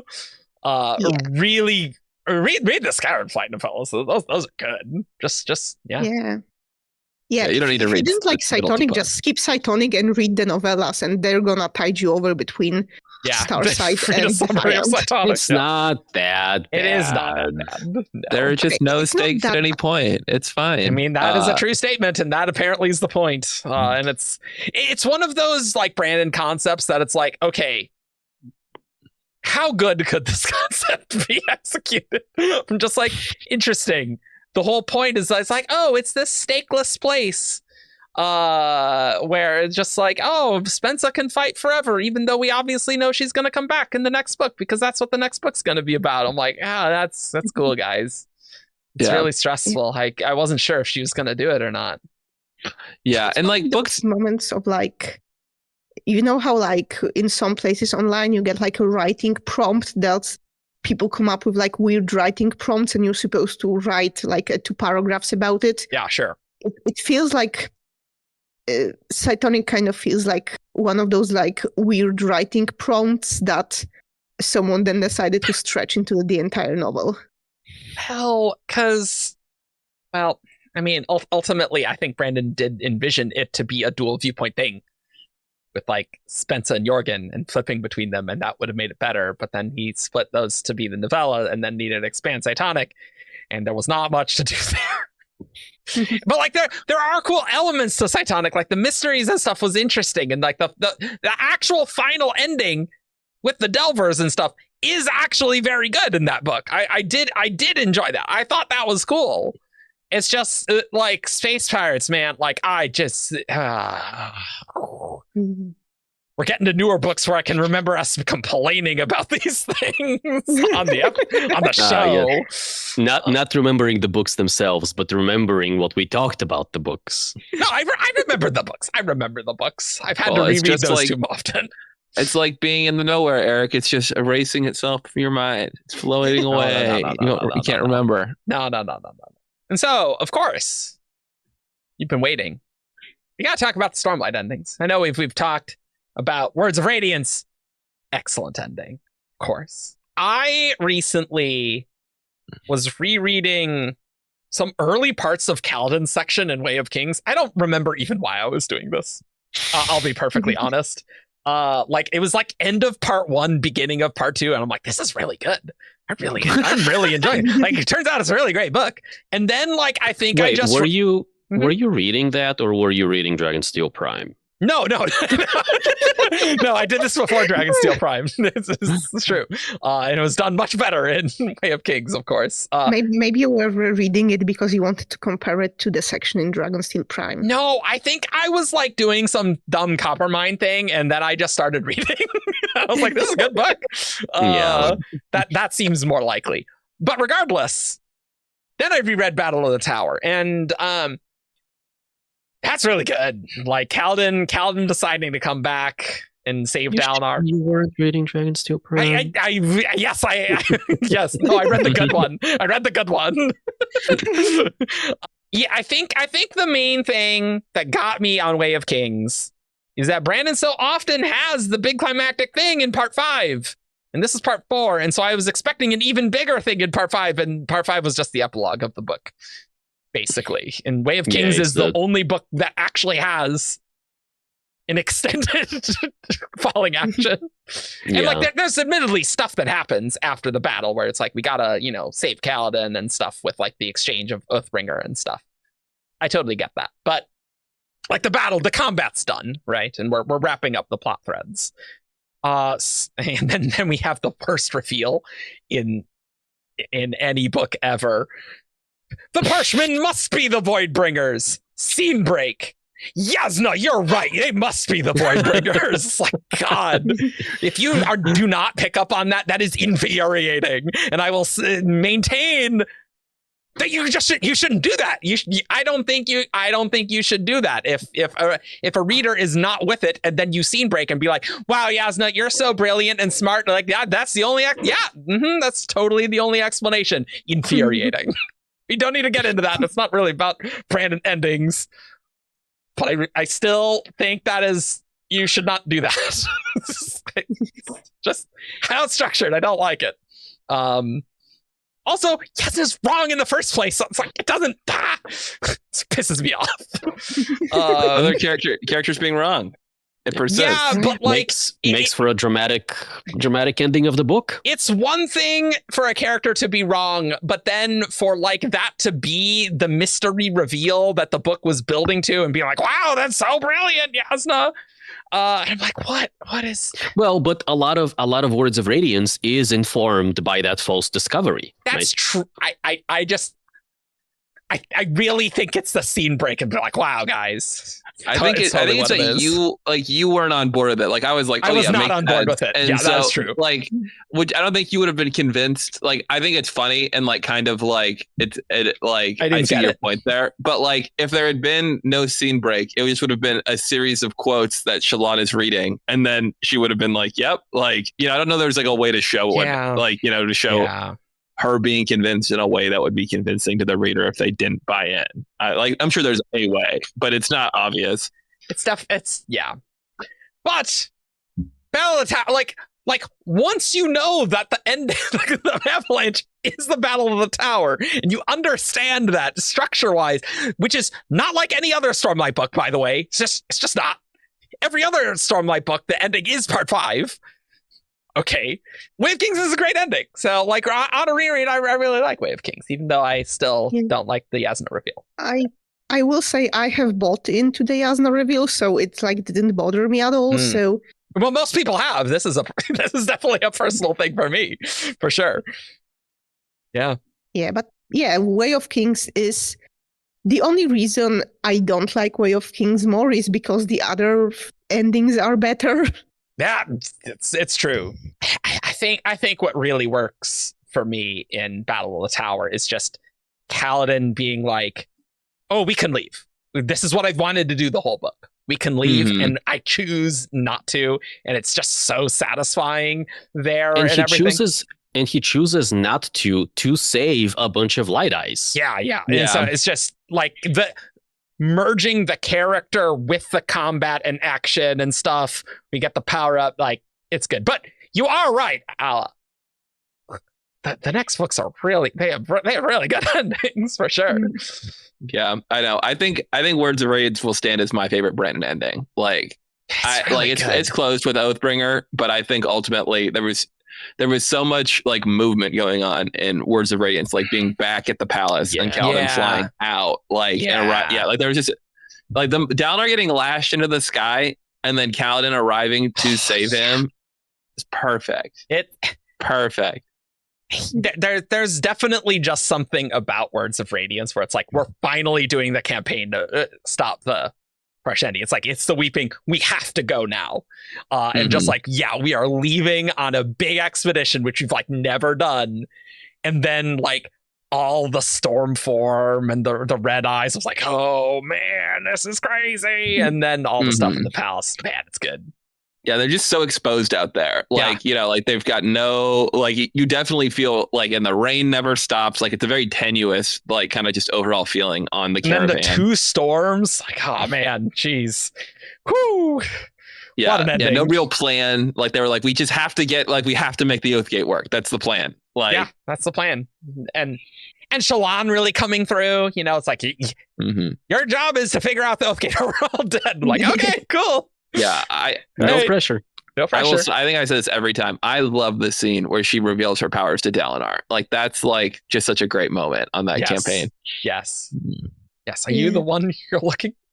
Really read the Skyward Fighting fellas. Those are good. Just Yeah, you don't need to read. If you didn't like Cytonic, just skip Cytonic and read the novellas, and they're gonna tide you over between Starsight and Defiant. It's not that bad. It is not that bad. No. There are just no stakes at any point. It's fine. I mean, that is a true statement, and that apparently is the point. And it's one of those Brandon concepts that it's like, okay, how good could this concept be executed? I'm just interesting. The whole point is it's it's this stakeless place where it's just Spensa can fight forever, even though we obviously know she's going to come back in the next book, because that's what the next book's going to be about. I'm like, that's cool, guys. It's really stressful. I wasn't sure if she was going to do it or not. Yeah, and books moments of you know how in some places online you get a writing prompt that's people come up with weird writing prompts, and you're supposed to write 2 paragraphs about it. Yeah, sure. It feels Cytonic kind of feels like one of those weird writing prompts that someone then decided to stretch into the entire novel. Hell, because, well, I mean, ultimately, I think Brandon did envision it to be a dual viewpoint thing with like Spencer and Jorgen and flipping between them, and that would have made it better. But then he split those to be the novella and then needed to expand Cytonic, and there was not much to do there. But like there are cool elements to Cytonic, like the mysteries and stuff was interesting, and like the actual final ending with the Delvers and stuff is actually very good in that book. I did enjoy that. I thought that was cool. It's just like space pirates, man. Like I just we're getting to newer books where I can remember us complaining about these things on the show. Yeah. Not remembering the books themselves, but remembering what we talked about the books. No, I remember the books. I remember the books. I've had to reread those like, too often. It's like being in the nowhere, Eric. It's just erasing itself from your mind. It's floating away. You can't remember. No. And so, of course, you've been waiting. We got to talk about the Stormlight endings. I know we've talked about Words of Radiance. Excellent ending, of course. I recently was rereading some early parts of Kaladin's section in Way of Kings. I don't remember even why I was doing this. I'll be perfectly honest. Like it was like end of part 1, beginning of part 2, and I'm like, this is really good. I'm really enjoying it. Like it turns out it's a really great book. And then like I think Wait, I just were you reading that, or were you reading Dragonsteel Prime? No. No, I did this before Dragonsteel Prime. This is true. And it was done much better in Way of Kings, of course. Maybe you were reading it because you wanted to compare it to the section in Dragonsteel Prime. No, I think I was like doing some dumb Coppermine thing, and then I just started reading. I was like, this is a good book. That seems more likely. But regardless, then I reread Battle of the Tower, and that's really good. Like Kaladin deciding to come back and save Dalinar. You weren't reading Dragonsteel Prime? Yes. No, I read the good one. Yeah, I think the main thing that got me on Way of Kings is that Brandon so often has the big climactic thing in part 5. And this is part 4. And so I was expecting an even bigger thing in part 5. And part 5 was just the epilogue of the book, basically. And Way of Kings is the only book that actually has an extended falling action. And like there's admittedly stuff that happens after the battle where it's like we gotta, save Kaladin and stuff with like the exchange of Oathbringer and stuff. I totally get that. But like the combat's done, right? And we're wrapping up the plot threads. And then we have the worst reveal in any book ever. The Parshmen must be the Voidbringers. Scene break. Yasna, you're right. They must be the Voidbringers. Like, God. If you do not pick up on that, that is infuriating. And I will maintain that you shouldn't do that. I don't think you should do that. If a reader is not with it, and then you scene break and be like, "Wow, Yasna, you're so brilliant and smart." Like, yeah, that's the only that's totally the only explanation. Infuriating. We don't need to get into that. It's not really about Brandon endings. But I still think you should not do that. Just how it's structured. I don't like it. Also, Yasna's wrong in the first place. So it's like, it doesn't, it pisses me off. Other characters being wrong. It persists. Yeah, but like makes for a dramatic ending of the book. It's one thing for a character to be wrong, but then for like that to be the mystery reveal that the book was building to, and be like, "Wow, that's so brilliant, Yasna." And I'm like, what is? Well, but a lot of Words of Radiance is informed by that false discovery. That's true. I really think it's the scene break and be like, wow, guys. I think it's that you weren't on board with it. Like I was like, I was not on board with it. And yeah, so, that's true. Like, which I don't think you would have been convinced. Like, I think it's funny and like kind of like I see your point there. But like, if there had been no scene break, it just would have been a series of quotes that Shalon is reading, and then she would have been like, "Yep," like I don't know. There's like a way to show it, like to show. Her being convinced in a way that would be convincing to the reader if they didn't buy in. I'm sure there's a way, but it's not obvious. But Battle of the Tower, like like once you know that the end the Avalanche is the Battle of the Tower, and you understand that structure-wise, which is not like any other Stormlight book, by the way. It's just not. Every other Stormlight book, the ending is part 5. Okay, Way of Kings is a great ending. So, like, on a reread, I really like Way of Kings, even though I still don't like the Yasna reveal. I will say I have bought into the Yasna reveal, so it's like didn't bother me at all. So. Well, most people have. This is definitely a personal thing for me, for sure. Yeah. Yeah, but yeah, Way of Kings is the only reason I don't like Way of Kings more is because the other endings are better. Yeah, it's true. I think what really works for me in Battle of the Tower is just Kaladin being like, "Oh, we can leave. This is what I've wanted to do the whole book. We can leave, and I choose not to, and it's just so satisfying there." And he everything. chooses not to save a bunch of Light Eyes. Yeah. And so it's just like the merging the character with the combat and action and stuff. We get the power up, like it's good. But you are right, Ala. The next books are they have really good endings for sure. Yeah, I know. I think Words of Radiance will stand as my favorite Brandon ending. Like, it's closed with Oathbringer, but I think ultimately there was so much like movement going on in Words of Radiance, like being back at the palace and Kaladin flying out, like like there was just like the Dalinar getting lashed into the sky and then Kaladin arriving to save him is perfect. Perfect. There's definitely just something about Words of Radiance where it's like we're finally doing the campaign to stop the fresh ending. It's like it's the weeping. We have to go now, and just like we are leaving on a big expedition which we've like never done, and then like all the storm form and the red eyes was like, oh man, this is crazy, and then all the stuff in the palace. Man, it's good. Yeah, they're just so exposed out there. Like, like they've got no, like you definitely feel like, and the rain never stops. Like it's a very tenuous, like kind of just overall feeling on the caravan. And then the 2 storms, like, oh man, jeez. Whoo. Yeah, no real plan. Like they were like, we just have to we have to make the Oathgate work. That's the plan. Like, yeah, that's the plan. And Shallan really coming through, it's like, your job is to figure out the Oathgate or we're all dead. I'm like, okay, cool. Yeah, no pressure. No pressure. I think I say this every time. I love the scene where she reveals her powers to Dalinar. Like that's like just such a great moment on that campaign. Yes. Are you the one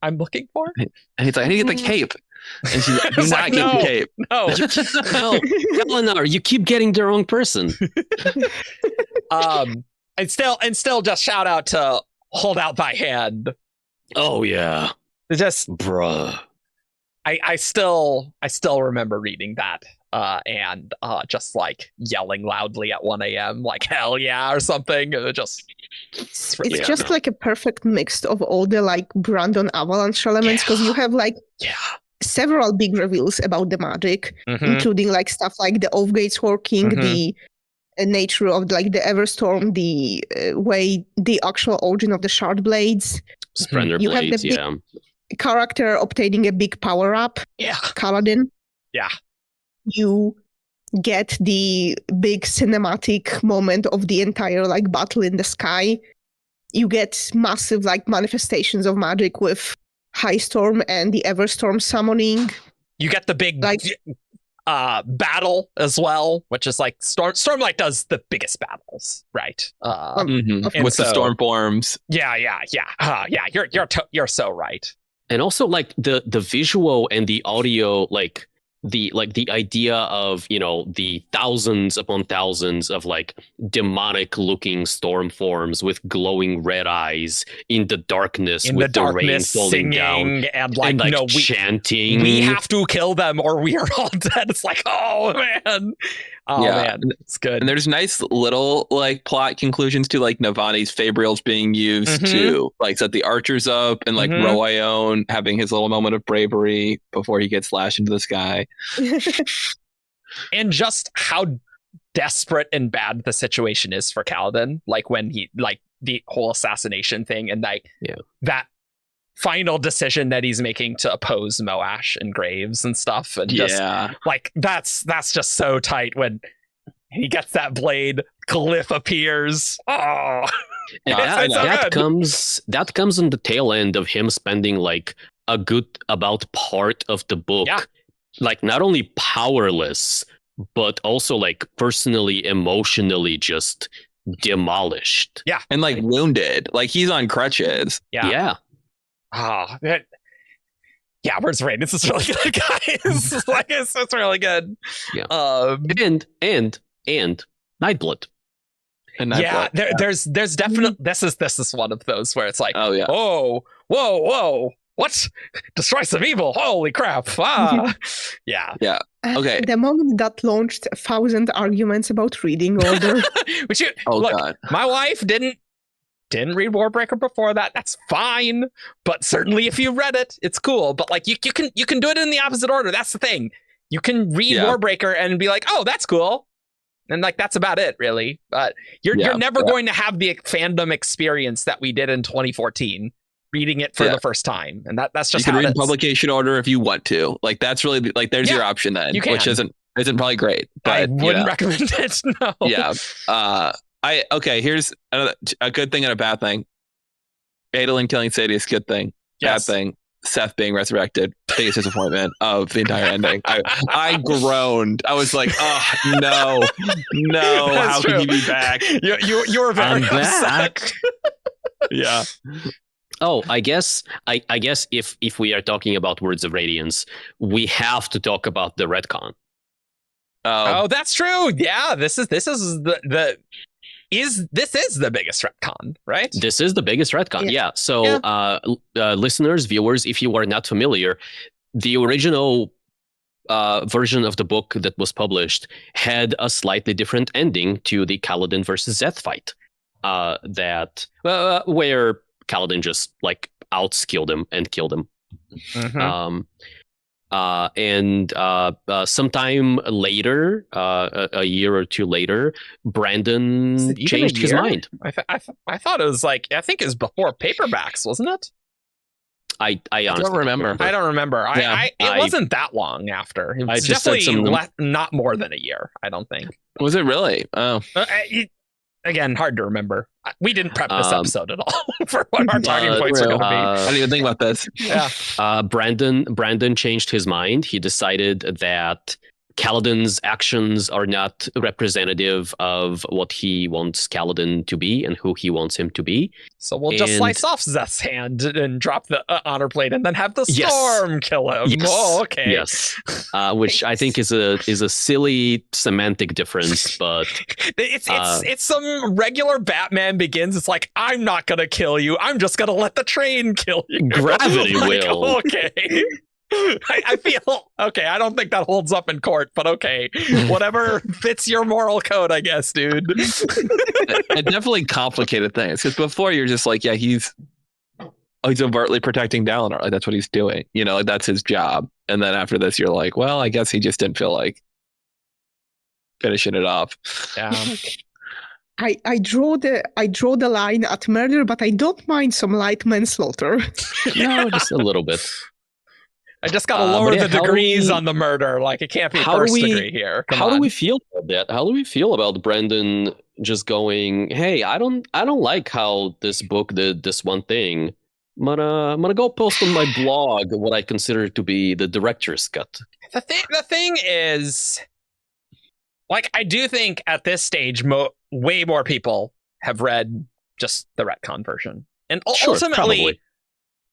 I'm looking for? And he's like, I need to get the cape. And she's like, do not get the cape. No. No, Dalinar, you keep getting the wrong person. And still just shout out to Hold Out Thy Hand. Oh yeah. Just bruh. I still remember reading that and just like yelling loudly at 1 a.m. like hell yeah or something. It's just like a perfect mix of all the like Brandon Avalanche elements because you have like several big reveals about the magic, including like stuff like the Oathgates working, the nature of like the Everstorm, the way the actual origin of the Shard Blades. Splendor you Blades, have the big character obtaining a big power up. Yeah. Kaladin. Yeah. You get the big cinematic moment of the entire like battle in the sky. You get massive like manifestations of magic with High Storm and the Everstorm summoning. You get the big like battle as well, which is like Stormlight does the biggest battles, right? With the storm forms. Yeah. You're so right. And also like the visual and the audio, like the idea of, the thousands upon thousands of like demonic looking storm forms with glowing red eyes in the darkness with the rain falling down and like chanting. We have to kill them or we are all dead. It's like, oh man. Man, it's good. And there's nice little like plot conclusions to like Navani's Fabrials being used to like set the archers up and like Roion having his little moment of bravery before he gets slashed into the sky. And just how desperate and bad the situation is for Kaladin, like when he like the whole assassination thing and like that final decision that he's making to oppose Moash and Graves and stuff, and just like that's just so tight when he gets that blade, Glyph appears. Oh, And that comes on the tail end of him spending like a good about part of the book, like not only powerless, but also like personally, emotionally just demolished. Yeah. And like wounded. Like he's on crutches. Yeah. Oh, Words of Radiance is really good, guys. It's really good. Yeah. And Nightblood. And there's definitely this is one of those where it's like, whoa, what? Destroy some evil, holy crap. Yeah. Okay. The moment that launched 1,000 arguments about reading order. Which God. My wife didn't read Warbreaker before that. That's fine. But certainly if you read it, it's cool. But like you can do it in the opposite order. That's the thing. You can read Warbreaker and be like, oh, that's cool. And like that's about it, really. But you're never going to have the fandom experience that we did in 2014, reading it for the first time. And that's just you can how read it is. Publication order if you want to. Like that's really like there's your option then, which isn't probably great. But I wouldn't recommend it. No. Yeah. Here's a good thing and a bad thing. Adolin killing Sadius, good thing. Yes. Bad thing. Seth being resurrected, biggest disappointment of the entire ending. I groaned. I was like, oh no, how can he be back? You were very upset. Yeah. Oh, I guess if we are talking about Words of Radiance, we have to talk about the retcon. Oh, that's true. Yeah, this is the biggest retcon, right? This is the biggest retcon. Yeah. So, listeners, viewers, if you are not familiar, the original version of the book that was published had a slightly different ending to the Kaladin versus Zeth fight. Where Kaladin just like outskilled him and killed him. Mm-hmm. And sometime later, a year or two later, Brandon changed his mind. I thought it was like, I think it was before paperbacks, wasn't it? I honestly don't remember. I don't remember. Yeah, it wasn't that long after. It was definitely not more than a year, I don't think. Was it really? Oh. Again, hard to remember. We didn't prep this episode at all for what our talking points are going to be. I didn't even think about this. Yeah. Brandon changed his mind. He decided that Kaladin's actions are not representative of what he wants Kaladin to be and who he wants him to be. So we'll just slice off Zeth's hand and drop the honor plate and then have the storm kill him. Yes. Oh, okay. Yes. Which I think is a silly semantic difference, but it's some regular Batman Begins. It's like, I'm not gonna kill you. I'm just gonna let the train kill you. Gravity will. Okay. I feel okay. I don't think that holds up in court, but okay, whatever fits your moral code, I guess, dude. It definitely complicated things because before you're just like, he's overtly protecting Dalinar, like that's what he's doing, like that's his job. And then after this, you're like, well, I guess he just didn't feel like finishing it off. Yeah. I draw the line at murder, but I don't mind some light manslaughter. No, just a little bit. I just got to lower the degrees on the murder. Like, it can't be first degree here. How do we feel about that? How do we feel about Brandon just going, hey, I don't like how this book did this one thing. I'm gonna go post on my blog what I consider to be the director's cut. The thing is, like, I do think at this stage, way more people have read just the retcon version. And ultimately, probably.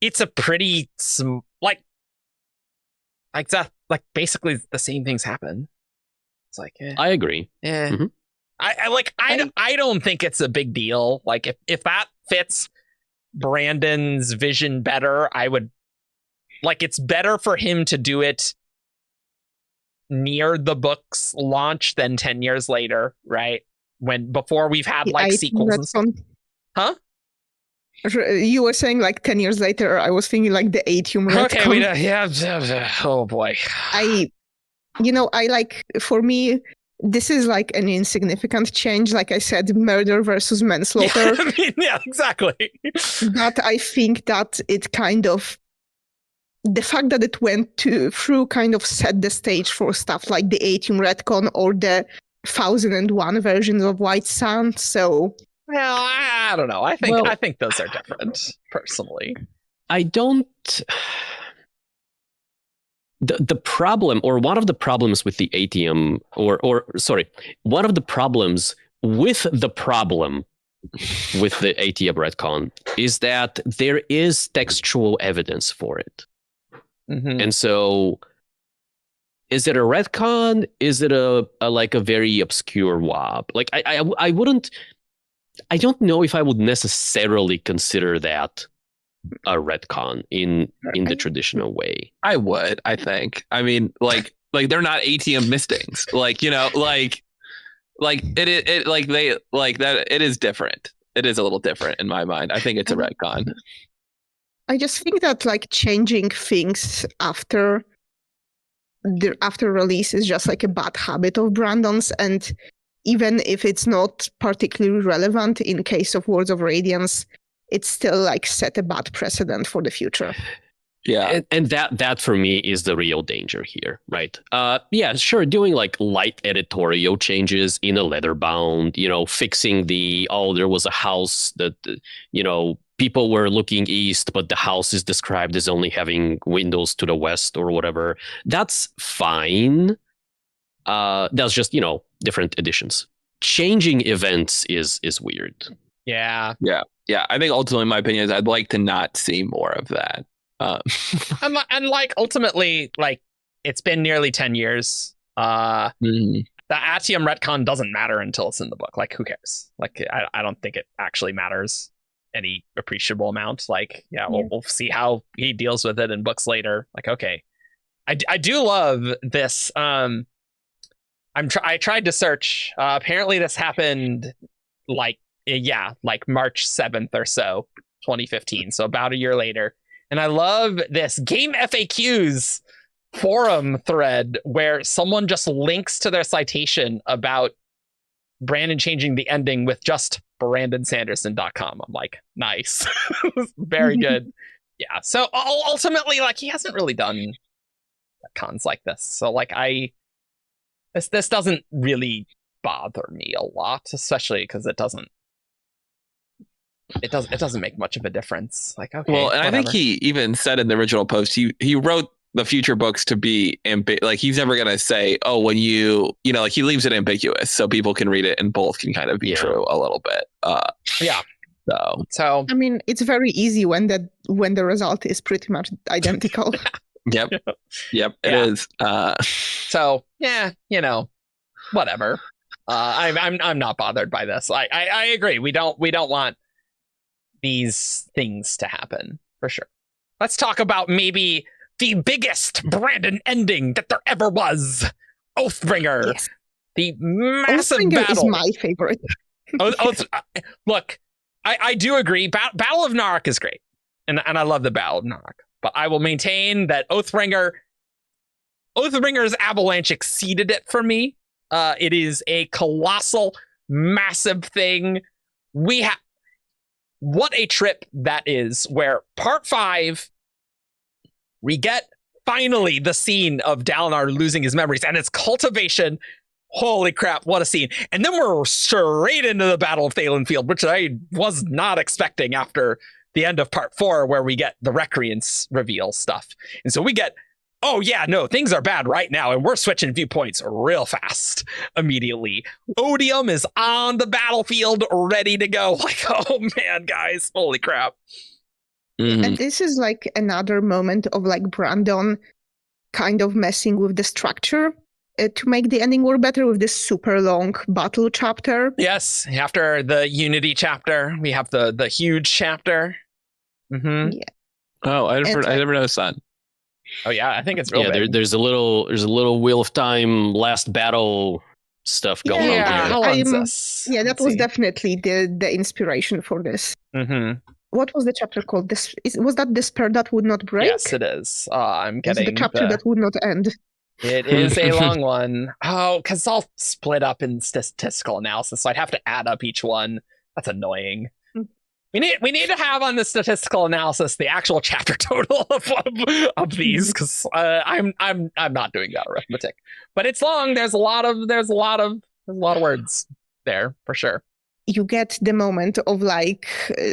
It's a pretty, like basically the same things happen. It's like, I agree. Yeah. Mm-hmm. I don't think it's a big deal. Like if that fits Brandon's vision better, I would like, it's better for him to do it near the book's launch than 10 years later, right? Before we've had like sequels and stuff. Huh? You were saying like 10 years later. I was thinking like the Atium retcon. Okay, oh boy. For me, this is like an insignificant change. Like I said, murder versus manslaughter. I mean, yeah, exactly. But I think that it kind of, the fact that it went through kind of set the stage for stuff like the Atium retcon or the 1001 versions of White Sun. So, Well, I don't know. I think those are different, personally. I don't. The problem, or one of the problems with the ATM, one of the problems with the problem with the ATM retcon is that there is textual evidence for it. Mm-hmm. And so, is it a retcon? Is it a like a very obscure WAP? Like I wouldn't. I don't know if I would necessarily consider that a retcon in the traditional way. I would. I think. I mean, like they're not ATM mistings. Like, you know, like it like they like that. It is different. It is a little different in my mind. I think it's a retcon. I just think that like changing things after release is just like a bad habit of Brandon's, and even if it's not particularly relevant in case of Words of Radiance, it's still like set a bad precedent for the future. Yeah, and that for me is the real danger here, right? Yeah, sure, doing like light editorial changes in a Leatherbound, you know, fixing there was a house that, you know, people were looking east, but the house is described as only having windows to the west or whatever. That's fine. That's just, you know, different editions. Changing events is weird. Yeah. I think ultimately my opinion is I'd like to not see more of that. And like ultimately, like it's been nearly 10 years. The Atium retcon doesn't matter until it's in the book. Like, who cares? Like, I don't think it actually matters any appreciable amount. Like, we'll see how he deals with it in books later. Like, okay, I do love this. I tried to search. Apparently, this happened like March 7th or so, 2015. So about a year later. And I love this Game FAQs forum thread where someone just links to their citation about Brandon changing the ending with just BrandonSanderson.com. I'm like, nice. Very good. Yeah. So ultimately, like, he hasn't really done cons like this. So like this doesn't really bother me a lot, especially because it doesn't make much of a difference. Like, okay, well, and whatever. I think he even said in the original post, he wrote the future books to be like, he's never gonna say, oh, when you know, like, he leaves it ambiguous so people can read it and both can kind of be true a little bit. So I mean, it's very easy when the result is pretty much identical. Yep, it is. So yeah, you know, whatever. I'm not bothered by this. I agree. We don't want these things to happen, for sure. Let's talk about maybe the biggest Brandon ending that there ever was. Oathbringer. Yes. The massive Oathbringer battle. Is my favorite. Look, I do agree. Battle of Narok is great. And I love the Battle of Narok. But I will maintain that Oathbringer's Avalanche exceeded it for me. It is a colossal, massive thing. What a trip that is, where part 5, we get finally the scene of Dalinar losing his memories and its cultivation. Holy crap, what a scene. And then we're straight into the Battle of Thalenfield, which I was not expecting after the end of part 4, where we get the Recreants reveal stuff. And so we get, oh yeah, no, things are bad right now, and we're switching viewpoints real fast immediately. Odium is on the battlefield, ready to go. Like, oh man, guys, holy crap. Mm-hmm. And this is like another moment of like Brandon kind of messing with the structure to make the ending work better with this super long battle chapter. Yes, after the Unity chapter, we have the huge chapter. Mm-hmm. Yeah. Oh, I never noticed that. Oh yeah, I think it's real big. There's a little Wheel of Time last battle stuff going on here. How long is this? Yeah, that was definitely the inspiration for this. Mm-hmm. What was the chapter called? Was that Despair That Would Not Break? Yes, it is. I'm getting the chapter that would not end. It is a long one. Oh, because it's all split up in statistical analysis, so I'd have to add up each one. That's annoying. We need to have on the statistical analysis the actual chapter total of these, because I'm not doing that arithmetic. But it's long. There's a lot of words there for sure. You get the moment of like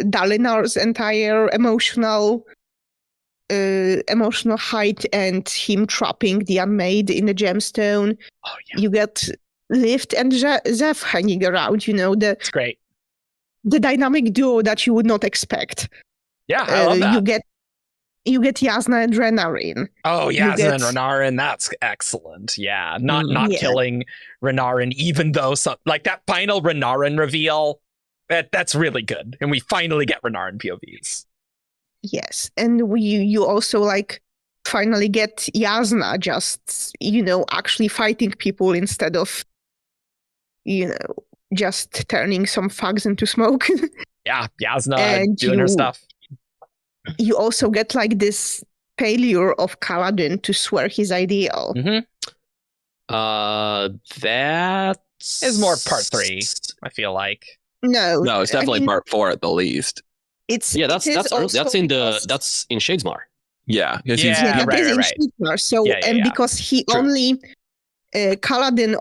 Dalinar's entire emotional height and him trapping the Unmade in the gemstone. Oh yeah, you get Lift and Zeph hanging around. it's great. The dynamic duo that you would not expect. Yeah, I love that. You get Yasna and Renarin. Oh, Yasna and Renarin, that's excellent. Yeah, not killing Renarin, even though that final Renarin reveal, that's really good, and we finally get Renarin POVs. Yes, and you also like finally get Yasna just actually fighting people instead of just turning some thugs into smoke. Yeah, Yasna doing her stuff. You also get like this failure of Kaladin to swear his ideal. Mm-hmm. That is more part 3. I feel like. No, it's definitely part 4 at the least. That's in Shadesmar. Yeah, right. Shadesmar. So because he only. Kaladin,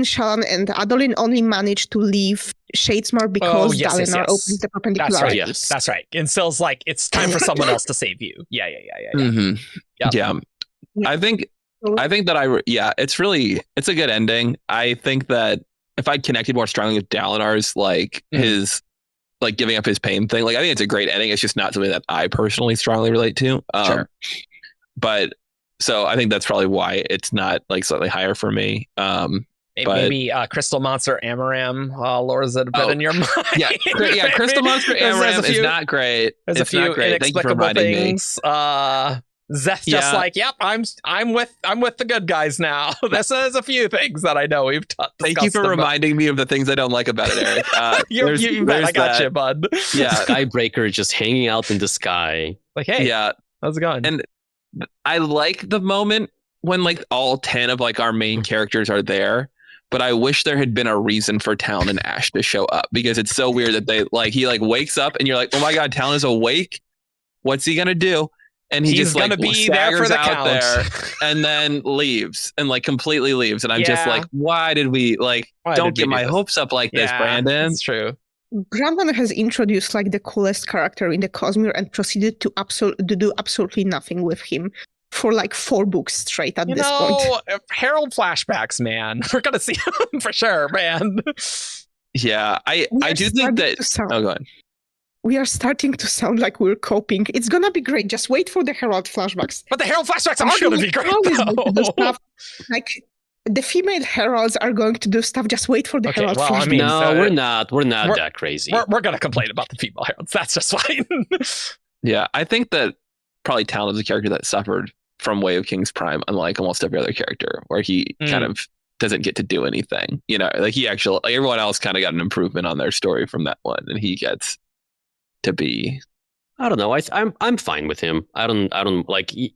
Shan, and Adolin only managed to leave Shadesmar because Dalinar opened the perpendicular. That's right. And Syl's like, it's time for someone else to save you. Yeah. Mm-hmm. Yep. Yeah. I think that it's a good ending. I think that if I'd connected more strongly with Dalinar's his giving up his pain thing, I think it's a great ending. It's just not something that I personally strongly relate to. Sure. But so I think that's probably why it's not slightly higher for me. Maybe Crystal Monster Amaram lures it a bit in your mind. Yeah, Crystal Monster Amaram is not great. There's a few inexplicable things. Zeth just yep, I'm with the good guys now. This is a few things that I know we've discussed. Thank you for reminding me of the things I don't like about it, Eric. you bet. I got you, bud. Yeah, Skybreaker just hanging out in the sky. Hey, how's it going? And I like the moment when all 10 of our main characters are there, but I wish there had been a reason for Talon and Ash to show up, because it's so weird that they he wakes up and you're like, oh my god, Talon is awake. What's he gonna do? And he's just gonna be there for the count there, and then leaves and completely leaves. And I'm just like, why did we don't get my hopes up like this, Brandon? It's true. Brandon has introduced the coolest character in the Cosmere and proceeded to do absolutely nothing with him for 4 books straight at this point. Herald flashbacks, man. We're gonna see him for sure, man. Yeah, I do think that. Oh, go ahead. We are starting to sound like we're coping. It's gonna be great. Just wait for the Herald flashbacks. But the Herald flashbacks are gonna be great, though. The female heralds are going to do stuff. Just wait for the herald flashbacks. We're not that crazy. We're going to complain about the female heralds. That's just fine. Yeah, I think that probably Talon is a character that suffered from Way of King's Prime, unlike almost every other character, where he kind of doesn't get to do anything. He actually, everyone else kind of got an improvement on their story from that one, and he gets to be. I don't know. I'm fine with him. I don't like. It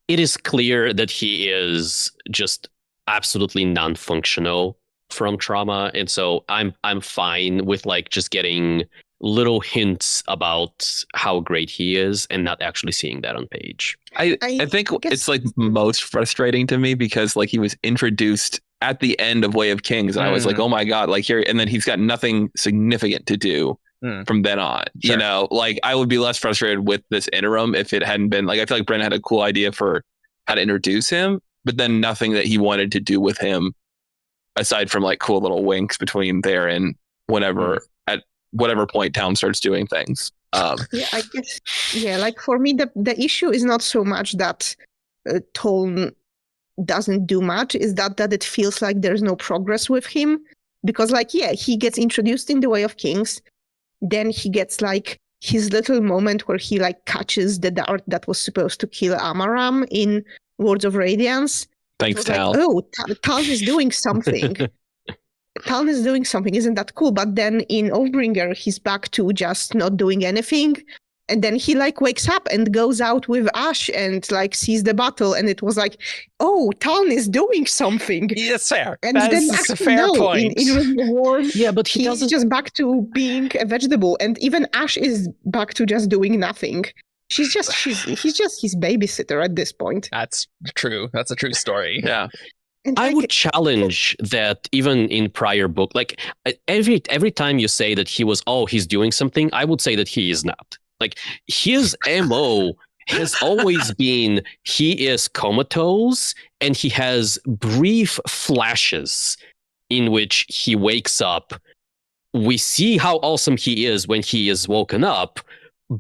is clear that he is just absolutely non-functional from trauma, and so I'm fine with just getting little hints about how great he is and not actually seeing that on page. I think it's most frustrating to me because he was introduced at the end of Way of Kings, and I was like, oh my god, here, and then he's got nothing significant to do from then on. Sure. I would be less frustrated with this interim if it hadn't been I feel like Brent had a cool idea for how to introduce him, but then nothing that he wanted to do with him aside from cool little winks between there and at whatever point Town starts doing things. I guess. Yeah, for me, the issue is not so much that Tone doesn't do much, is that it feels like there's no progress with him. Because he gets introduced in the Way of Kings, then he gets his little moment where he catches the dart that was supposed to kill Amaram in Words of Radiance. Thanks, Tal. Tal is doing something. Tal is doing something. Isn't that cool? But then in Oathbringer, he's back to just not doing anything. And then he like wakes up and goes out with Ash and like sees the battle, and it was like, oh, Talon is doing something. Yeah, it's fair. And That then is a actually, fair no, point. in Ring of War, Yeah, but he he's doesn't. just back to being a vegetable, and even Ash is back to just doing nothing. He's just his babysitter at this point. That's true. That's a true story. Yeah. And I like, would challenge that even in prior book, like every time you say that he's doing something, I would say that he is not. Like his MO has always been he is comatose and he has brief flashes in which he wakes up. We see how awesome he is when he is woken up,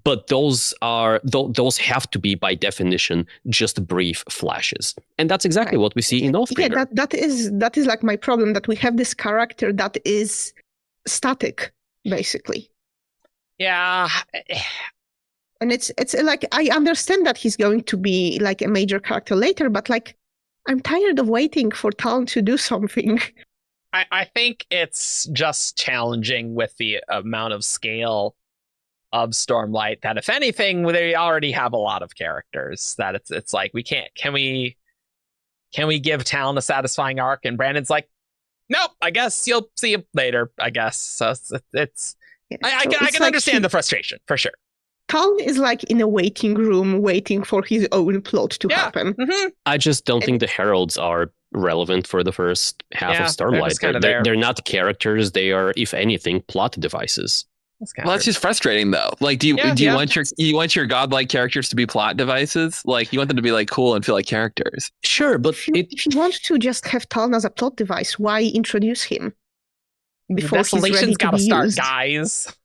but those have to be by definition just brief flashes, and that's exactly what we see in Oathbringer. Yeah, that is like my problem, that we have this character that is static, basically. Yeah. And it's like, I understand that he's going to be like a major character later, but like, I'm tired of waiting for Talon to do something. I think it's just challenging with the amount of scale of Stormlight that, if anything, they already have a lot of characters that it's like, we can't, can we give Talon a satisfying arc? And Brandon's like, nope, I guess you'll see him later, I guess. So it's Yeah, I so can it's like understand the frustration for sure. Talon is like in a waiting room waiting for his own plot to happen. Mm-hmm. I just don't think the heralds are relevant for the first half Yeah, of they're Stormlight. just kinda there. They're not characters. They are, if anything, plot devices. Well, that's just frustrating though. Like, do you want your godlike characters to be plot devices? Like, you want them to be like cool and feel like characters. Sure, but If you want to just have Talon as a plot device, why introduce him before he's ready Desolation's to gotta be start, used? guys.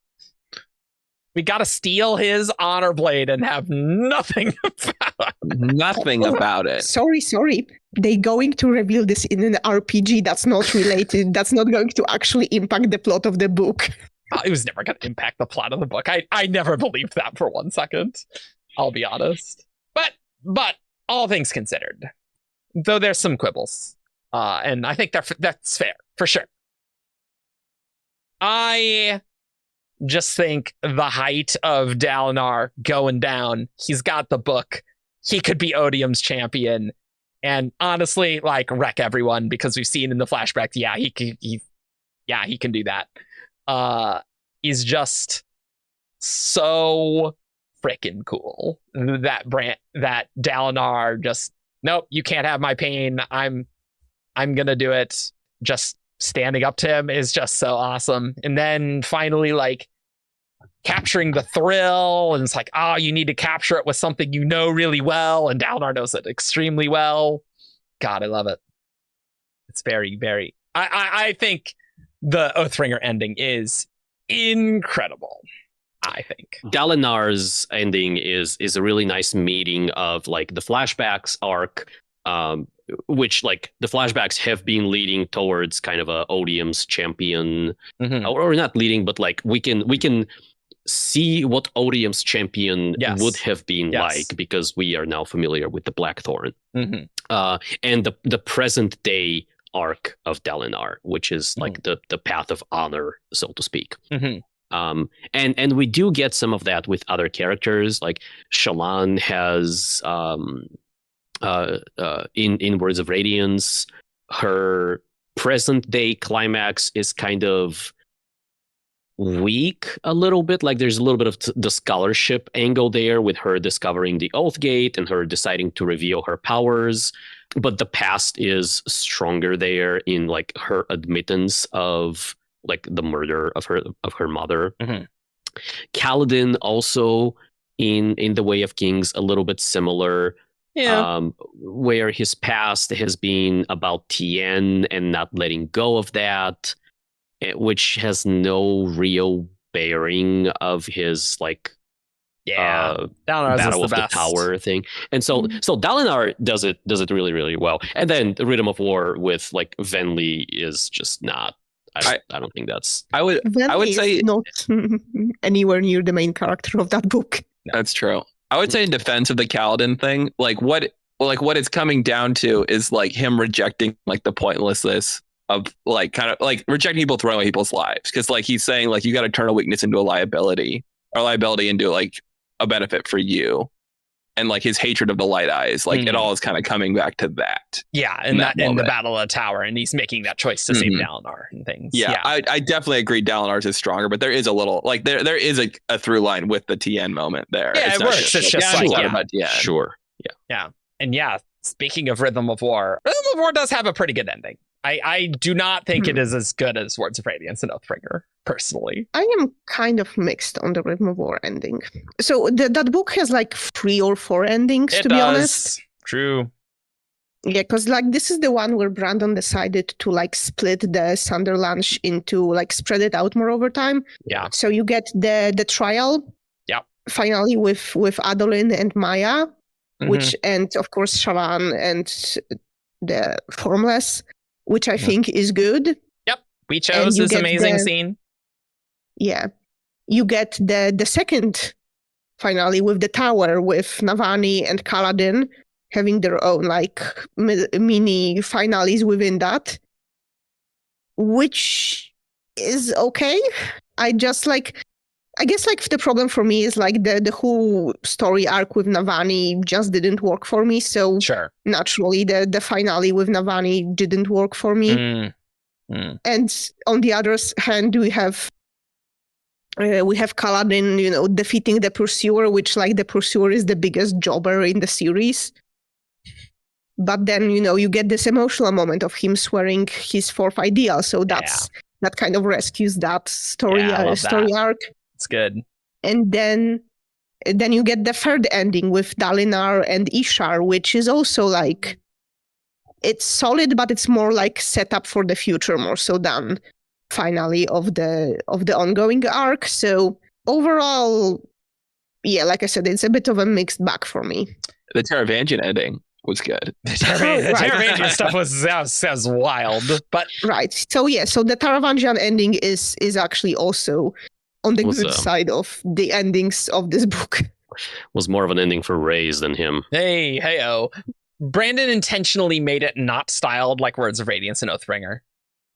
We gotta steal his honor blade and have nothing about it. Nothing about it. Sorry. They going to reveal this in an RPG that's not related. That's not going to actually impact the plot of the book. It was never gonna impact the plot of the book. I never believed that for 1 second. I'll be honest. But all things considered, though there's some quibbles, and I think that's fair for sure. I just think the height of Dalinar going down. He's got the book. He could be Odium's champion, and honestly, like, wreck everyone, because we've seen in the flashbacks. Yeah, he can do that. He's just so freaking cool. That Dalinar just, nope, you can't have my pain. I'm gonna do it. Just standing up to him is just so awesome. And then finally, like, capturing the thrill, and it's like, oh, you need to capture it with something you know really well, and Dalinar knows it extremely well. God, I love it. It's very, very. I think the Oathbringer ending is incredible. I think Dalinar's ending is a really nice meeting of like the flashbacks arc, which like the flashbacks have been leading towards kind of a Odium's champion, or not leading, but like we can see what Odium's champion would have been like, because we are now familiar with the Blackthorn, and the present day arc of Dalinar, which is like the path of honor, so to speak. And we do get some of that with other characters, like Shallan has in Words of Radiance, her present day climax is kind of weak a little bit. Like there's a little bit of the scholarship angle there, with her discovering the Oathgate and her deciding to reveal her powers, but the past is stronger there in like her admittance of like the murder of her mother. Kaladin also in The Way of Kings, a little bit similar, where his past has been about Tien and not letting go of that, which has no real bearing of his like Battle of the Tower thing. And so Dalinar does it really, really well. And then the Rhythm of War with like Venli is just not. I don't think that's. I would say not anywhere near the main character of that book. That's true. I would say in defense of the Kaladin thing, like what it's coming down to is like him rejecting like the pointlessness of like kind of like rejecting people throwing away people's lives, because like he's saying like you got to turn a weakness into a liability, or liability into like a benefit for you. And like his hatred of the Light Eyes, like it all is kind of coming back to that. Yeah, and that in the Battle of the Tower, and he's making that choice to save Dalinar and things. Yeah, I definitely agree Dalinar's is stronger, but there is a little like there is a through line with the TN moment there. Yeah, it works. It's just like about TN. Sure. Yeah. And yeah, speaking of Rhythm of War does have a pretty good ending. I do not think it is as good as Words of Radiance and Oathbringer, personally. I am kind of mixed on the Rhythm of War ending. So that book has like 3 or 4 endings, to be honest. True. Yeah, because like this is the one where Brandon decided to like split the Sunderlanche into like spread it out more over time. Yeah. So you get the trial. Yeah. Finally with Adolin and Maya, which and of course Shallan and the Formless, which I think is good. Yep. We chose this amazing scene. Yeah. You get the second finale with the tower with Navani and Kaladin having their own like mini finales within that, which is okay. I guess like the problem for me is like the whole story arc with Navani just didn't work for me. So naturally the finale with Navani didn't work for me. And on the other hand, we have Kaladin, defeating the Pursuer, which like the Pursuer is the biggest jobber in the series. But then, you get this emotional moment of him swearing his 4th ideal. So that kind of rescues that story arc. It's good. And then you get the 3rd ending with Dalinar and Ishar, which is also like, it's solid, but it's more like set up for the future more so than finale of the ongoing arc. So overall, yeah, like I said, it's a bit of a mixed bag for me. The Taravangian ending was good. The Taravangian stuff was wild, but right. So the Taravangian ending is actually also on the good side of the endings of this book. Was more of an ending for Reyes than him. Hey-oh. Brandon intentionally made it not styled like Words of Radiance and Oathbringer.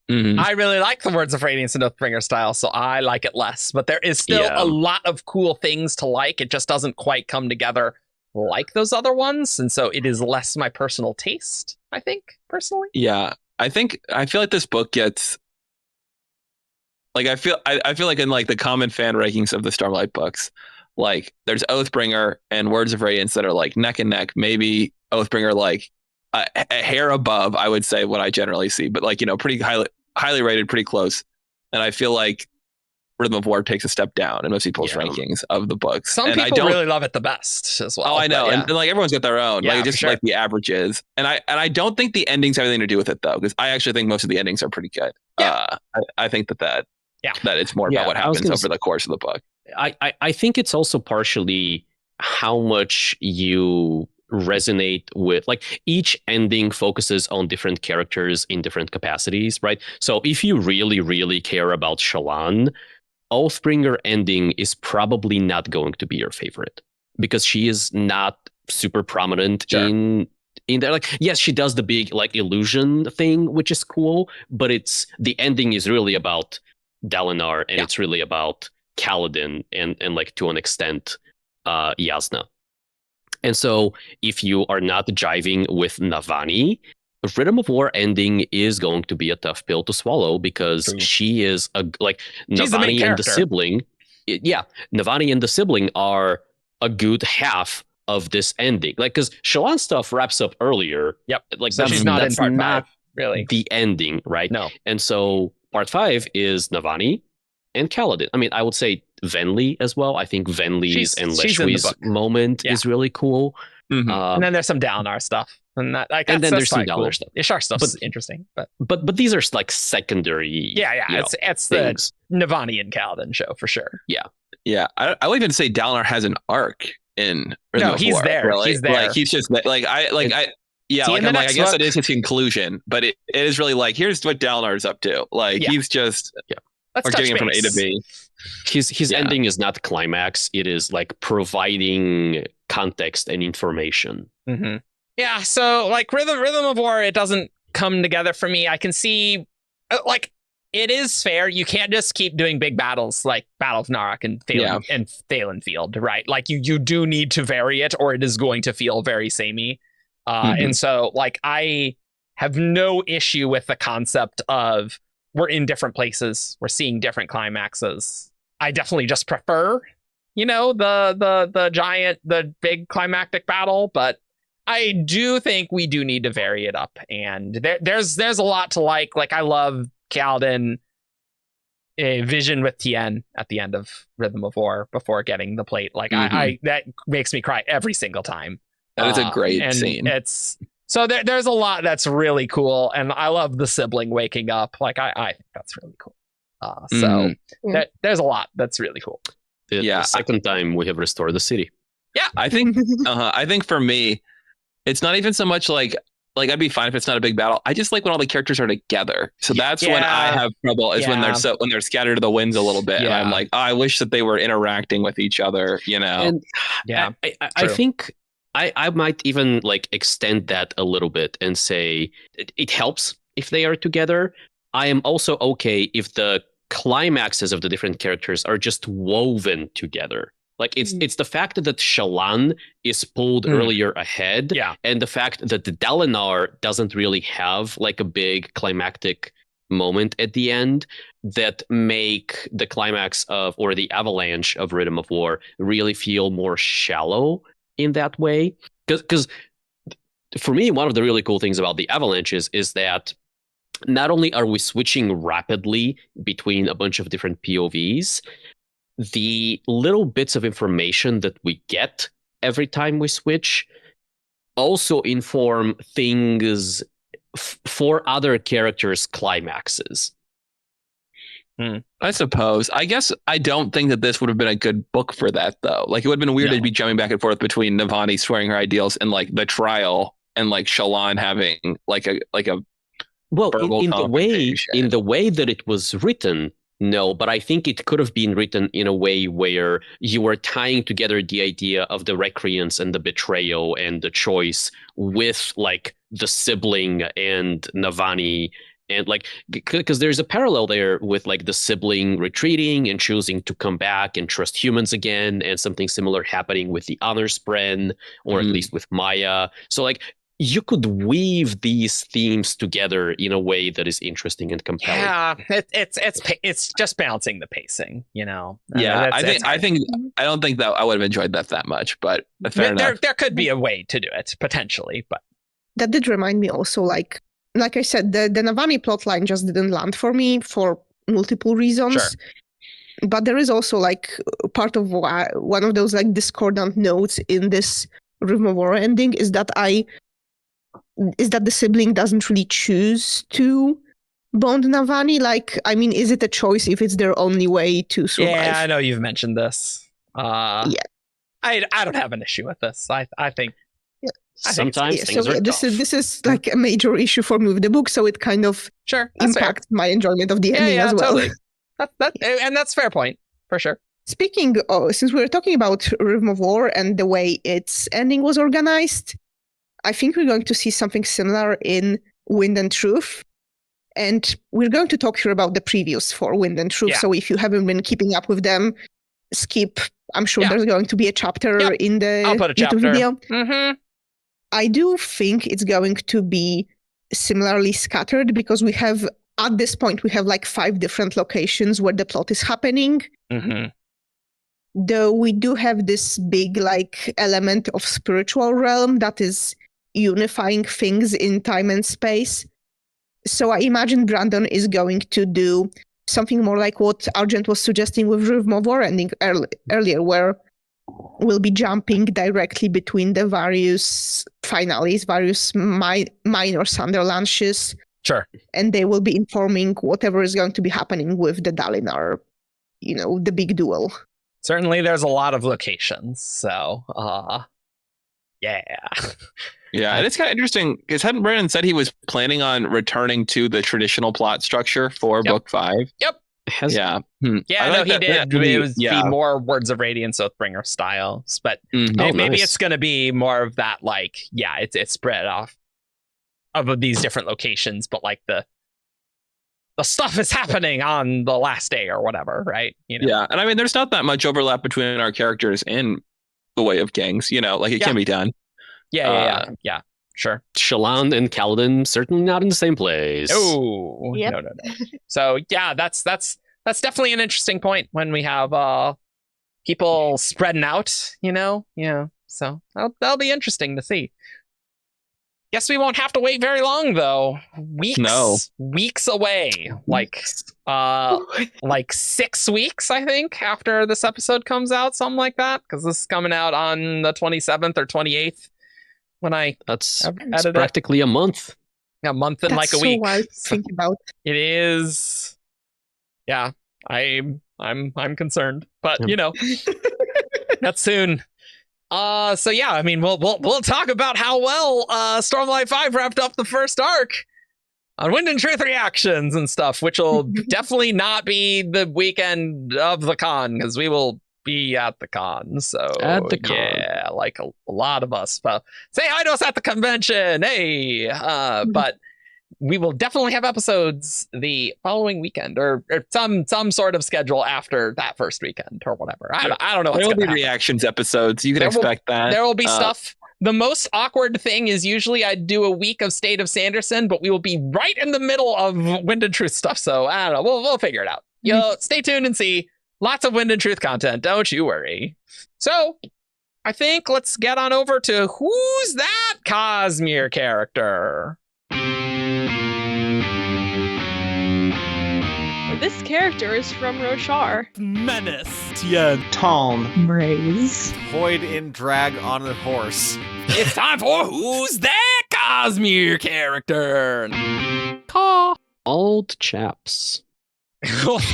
I really like the Words of Radiance and Oathbringer style, so I like it less. But there is still a lot of cool things to like. It just doesn't quite come together like those other ones, and so it is less my personal taste, I think, personally. Yeah, I feel like this book gets like I feel like in like the common fan rankings of the Starlight books, like there's Oathbringer and Words of Radiance that are like neck and neck. Maybe Oathbringer like a hair above, I would say, what I generally see, but like pretty highly rated, pretty close. And I feel like Rhythm of War takes a step down in most people's rankings of the books. Some people really love it the best as well. Oh, I know, and like everyone's got their own. Yeah, like just like the averages, and I don't think the endings have anything to do with it though, because I actually think most of the endings are pretty good. Yeah, I think that it's more about what happens over the course of the book. I think it's also partially how much you resonate with, like each ending focuses on different characters in different capacities, right? So if you really, really care about Shallan, Oathbringer ending is probably not going to be your favorite because she is not super prominent in there. Like, yes, she does the big like illusion thing, which is cool, but the ending is really about Dalinar and it's really about Kaladin and like to an extent Yasna. And so if you are not jiving with Navani, the Rhythm of War ending is going to be a tough pill to swallow because she is Navani and the sibling. Navani and the sibling are a good half of this ending. Like, because Shallan stuff wraps up earlier. Yep. Like so she's not in part 5, really. The ending, right? No. And so part 5 is Navani and Kaladin. I mean, I would say Venli as well. I think Venli's and Leshui's moment is really cool. And then there's some Dalinar stuff. And there's some Dalinar stuff. Ishar stuff's interesting. But these are like secondary. It's the Navani and Kaladin show for sure. Yeah. I would even say Dalinar has an arc in Rhythm of he's War, there. Really. He's there. Like he's just like I guess it is his conclusion, but it is really like here's what Dalinar's up to. Like he's just Let's getting it from A to B. His ending is not climax. It is like providing context and information. Yeah, so like Rhythm of War, it doesn't come together for me. I can see like it is fair. You can't just keep doing big battles like Battle of Narok and Thalen Field, right? Like you do need to vary it, or it is going to feel very samey. And so, like, I have no issue with the concept of we're in different places, we're seeing different climaxes. I definitely just prefer, the big climactic battle, but I do think we do need to vary it up. And there's a lot to like. Like, I love Kaladin a vision with Tien at the end of Rhythm of War before getting the plate. Like, I that makes me cry every single time. That is a great scene. So there's a lot that's really cool, and I love the sibling waking up. Like, I think that's really cool. There's a lot that's really cool. The second time we have restored the city. Yeah, I think for me, it's not even so much like I'd be fine if it's not a big battle. I just like when all the characters are together. So that's when I have trouble, is when they're scattered to the winds a little bit. And I'm like, I wish that they were interacting with each other, And I think I might even like extend that a little bit and say it helps if they are together. I am also okay if the climaxes of the different characters are just woven together. Like, it's the fact that Shallan is pulled earlier ahead, and the fact that the Dalinar doesn't really have like a big climactic moment at the end that make the climax of, or the avalanche of Rhythm of War really feel more shallow in that way. Because for me, one of the really cool things about the Avalanches is that not only are we switching rapidly between a bunch of different POVs, the little bits of information that we get every time we switch also inform things for other characters' climaxes. I suppose. I guess I don't think that this would have been a good book for that, though. Like, it would have been weird to be jumping back and forth between Navani swearing her ideals and like the trial, and like Shallan having like a well, in the way that it was written. No, but I think it could have been written in a way where you were tying together the idea of the recreance and the betrayal and the choice with like the sibling and Navani, and like, because there's a parallel there with like the sibling retreating and choosing to come back and trust humans again, and something similar happening with the honor spren, or at least with Maya. So like, you could weave these themes together in a way that is interesting and compelling. Yeah, it's just balancing the pacing, Yeah, I don't think that I would have enjoyed that much, but fair enough. There could be a way to do it potentially, but that did remind me also, like I said, the Navani plotline just didn't land for me for multiple reasons. Sure. But there is also like part of one of those like discordant notes in this Rhythm of War ending is that the sibling doesn't really choose to bond Navani. Like, I mean, is it a choice if it's their only way to survive? Yeah, I know you've mentioned this. I don't have an issue with this. I think sometimes things are this is like a major issue for me with the book, so it kind of impacts my enjoyment of the ending as well. Totally. And that's a fair point for sure. Speaking of, since we're talking about Rhythm of War and the way its ending was organized, I think we're going to see something similar in Wind and Truth. And we're going to talk here about the previews for Wind and Truth. Yeah. So if you haven't been keeping up with them, skip. I'm sure there's going to be a chapter in the YouTube video. Mm-hmm. I do think it's going to be similarly scattered, because we have, at this point, we have like 5 different locations where the plot is happening. Mm-hmm. Though we do have this big like element of spiritual realm that is unifying things in time and space. So I imagine Brandon is going to do something more like what Argent was suggesting with Rhythm of War ending earlier, where we'll be jumping directly between the various finales, various minor Sanderlanches. Sure. And they will be informing whatever is going to be happening with the Dalinar, the big duel. Certainly there's a lot of locations, so yeah. Yeah, and it's kind of interesting, because hadn't Brandon said he was planning on returning to the traditional plot structure for Book 5? Yep. Yeah. Yeah, no, he did. It was be more Words of Radiance Oathbringer styles, but maybe it's going to be more of that, like, it's spread off of these different locations, but like the the stuff is happening on the last day or whatever, right? Yeah, and I mean, there's not that much overlap between our characters and the way of gangs. Like it can be done. Yeah. Sure. Shallan and Kaladin certainly not in the same place. Oh, Yep. no. So yeah, that's definitely an interesting point when we have people spreading out. Yeah. So that'll be interesting to see. Guess we won't have to wait very long though. Weeks away. Like 6 weeks, I think, after this episode comes out, something like that. Because this is coming out on the 27th or 28th. When that's edit practically a month. A month and That's like a week. so wild to think about. It is. Yeah, I'm concerned, but that's soon. So yeah, I mean, we'll talk about how well Stormlight 5 wrapped up the first arc on Wind and Truth reactions and stuff, which will definitely not be the weekend of the con because we will be at the con. So at the con. Yeah, like a lot of us. Say hi to us at the convention. Hey, but we will definitely have episodes the following weekend or some sort of schedule after that first weekend or whatever. I don't know. There will be reactions episodes. You can expect that. There will be stuff. The most awkward thing is usually I do a week of State of Sanderson, but we will be right in the middle of Wind and Truth stuff. So I don't know. We'll figure it out. Stay tuned and see. Lots of Wind and Truth content. Don't you worry. So I think let's get on over to who's that Cosmere character? This character is from Rasarr. Menace. Tien. Tom. Braze. Void in drag on a horse. It's time for who's that Cosmere character? Old chaps.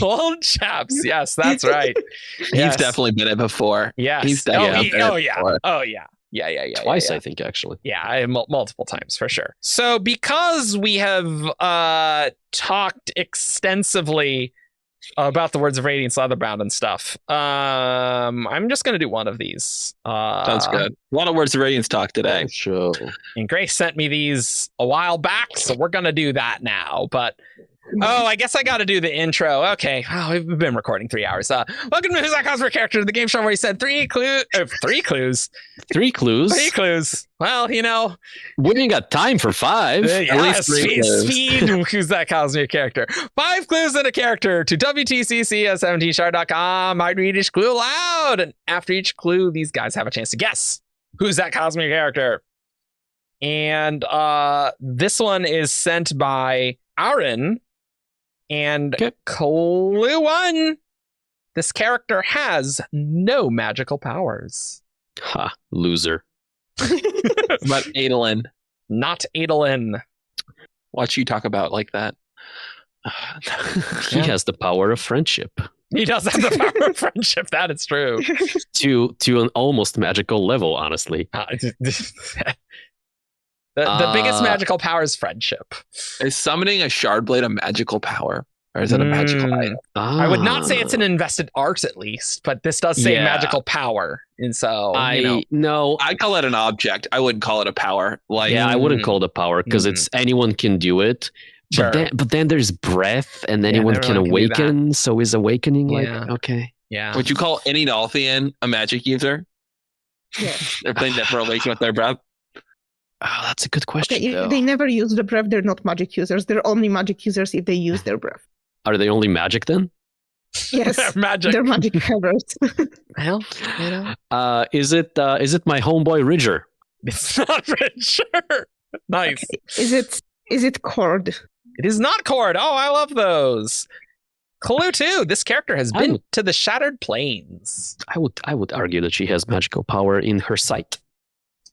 Old chaps. Yes, that's right. He's definitely been it before. Yes. He's definitely been it before. Oh yeah. Yeah. Twice, I think, actually. Yeah, multiple times for sure. So because we have talked extensively about the Words of Radiance Leatherbound and stuff, I'm just going to do one of these. Sounds good. A lot of Words of Radiance talk today. Sure. And Grace sent me these a while back, so we're going to do that now. But I guess I got to do the intro. Okay. Oh, we've been recording 3 hours. Welcome to Who's That Cosmere Character, the game show where he said three clues. 3 clues. 3 clues. 3 clues. Well, we ain't got time for 5. At least speed. Who's that Cosmere character? 5 clues and a character to WTCC@17shard.com. I read each clue aloud, and after each clue, these guys have a chance to guess who's that Cosmere character. And this one is sent by Aaron. And clue 1, this character has no magical powers. Ha, loser. But Adolin. Not Adolin. Watch you talk about like that. He has the power of friendship. He does have the power of friendship. That is true. To an almost magical level, honestly. The biggest magical power is friendship. Is summoning a shard blade a magical power? Or is it a magical item? I would not say it's an invested art, at least, but this does say magical power. And so, no. I call it an object. I wouldn't call it a power. I wouldn't call it a power because it's anyone can do it. Sure. But then there's breath and anyone can awaken. So is awakening okay. Yeah. Would you call any Nalthian a magic user? Yeah. They're playing Never Awaken with their breath. Oh, that's a good question. Okay, if they never use the breath, they're not magic users. They're only magic users if they use their breath. Are they only magic then? Yes, magic. They're magic powers. Well, is it my homeboy Ridger? It's not Ridger. Nice. Okay. Is it Cord? It is not Cord. Oh, I love those. Clue 2. This character has been to the Shattered Plains. I would argue that she has magical power in her sight.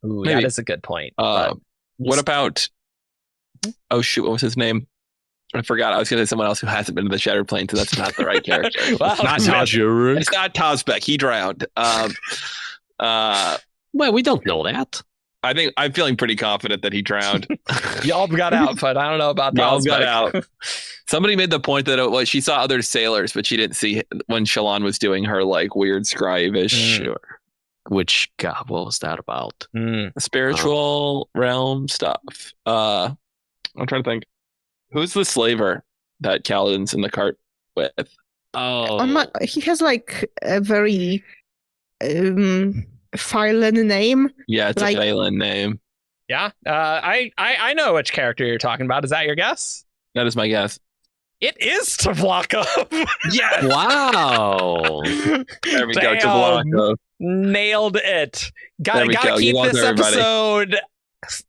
Ooh, Maybe. that is a good point. What about? Oh shoot! What was his name? I forgot. I was going to say someone else who hasn't been to the Shattered Plains, so that's not the right character. Well, it's not Tazberg. It's not Tazberg. He drowned. Well, we don't know that. I think I'm feeling pretty confident that he drowned. Y'all got out, but I don't know about Y'all Tazberg. got out. Somebody made the point that she saw other sailors, but she didn't see when Shallan was doing her like weird scribe-ish. Sure. Which, God, what was that about? Spiritual realm stuff. I'm trying to think. Who's the slaver that Kaladin's in the cart with. Oh, He has like a very Phylan name. Yeah, it's Like- a Phelan name. Yeah. I know which character you're talking about. Is that your guess? That is my guess. It is Tvlakov. Yes. wow. There we go. Damn. Tvlakov. Nailed it. There we Gotta go. keep You lost this everybody. episode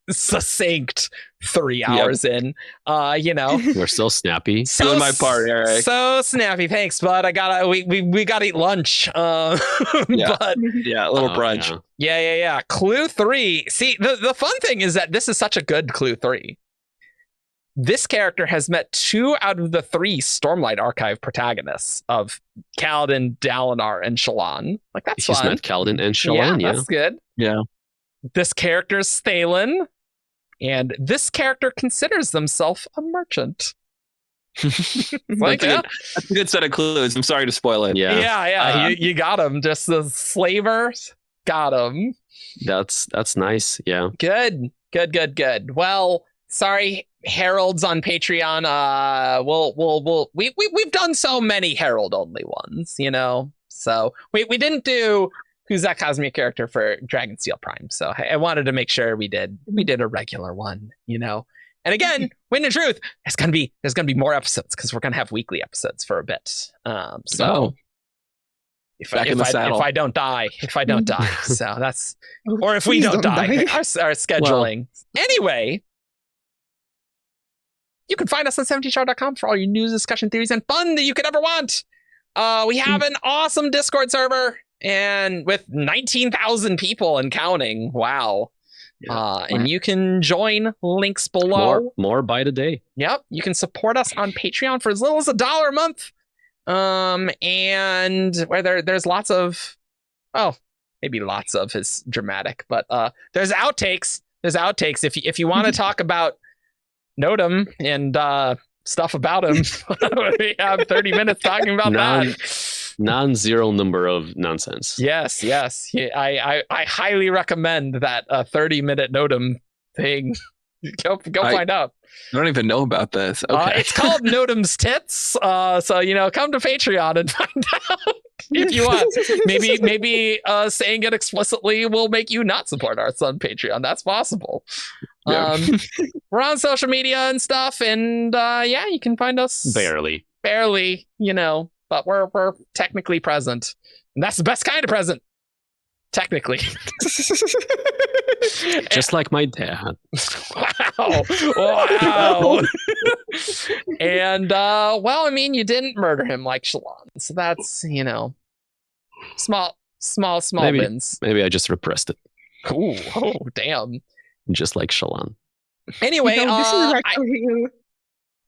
succinct. 3 hours in. We're so snappy. Doing my part, Eric. So snappy. Thanks, bud. We gotta eat lunch. Yeah. But Yeah, a little brunch. Yeah. yeah. Clue 3. See, the fun thing is that this is such a good clue 3. This character has met 2 out of the 3 Stormlight Archive protagonists of Kaladin, Dalinar, and Shallan. Like, that's He's fun. met Kaladin and Shallan, yeah. That's good. Yeah. This character's Thalen, and this character considers themselves a merchant. Like, That's a good set of clues. I'm sorry to spoil it. Yeah. You got him. Just the slavers got him. That's nice. Yeah. Good. Well, sorry, Heralds on Patreon. We've done so many Herald only ones, So we didn't do who's that Cosmere character for Dragonsteel Prime. So I wanted to make sure we did a regular one, And again, Wind and Truth, there's gonna be more episodes because we're gonna have weekly episodes for a bit. If I don't die. So that's, or if we Please don't die, die. our scheduling. Anyway, you can find us on 17shard.com for all your news, discussion, theories, and fun that you could ever want. We have an awesome Discord server, and with 19,000 people and counting. Wow. And you can join, links below. More by the day. Yep. You can support us on Patreon for as little as $1 a month. And where there's lots of, maybe lots of is dramatic, but there's outtakes. If you want to talk about Notum and stuff about him, we have 30 minutes talking about that. Non-zero number of nonsense. Yes. I highly recommend that 30-minute Notum thing. Go find out. I don't even know about this. Okay. It's called Notum's Tits. So come to Patreon and find out if you want. Maybe saying it explicitly will make you not support us on Patreon. That's possible. Yeah. We're on social media and stuff, and you can find us Barely. but we're technically present, and that's the best kind of present. Technically. Just like my dad. Wow. And you didn't murder him like Shallan, so that's small wins. Maybe I just repressed it, Oh damn. just like Shallan. Anyway, this is like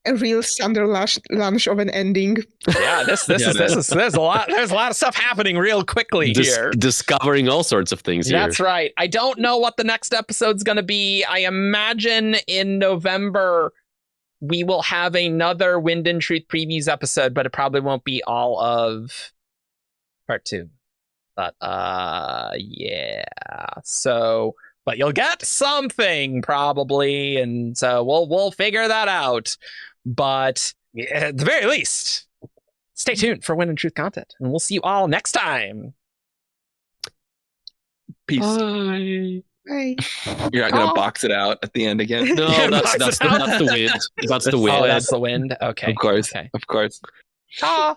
a real Sanderson of an ending. yeah, this is there's a lot of stuff happening real quickly here. Discovering all sorts of things here. That's right. I don't know what the next episode's going to be. I imagine in November we will have another Wind and Truth previews episode, but it probably won't be all of part 2. But yeah. So, but you'll get something probably, and so we'll figure that out. But at the very least, stay tuned for Wind and Truth content, and we'll see you all next time. Peace. Bye. Bye. You're not gonna box it out at the end again. No, that's the wind. That's the wind. Oh, that's the wind. Okay. Of course. Okay. Of course. Ah.